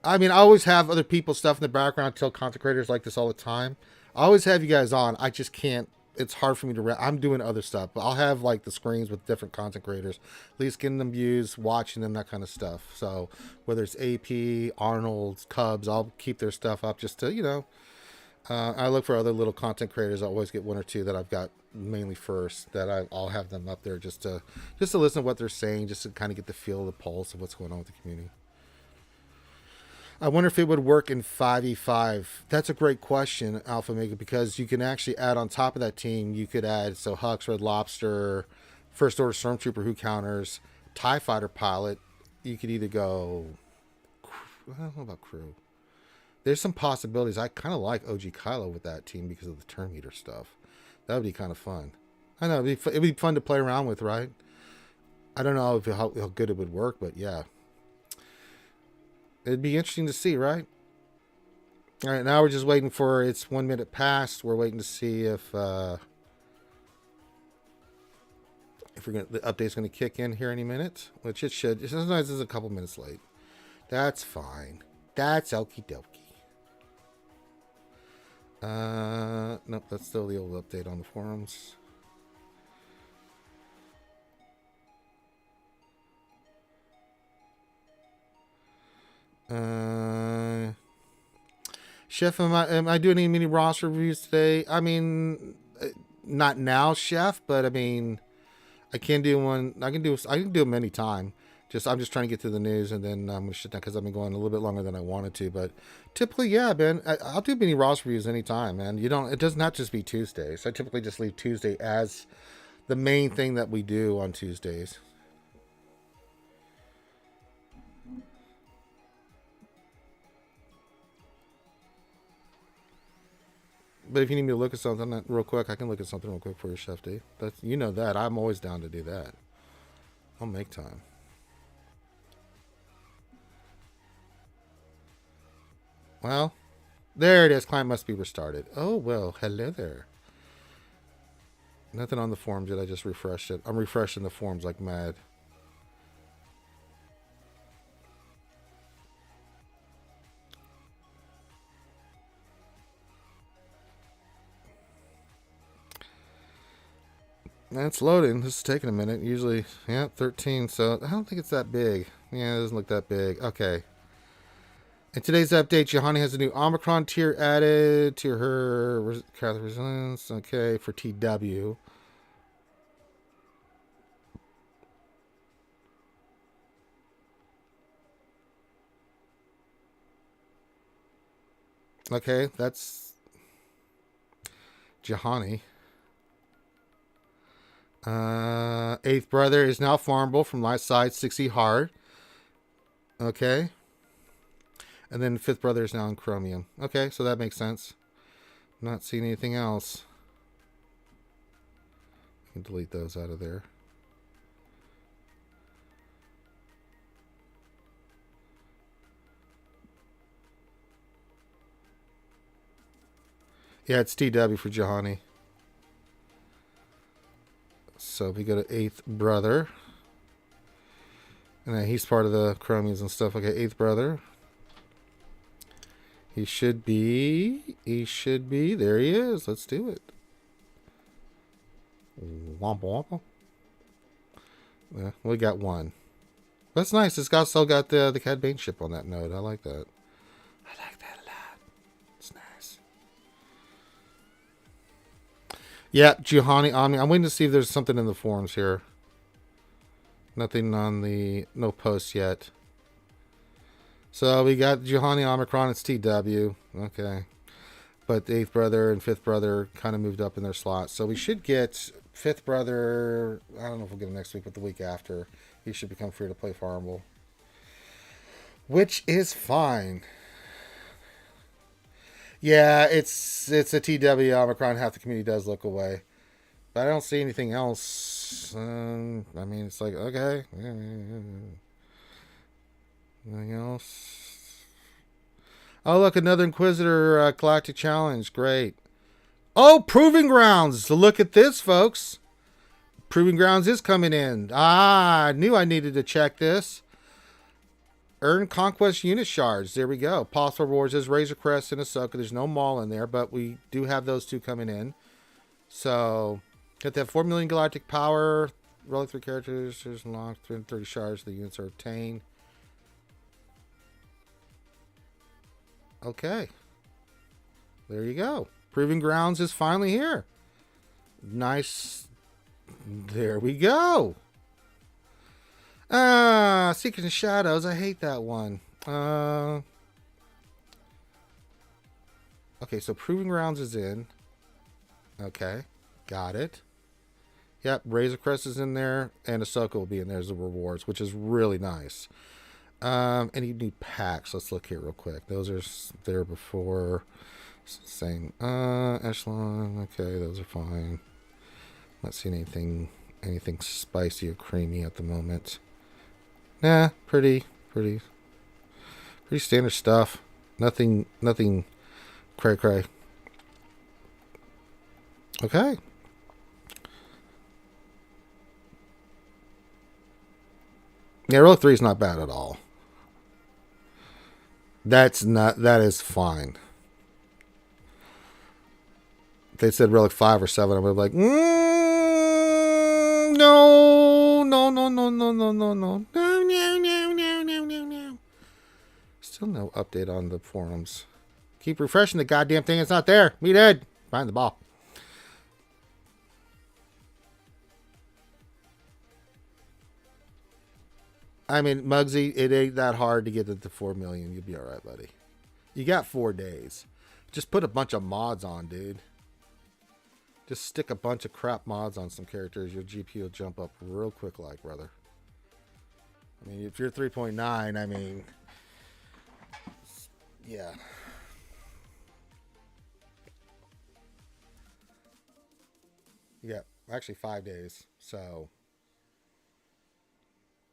I mean, I always have other people's stuff in the background. I tell content creators like this all the time. I always have you guys on. I just can't. It's hard for me to. I'm doing other stuff, but I'll have like the screens with different content creators, at least getting them views, watching them, that kind of stuff. So whether it's AP, Arnold, Cubs, I'll keep their stuff up just to, you know. I look for other little content creators. I always get one or two that I've got mainly first that I'll have them up there just to listen to what they're saying, just to kind of get the feel of the pulse of what's going on with the community. I wonder if it would work in 5v5. That's a great question, Alpha Mega, because you can actually add on top of that team, you could add, so Hux, Red Lobster, First Order Stormtrooper who counters, TIE Fighter Pilot. You could either go, I don't know about crew. There's some possibilities. I kind of like OG Kylo with that team because of the turn meter stuff. That would be kind of fun. I know, it'd be fun to play around with, right? I don't know how good it would work, but yeah. It'd be interesting to see, right? All right, now we're just waiting for, it's 1 minute past. We're waiting to see if the update's gonna kick in here any minute, which it should. Sometimes it's a couple minutes late. That's fine. That's okie dokie. Nope, that's still the old update on the forums. Chef, am I doing any mini roster reviews today? I mean, not now, Chef, but I mean, I can do one. I can do them anytime. I'm just trying to get to the news, and then I'm gonna shut down because I've been going a little bit longer than I wanted to. But typically, yeah, man, I'll do mini roster reviews anytime, man. It doesn't have to just be Tuesdays. I typically just leave Tuesday as the main thing that we do on Tuesdays. But if you need me to look at something real quick, I can look at something real quick for you, Chef D. You know that. I'm always down to do that. I'll make time. Well, there it is. Client must be restarted. Oh, well, hello there. Nothing on the forums yet. I just refreshed it. I'm refreshing the forums like mad. It's loading. This is taking a minute. Usually, yeah, 13. So I don't think it's that big. Yeah, it doesn't look that big. Okay. In today's update, Johanny has a new Omicron tier added to her Catholic resilience. Okay, for TW. Okay, that's Johanny. Eighth brother is now farmable from last side 60 hard. Okay. And then fifth brother is now in chromium. Okay, so that makes sense. Not seeing anything else. I can delete those out of there. Yeah, it's TW for Johanny. So if we go to eighth brother, and then he's part of the chromiums and stuff. Okay, eighth brother. He should be. There he is. Let's do it. Womp womp. Yeah, we got one. That's nice. It's still got the Cad Bane ship on that node. I like that. I like that a lot. It's nice. Yeah, Giovanni Omni. I'm waiting to see if there's something in the forums here. Nothing on no posts yet. So we got Giovanni Omicron. It's TW. Okay. But the eighth brother and fifth brother kind of moved up in their slots. So we should get fifth brother. I don't know if we'll get him next week, but the week after. He should become free to play farmable. Which is fine. Yeah, it's a TW Omicron. Half the community does look away. But I don't see anything else. I mean, it's like, okay. Anything else? Oh, look, another Inquisitor Galactic Challenge. Great. Oh, Proving Grounds. So look at this, folks. Proving Grounds is coming in. Ah, I knew I needed to check this. Earn Conquest Unit Shards. There we go. Possible rewards is Razor Crest and Ahsoka. There's no Maul in there, but we do have those two coming in. So, got that 4 million galactic power. Relic 3 characters. There's unlocked 330 shards. The units are obtained. Okay. There you go. Proving Grounds is finally here. Nice. There we go. Secrets and Shadows. I hate that one. Okay, so Proving Grounds is in. Okay. Got it. Yep, Razor Crest is in there, and Ahsoka will be in there as the rewards, which is really nice. And you need packs. Let's look here real quick. Those are there before. Same. Echelon. Okay, those are fine. Not seeing anything spicy or creamy at the moment. Nah, pretty standard stuff. Nothing cray. Okay. Yeah, Relic 3 is not bad at all. That is fine. If they said Relic 5 or 7, I would be like, no. Still no update on the forums. Keep refreshing the goddamn thing. It's not there. Meathead. Find the ball. I mean, Muggsy, it ain't that hard to get it to 4 million. You'll be all right, buddy. You got 4 days. Just put a bunch of mods on, dude. Just stick a bunch of crap mods on some characters. Your GP will jump up real quick, like, brother. I mean, if you're 3.9, I mean, yeah. Yeah, actually 5 days. So,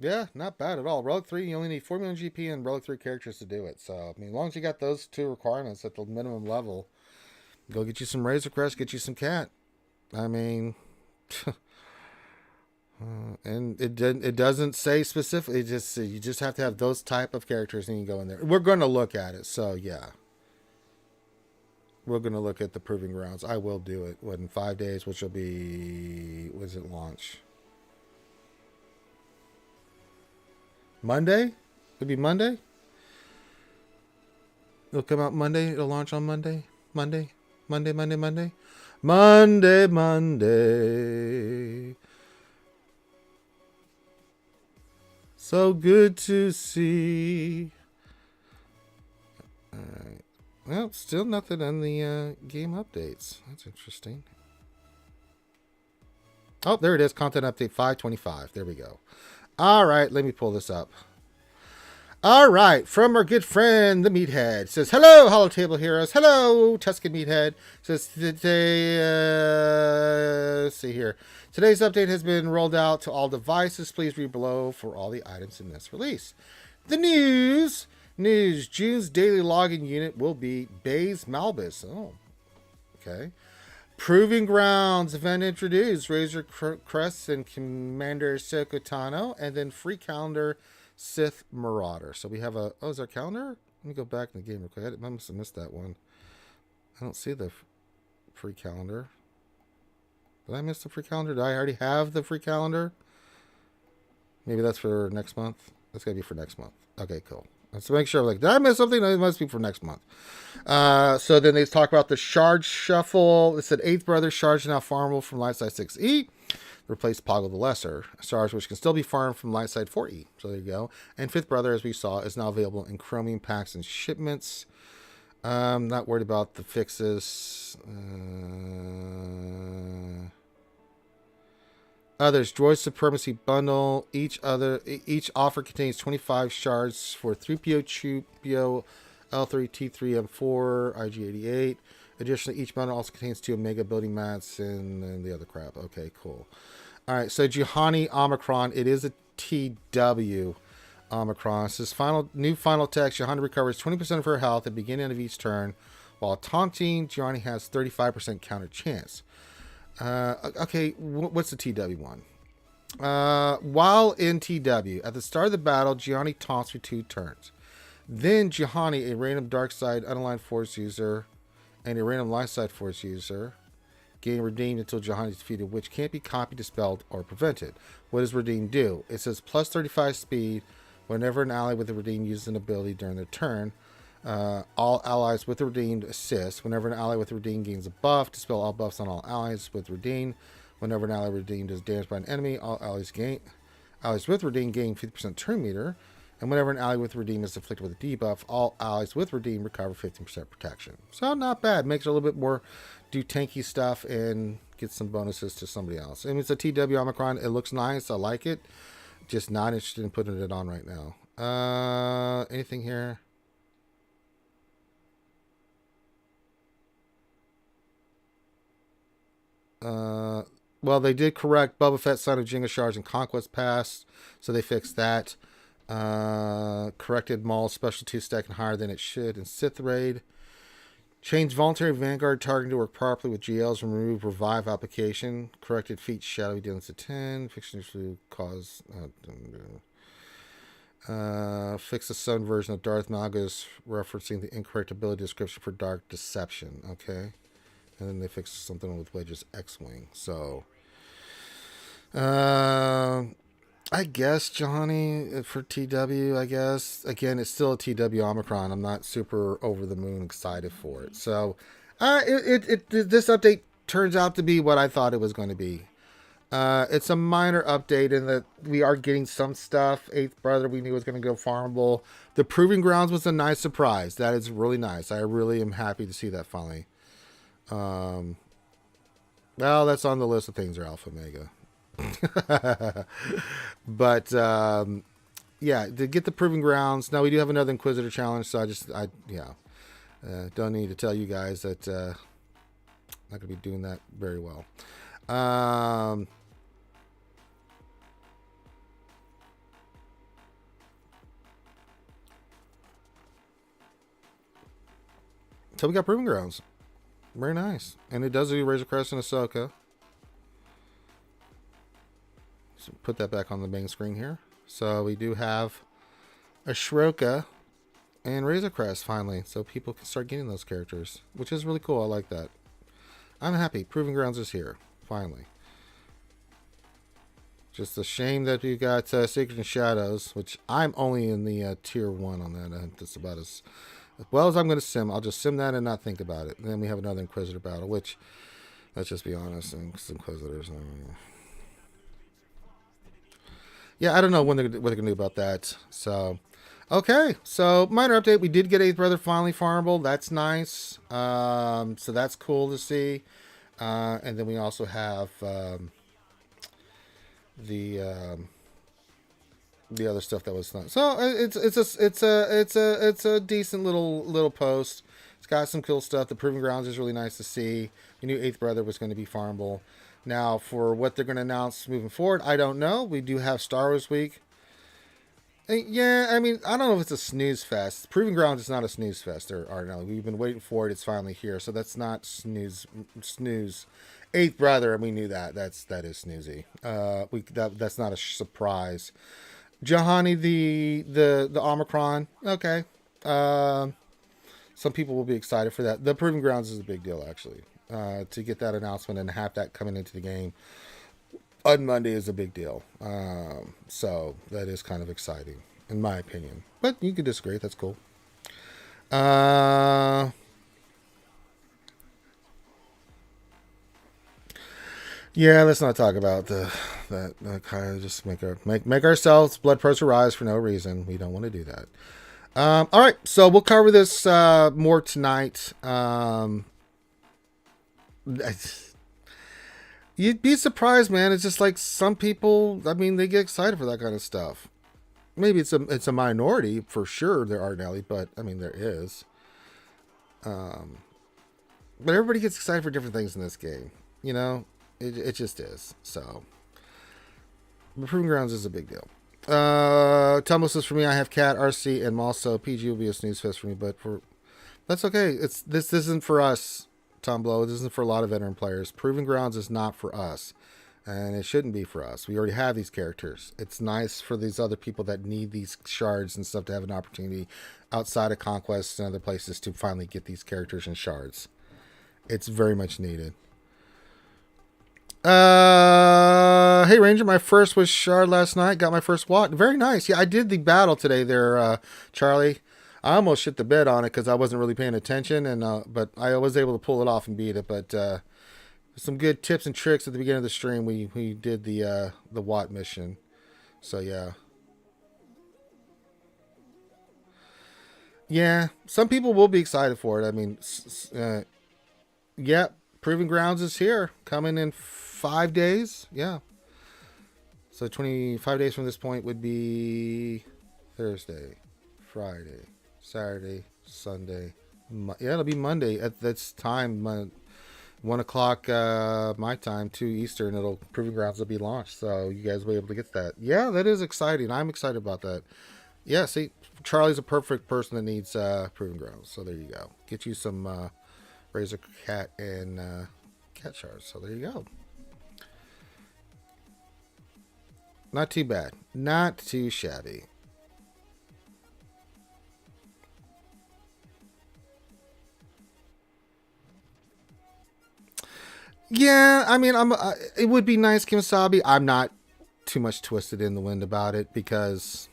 yeah, not bad at all. Relic 3, you only need 4 million GP and Relic 3 characters to do it. So, I mean, as long as you got those two requirements at the minimum level, go get you some Razor Crest, get you some Cat. I mean, and it doesn't say specifically. You just have to have those type of characters and you go in there. We're going to look at it. So, yeah. We're going to look at the Proving Grounds. I will do it in 5 days, which will be, was it launch? Monday? It'll be Monday? It'll come out Monday. It'll launch on Monday. Monday. So good to see. All right. Well, still nothing on the game updates. That's interesting. Oh, there it is. Content update 525. There we go. All right, let me pull this up. All right, from our good friend, the Meathead. It says, hello, Holotable Heroes. Hello, Tuscan Meathead. It says, today, let's see here. Today's update has been rolled out to all devices. Please read below for all the items in this release. The news. June's daily login unit will be Baze Malbus. Oh, okay. Proving Grounds event introduced. Razor Crest and Commander Ahsoka Tano. And then free calendar Sith Marauder. So we have a... Oh, is there a calendar? Let me go back in the game real quick. I must have missed that one. I don't see the free calendar. Did I miss the free calendar? Did I already have the free calendar? Maybe that's for next month. That's got to be for next month. Okay, cool. Let's make sure, like, did I miss something? It must be for next month. So then they talk about the Shard Shuffle. It said 8th Brother Shards are now farmable from Lightside 6E. Replace Poggle the Lesser. Shards which can still be farmed from Lightside 4E. So there you go. And 5th Brother, as we saw, is now available in Chromium packs and shipments. Not worried about the fixes. Others, Droid Supremacy Bundle. Each offer contains 25 shards for 3PO, CHUPIO, L3, T3, M4, IG88. Additionally, each bundle also contains 2 Omega building mats and the other crap. Okay, cool. All right, so Juhani Omicron, it is a TW. Omicron. It says new final text. Johanna recovers 20% of her health at the beginning of each turn, while taunting, Gianni has 35% counter chance. Okay, what's the TW one? While in TW, at the start of the battle, Gianni taunts for 2 turns. Then Gianni, a random dark side unaligned force user, and a random light side force user, gain redeemed until Gianni is defeated, which can't be copied, dispelled, or prevented. What does redeem do? It says plus 35 speed whenever an ally with a redeem uses an ability during their turn. All allies with redeemed assist. Whenever an ally with redeemed gains a buff, dispel all buffs on all allies with redeemed. Whenever an ally redeemed is damaged by an enemy, all allies with redeemed gain 50% turn meter. And whenever an ally with redeem is afflicted with a debuff, all allies with redeem recover 15% protection. So not bad. Makes it a little bit more do tanky stuff and get some bonuses to somebody else. I mean, it's a TW Omicron. It looks nice. I like it. Just not interested in putting it on right now. Anything here? Well, they did correct Boba Fett, Son of Jenga Shards, and Conquest Pass, so they fixed that. Corrected Maul's special 2 stacking higher than it should in Sith Raid. Changed voluntary Vanguard targeting to work properly with GLs and remove revive application. Corrected feat shadowy dealings to 10. Fiction to cause. Fix the Sun version of Darth Naga's referencing the incorrect ability description for Dark Deception. Okay. And then they fixed something with Wedge's X-Wing. So, I guess Johnny for TW, I guess. Again, it's still a TW Omicron. I'm not super over the moon excited for it. So, this update turns out to be what I thought it was going to be. It's a minor update in that we are getting some stuff. Eighth Brother we knew was going to go farmable. The Proving Grounds was a nice surprise. That is really nice. I really am happy to see that finally. Well, that's on the list of things are Alpha Mega. But yeah, to get the Proving Grounds. Now we do have another Inquisitor challenge, so don't need to tell you guys that not gonna be doing that very well. So we got Proving Grounds. Very nice. And it does do Razor Crest and Ahsoka. So put that back on the main screen here. So we do have Ahsoka and Razor Crest finally. So people can start getting those characters, which is really cool. I like that. I'm happy. Proving Grounds is here. Finally. Just a shame that we got Secret and Shadows, which I'm only in the tier 1 on that. That's about as well as I'm going to sim. I'll just sim that and not think about it. And then we have another Inquisitor battle, which, let's just be honest, Inquisitors. Yeah, I don't know what they're going to do about that. So, okay. So, minor update. We did get Eighth Brother finally farmable. That's nice. So, that's cool to see. And then we also have the other stuff that was fun. So it's a decent little post. It's got some cool stuff. The Proving Grounds is really nice to see. We knew Eighth Brother was going to be farmable. Now for what they're going to announce moving forward, I don't know. We do have Star Wars Week. Yeah, I mean, I don't know if it's a snooze fest. Proving Grounds is not a snooze fest. We've been waiting for it. It's finally here. So that's not snooze. Eighth Brother, and we knew that. That is snoozy. That's not a surprise. Jahani, the Omicron, okay. Some people will be excited for that. The Proving Grounds is a big deal, actually. To get that announcement and have that coming into the game on Monday is a big deal. So that is kind of exciting, in my opinion. But you can disagree. That's cool. Yeah, let's not talk about that kind of just make ourselves blood pressure rise for no reason. We don't want to do that. All right, so we'll cover this more tonight. You'd be surprised, man. It's just like some people. I mean, they get excited for that kind of stuff. Maybe it's a minority for sure. There are Nelly, but I mean there is. But everybody gets excited for different things in this game. It just is. So, the Proving Grounds is a big deal. Tumble says for me, I have Cat, RC, and also PG will be a snooze fest for me, but that's okay. This isn't for us, Tumblr. This isn't for a lot of veteran players. Proving Grounds is not for us, and it shouldn't be for us. We already have these characters. It's nice for these other people that need these shards and stuff to have an opportunity outside of Conquest and other places to finally get these characters and shards. It's very much needed. Hey Ranger, my first was shard last night. Got my first watt. Very nice. Yeah, I did the battle today there, Charlie. I almost shit the bed on it because I wasn't really paying attention, and but I was able to pull it off and beat it. But some good tips and tricks at the beginning of the stream. We did the watt mission. So yeah. Some people will be excited for it. I mean, yeah, Proving Grounds is here, coming in 5 days. Yeah. So 25 days from this point would be Thursday, Friday, Saturday, Sunday. Yeah, it'll be Monday at this time, 1 o'clock my time, 2 Eastern. It'll Proving Grounds will be launched, so you guys will be able to get that. Yeah, that is exciting. I'm excited about that. Yeah, see, Charlie's a perfect person that needs Proving Grounds. So there you go. Get you some Razor Cat and Cat Shards. So there you go. Not too bad. Not too shabby. Yeah, I mean, it would be nice, Kimasabi. I'm not too much twisted in the wind about it because,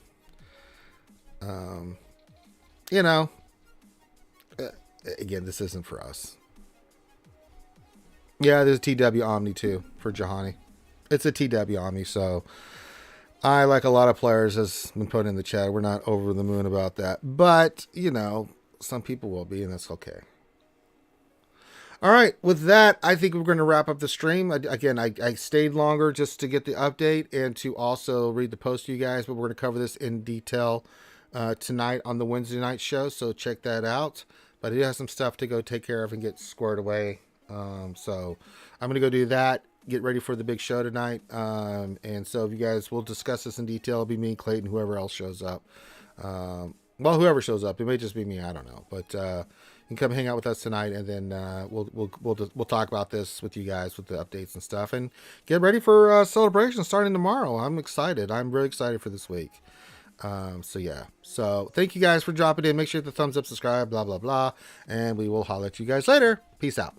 you know, again, this isn't for us. Yeah, there's a TW Omni too for Jahani. It's a TW Omni, so I, like a lot of players, has been put in the chat, we're not over the moon about that. But, you know, some people will be, and that's okay. All right, with that, I think we're going to wrap up the stream. Again, I stayed longer just to get the update and to also read the post to you guys, but we're going to cover this in detail tonight on the Wednesday night show, so check that out. But I do have some stuff to go take care of and get squared away. So I'm going to go do that. Get ready for the big show tonight. And so if you guys will discuss this in detail, it'll be me, Clayton, whoever else shows up. Well, whoever shows up, it may just be me. I don't know, but you can come hang out with us tonight, and then we'll talk about this with you guys with the updates and stuff, and get ready for celebration starting tomorrow. I'm excited. I'm really excited for this week. So yeah. So thank you guys for dropping in. Make sure to hit the thumbs up, subscribe, blah blah blah, and we will holler at you guys later. Peace out.